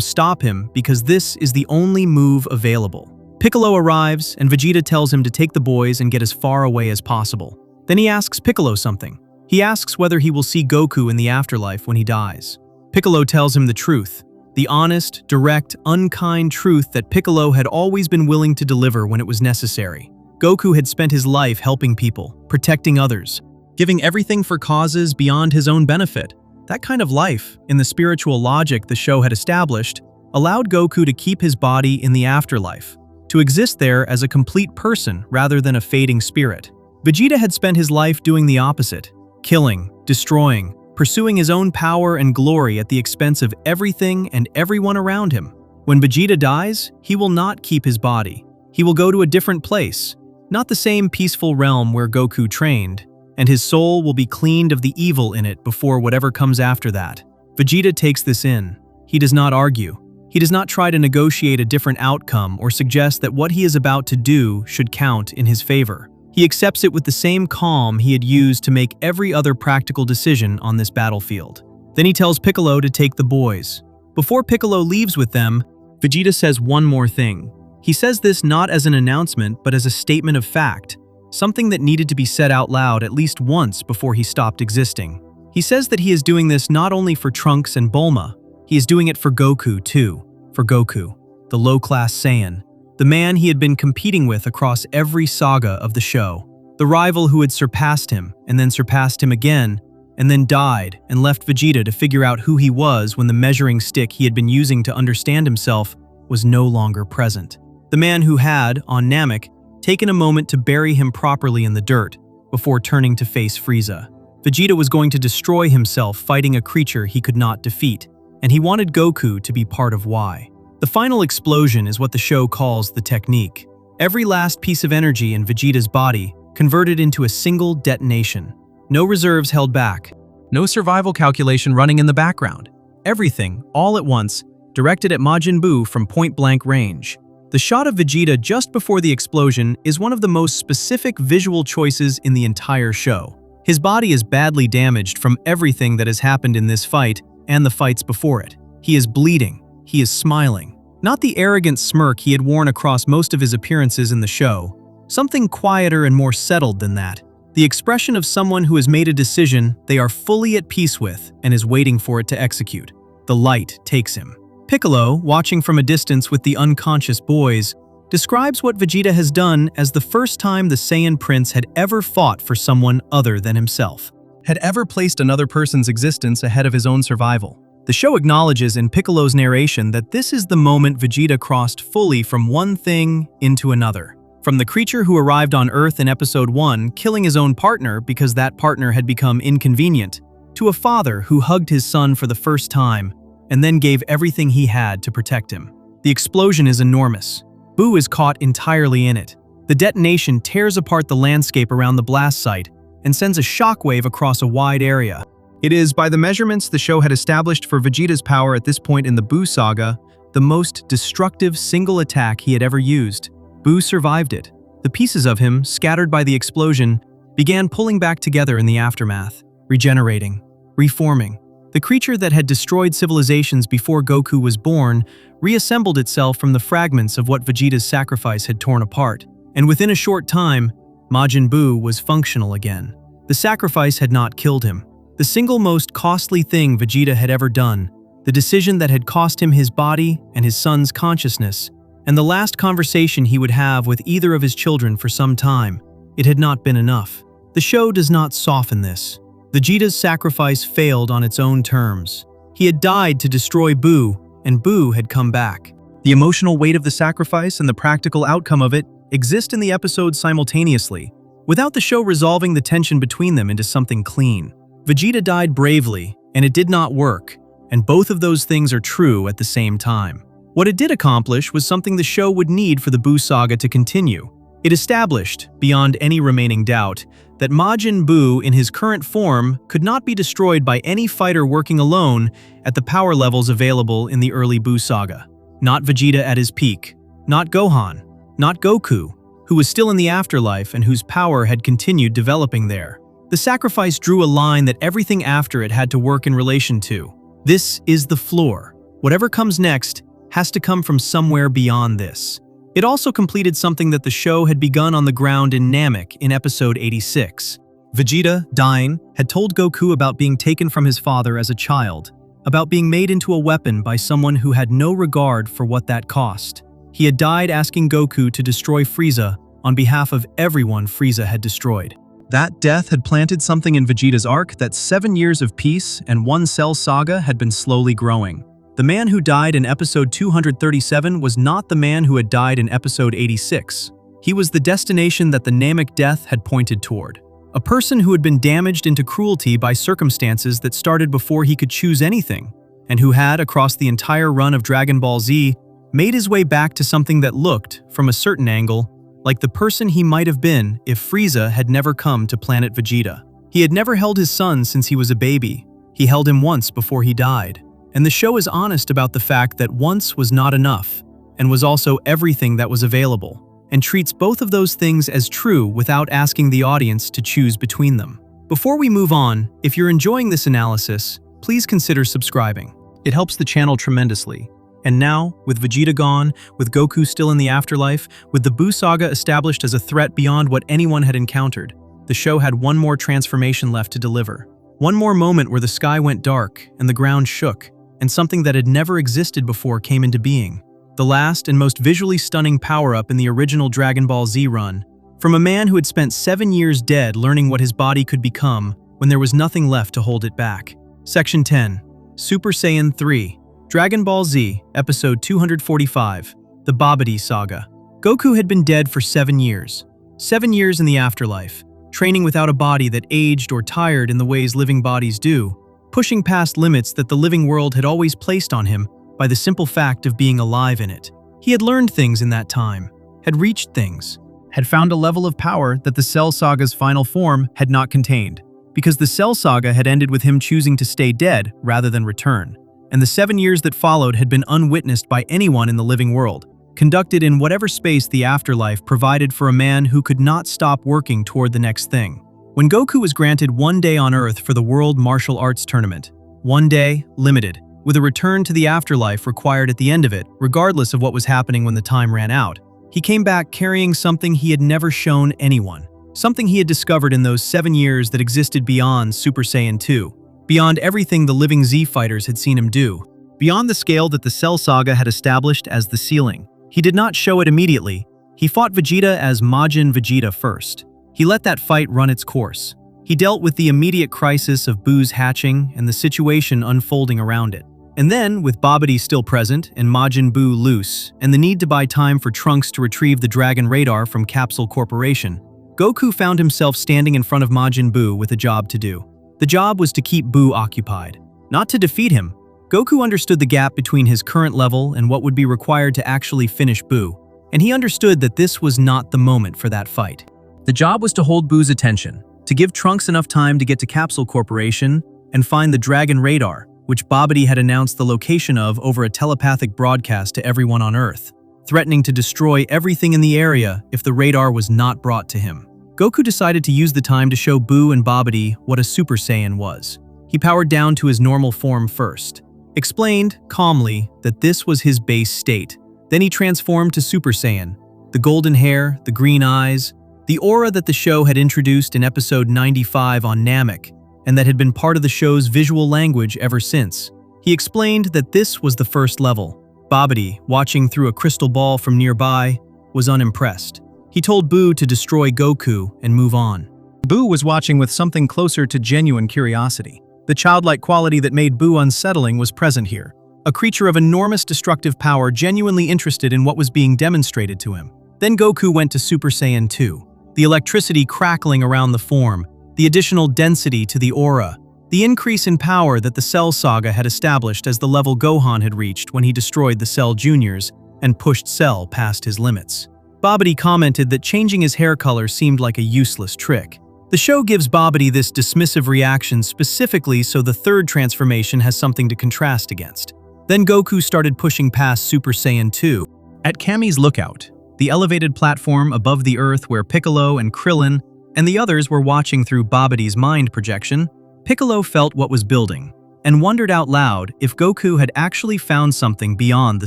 [SPEAKER 1] stop him because this is the only move available. Piccolo arrives, and Vegeta tells him to take the boys and get as far away as possible. Then he asks Piccolo something. He asks whether he will see Goku in the afterlife when he dies. Piccolo tells him the truth. the honest, direct, unkind truth that Piccolo had always been willing to deliver when it was necessary. Goku had spent his life helping people, protecting others, giving everything for causes beyond his own benefit. That kind of life, in the spiritual logic the show had established, allowed Goku to keep his body in the afterlife, to exist there as a complete person rather than a fading spirit. Vegeta had spent his life doing the opposite, killing, destroying, pursuing his own power and glory at the expense of everything and everyone around him. When Vegeta dies, he will not keep his body. He will go to a different place, not the same peaceful realm where Goku trained, and his soul will be cleaned of the evil in it before whatever comes after that. Vegeta takes this in. He does not argue. He does not try to negotiate a different outcome or suggest that what he is about to do should count in his favor. He accepts it with the same calm he had used to make every other practical decision on this battlefield. Then he tells Piccolo to take the boys. Before Piccolo leaves with them, Vegeta says one more thing. He says this not as an announcement but as a statement of fact, something that needed to be said out loud at least once before he stopped existing. He says that he is doing this not only for Trunks and Bulma, he is doing it for Goku too. For Goku, the low-class Saiyan, the man he had been competing with across every saga of the show, the rival who had surpassed him and then surpassed him again, and then died and left Vegeta to figure out who he was when the measuring stick he had been using to understand himself was no longer present. The man who had, on Namek, taken a moment to bury him properly in the dirt before turning to face Frieza. Vegeta was going to destroy himself fighting a creature he could not defeat, and he wanted Goku to be part of why. The final explosion is what the show calls the technique. Every last piece of energy in Vegeta's body converted into a single detonation. No reserves held back. No survival calculation running in the background. Everything, all at once, directed at Majin Buu from point-blank range. The shot of Vegeta just before the explosion is one of the most specific visual choices in the entire show. His body is badly damaged from everything that has happened in this fight and the fights before it. He is bleeding. He is smiling. Not the arrogant smirk he had worn across most of his appearances in the show. Something quieter and more settled than that. The expression of someone who has made a decision they are fully at peace with and is waiting for it to execute. The light takes him. Piccolo, watching from a distance with the unconscious boys, describes what Vegeta has done as the first time the Saiyan Prince had ever fought for someone other than himself. Had ever placed another person's existence ahead of his own survival. The show acknowledges in Piccolo's narration that this is the moment Vegeta crossed fully from one thing into another. From the creature who arrived on Earth in Episode 1, killing his own partner because that partner had become inconvenient, to a father who hugged his son for the first time and then gave everything he had to protect him. The explosion is enormous. Buu is caught entirely in it. The detonation tears apart the landscape around the blast site and sends a shockwave across a wide area. It is, by the measurements the show had established for Vegeta's power at this point in the Buu saga, the most destructive single attack he had ever used. Buu survived it. The pieces of him, scattered by the explosion, began pulling back together in the aftermath, regenerating, reforming. The creature that had destroyed civilizations before Goku was born reassembled itself from the fragments of what Vegeta's sacrifice had torn apart. And within a short time, Majin Buu was functional again. The sacrifice had not killed him. The single most costly thing Vegeta had ever done, the decision that had cost him his body and his son's consciousness, and the last conversation he would have with either of his children for some time, it had not been enough. The show does not soften this. Vegeta's sacrifice failed on its own terms. He had died to destroy Buu, and Buu had come back. The emotional weight of the sacrifice and the practical outcome of it exist in the episodes simultaneously, without the show resolving the tension between them into something clean. Vegeta died bravely, and it did not work, and both of those things are true at the same time. What it did accomplish was something the show would need for the Buu saga to continue. It established, beyond any remaining doubt, that Majin Buu in his current form could not be destroyed by any fighter working alone at the power levels available in the early Buu saga. Not Vegeta at his peak, not Gohan, not Goku, who was still in the afterlife and whose power had continued developing there. The sacrifice drew a line that everything after it had to work in relation to. This is the floor. Whatever comes next has to come from somewhere beyond this. It also completed something that the show had begun on the ground in Namek in episode 86. Vegeta, dying, had told Goku about being taken from his father as a child, about being made into a weapon by someone who had no regard for what that cost. He had died asking Goku to destroy Frieza on behalf of everyone Frieza had destroyed. That death had planted something in Vegeta's arc that 7 years of peace and one Cell saga had been slowly growing. The man who died in episode 237 was not the man who had died in episode 86. He was the destination that the Namek death had pointed toward. A person who had been damaged into cruelty by circumstances that started before he could choose anything, and who had, across the entire run of Dragon Ball Z, made his way back to something that looked, from a certain angle, like the person he might have been if Frieza had never come to planet Vegeta. He had never held his son since he was a baby. He held him once before he died. And the show is honest about the fact that once was not enough, and was also everything that was available, and treats both of those things as true without asking the audience to choose between them. Before we move on, if you're enjoying this analysis, please consider subscribing. It helps the channel tremendously. And now, with Vegeta gone, with Goku still in the afterlife, with the Buu saga established as a threat beyond what anyone had encountered, the show had one more transformation left to deliver. One more moment where the sky went dark and the ground shook, and something that had never existed before came into being. The last and most visually stunning power-up in the original Dragon Ball Z run, from a man who had spent 7 years dead learning what his body could become when there was nothing left to hold it back. Section 10. Super Saiyan 3. Dragon Ball Z, Episode 245, The Babidi Saga. Goku had been dead for 7 years. 7 years in the afterlife, training without a body that aged or tired in the ways living bodies do, pushing past limits that the living world had always placed on him by the simple fact of being alive in it. He had learned things in that time, had reached things, had found a level of power that the Cell Saga's final form had not contained, because the Cell Saga had ended with him choosing to stay dead rather than return, and the 7 years that followed had been unwitnessed by anyone in the living world, conducted in whatever space the afterlife provided for a man who could not stop working toward the next thing. When Goku was granted 1 day on Earth for the World Martial Arts Tournament, 1 day, limited, with a return to the afterlife required at the end of it, regardless of what was happening when the time ran out, he came back carrying something he had never shown anyone, something he had discovered in those 7 years that existed beyond Super Saiyan 2, beyond everything the living Z fighters had seen him do, beyond the scale that the Cell Saga had established as the ceiling. He did not show it immediately. He fought Vegeta as Majin Vegeta first. He let that fight run its course. He dealt with the immediate crisis of Buu's hatching and the situation unfolding around it. And then, with Babidi still present and Majin Buu loose, and the need to buy time for Trunks to retrieve the Dragon Radar from Capsule Corporation, Goku found himself standing in front of Majin Buu with a job to do. The job was to keep Buu occupied, not to defeat him. Goku understood the gap between his current level and what would be required to actually finish Buu, and he understood that this was not the moment for that fight. The job was to hold Buu's attention, to give Trunks enough time to get to Capsule Corporation and find the Dragon Radar, which Babidi had announced the location of over a telepathic broadcast to everyone on Earth, threatening to destroy everything in the area if the radar was not brought to him. Goku decided to use the time to show Buu and Babidi what a Super Saiyan was. He powered down to his normal form first, explained, calmly, that this was his base state. Then he transformed to Super Saiyan. The golden hair, the green eyes, the aura that the show had introduced in episode 95 on Namek, and that had been part of the show's visual language ever since. He explained that this was the first level. Babidi, watching through a crystal ball from nearby, was unimpressed. He told Buu to destroy Goku and move on. Buu was watching with something closer to genuine curiosity. The childlike quality that made Buu unsettling was present here. A creature of enormous destructive power genuinely interested in what was being demonstrated to him. Then Goku went to Super Saiyan 2. The electricity crackling around the form, the additional density to the aura, the increase in power that the Cell Saga had established as the level Gohan had reached when he destroyed the Cell Juniors and pushed Cell past his limits. Babidi commented that changing his hair color seemed like a useless trick. The show gives Babidi this dismissive reaction specifically so the third transformation has something to contrast against. Then Goku started pushing past Super Saiyan 2. At Kami's lookout, the elevated platform above the Earth where Piccolo and Krillin and the others were watching through Babidi's mind projection, Piccolo felt what was building, and wondered out loud if Goku had actually found something beyond the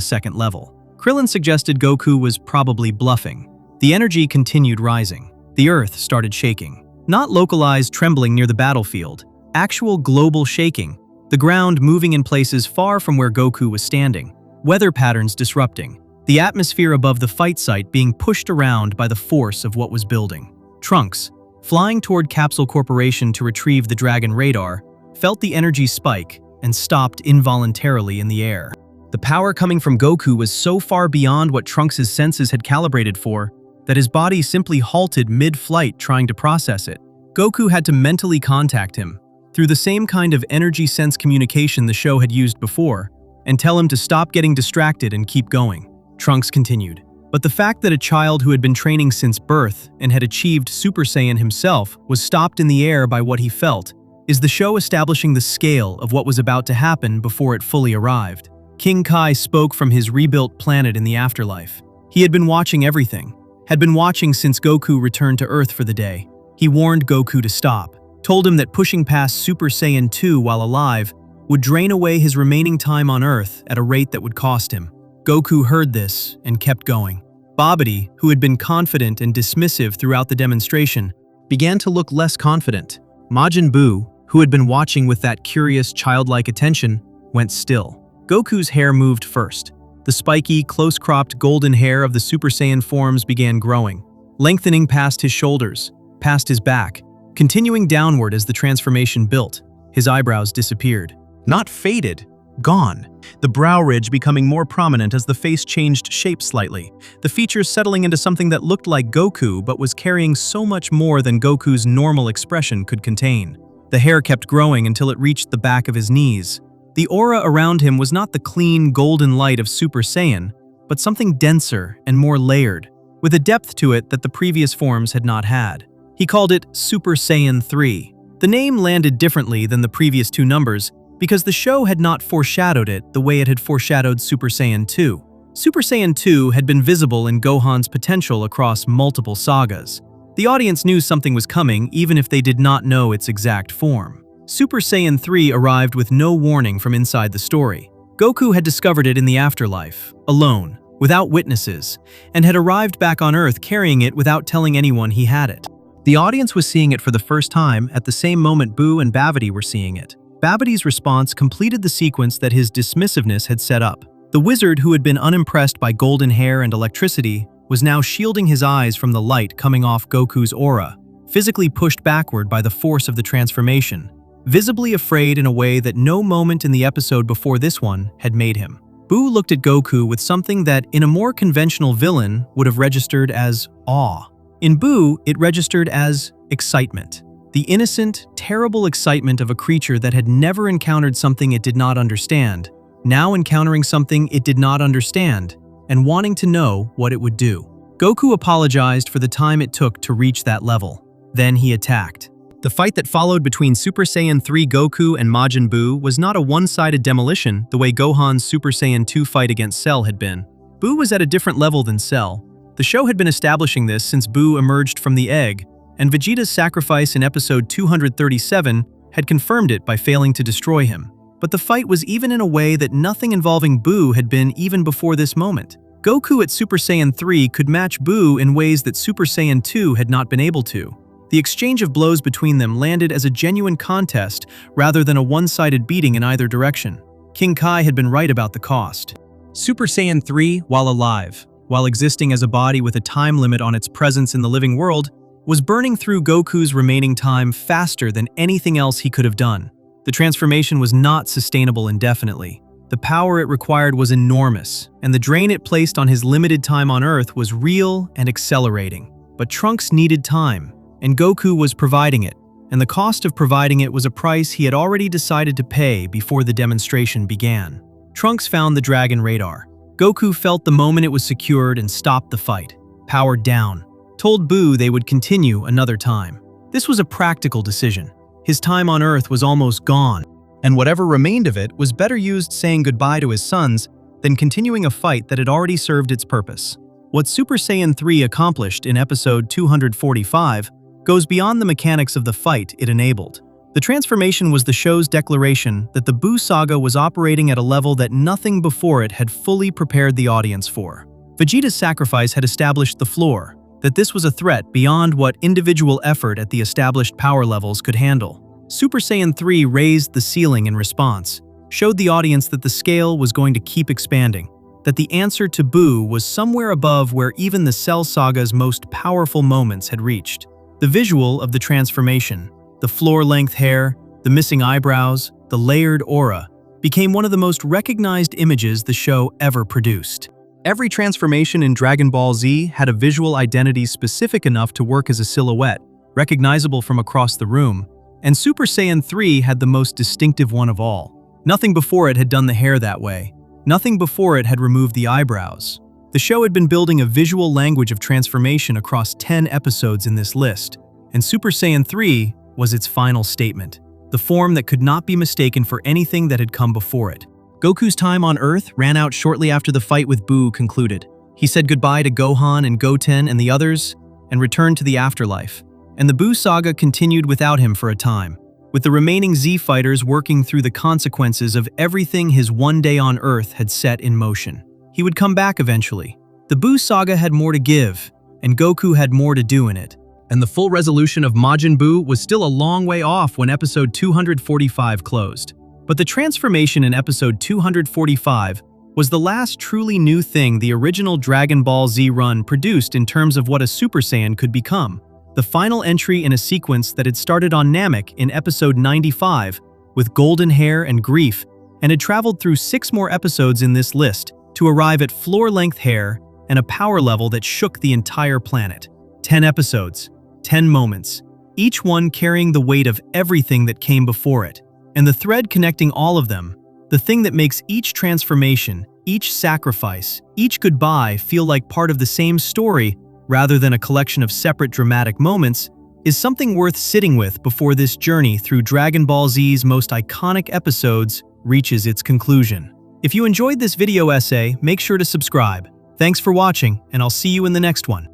[SPEAKER 1] second level. Krillin suggested Goku was probably bluffing. The energy continued rising. The Earth started shaking. Not localized trembling near the battlefield, actual global shaking. the ground moving in places far from where Goku was standing, weather patterns disrupting, the atmosphere above the fight site being pushed around by the force of what was building. Trunks, flying toward Capsule Corporation to retrieve the Dragon radar, felt the energy spike and stopped involuntarily in the air. The power coming from Goku was so far beyond what Trunks' senses had calibrated for that his body simply halted mid-flight trying to process it. Goku had to mentally contact him, through the same kind of energy sense communication the show had used before, and tell him to stop getting distracted and keep going. Trunks continued. But the fact that a child who had been training since birth and had achieved Super Saiyan himself was stopped in the air by what he felt is the show establishing the scale of what was about to happen before it fully arrived. King Kai spoke from his rebuilt planet in the afterlife. He had been watching everything, had been watching since Goku returned to Earth for the day. He warned Goku to stop, told him that pushing past Super Saiyan 2 while alive would drain away his remaining time on Earth at a rate that would cost him. Goku heard this and kept going. Babidi, who had been confident and dismissive throughout the demonstration, began to look less confident. Majin Buu, who had been watching with that curious, childlike attention, went still. Goku's hair moved first. The spiky, close-cropped golden hair of the Super Saiyan forms began growing, lengthening past his shoulders, past his back, continuing downward as the transformation built. His eyebrows disappeared. Not faded, gone. The brow ridge becoming more prominent as the face changed shape slightly, the features settling into something that looked like Goku but was carrying so much more than Goku's normal expression could contain. The hair kept growing until it reached the back of his knees. The aura around him was not the clean, golden light of Super Saiyan, but something denser and more layered, with a depth to it that the previous forms had not had. He called it Super Saiyan 3. The name landed differently than the previous two numbers because the show had not foreshadowed it the way it had foreshadowed Super Saiyan 2. Super Saiyan 2 had been visible in Gohan's potential across multiple sagas. The audience knew something was coming even if they did not know its exact form. Super Saiyan 3 arrived with no warning from inside the story. Goku had discovered it in the afterlife, alone, without witnesses, and had arrived back on Earth carrying it without telling anyone he had it. The audience was seeing it for the first time at the same moment Buu and Babidi were seeing it. Babidi's response completed the sequence that his dismissiveness had set up. The wizard, who had been unimpressed by golden hair and electricity, was now shielding his eyes from the light coming off Goku's aura, physically pushed backward by the force of the transformation, visibly afraid in a way that no moment in the episode before this one had made him. Buu looked at Goku with something that, in a more conventional villain, would have registered as awe. In Buu, it registered as excitement. The innocent, terrible excitement of a creature that had never encountered something it did not understand, now encountering something it did not understand, and wanting to know what it would do. Goku apologized for the time it took to reach that level. Then he attacked. The fight that followed between Super Saiyan 3 Goku and Majin Buu was not a one-sided demolition the way Gohan's Super Saiyan 2 fight against Cell had been. Buu was at a different level than Cell. The show had been establishing this since Buu emerged from the egg, and Vegeta's sacrifice in episode 237 had confirmed it by failing to destroy him. But the fight was even in a way that nothing involving Buu had been even before this moment. Goku at Super Saiyan 3 could match Buu in ways that Super Saiyan 2 had not been able to. The exchange of blows between them landed as a genuine contest rather than a one-sided beating in either direction. King Kai had been right about the cost. Super Saiyan 3, while alive, while existing as a body with a time limit on its presence in the living world, was burning through Goku's remaining time faster than anything else he could have done. The transformation was not sustainable indefinitely. The power it required was enormous, and the drain it placed on his limited time on Earth was real and accelerating. But Trunks needed time, and Goku was providing it, and the cost of providing it was a price he had already decided to pay before the demonstration began. Trunks found the Dragon radar. Goku felt the moment it was secured and stopped the fight, powered down. Told Buu they would continue another time. This was a practical decision. His time on Earth was almost gone, and whatever remained of it was better used saying goodbye to his sons than continuing a fight that had already served its purpose. What Super Saiyan 3 accomplished in episode 245 goes beyond the mechanics of the fight it enabled. The transformation was the show's declaration that the Buu saga was operating at a level that nothing before it had fully prepared the audience for. Vegeta's sacrifice had established the floor, that this was a threat beyond what individual effort at the established power levels could handle. Super Saiyan 3 raised the ceiling in response, showed the audience that the scale was going to keep expanding, that the answer to Buu was somewhere above where even the Cell Saga's most powerful moments had reached. The visual of the transformation, the floor-length hair, the missing eyebrows, the layered aura, became one of the most recognized images the show ever produced. Every transformation in Dragon Ball Z had a visual identity specific enough to work as a silhouette, recognizable from across the room, and Super Saiyan 3 had the most distinctive one of all. Nothing before it had done the hair that way. Nothing before it had removed the eyebrows. The show had been building a visual language of transformation across 10 episodes in this list, and Super Saiyan 3 was its final statement, the form that could not be mistaken for anything that had come before it. Goku's time on Earth ran out shortly after the fight with Buu concluded. He said goodbye to Gohan and Goten and the others, and returned to the afterlife. And the Buu saga continued without him for a time, with the remaining Z fighters working through the consequences of everything his one day on Earth had set in motion. He would come back eventually. The Buu saga had more to give, and Goku had more to do in it. And the full resolution of Majin Buu was still a long way off when episode 245 closed. But the transformation in episode 245 was the last truly new thing the original Dragon Ball Z run produced in terms of what a Super Saiyan could become. The final entry in a sequence that had started on Namek in episode 95 with golden hair and grief, and had traveled through 6 more episodes in this list to arrive at floor-length hair and a power level that shook the entire planet. 10 episodes, 10 moments, each one carrying the weight of everything that came before it. And the thread connecting all of them, the thing that makes each transformation, each sacrifice, each goodbye feel like part of the same story rather than a collection of separate dramatic moments, is something worth sitting with before this journey through Dragon Ball Z's most iconic episodes reaches its conclusion. If you enjoyed this video essay, make sure to subscribe. Thanks for watching, and I'll see you in the next one.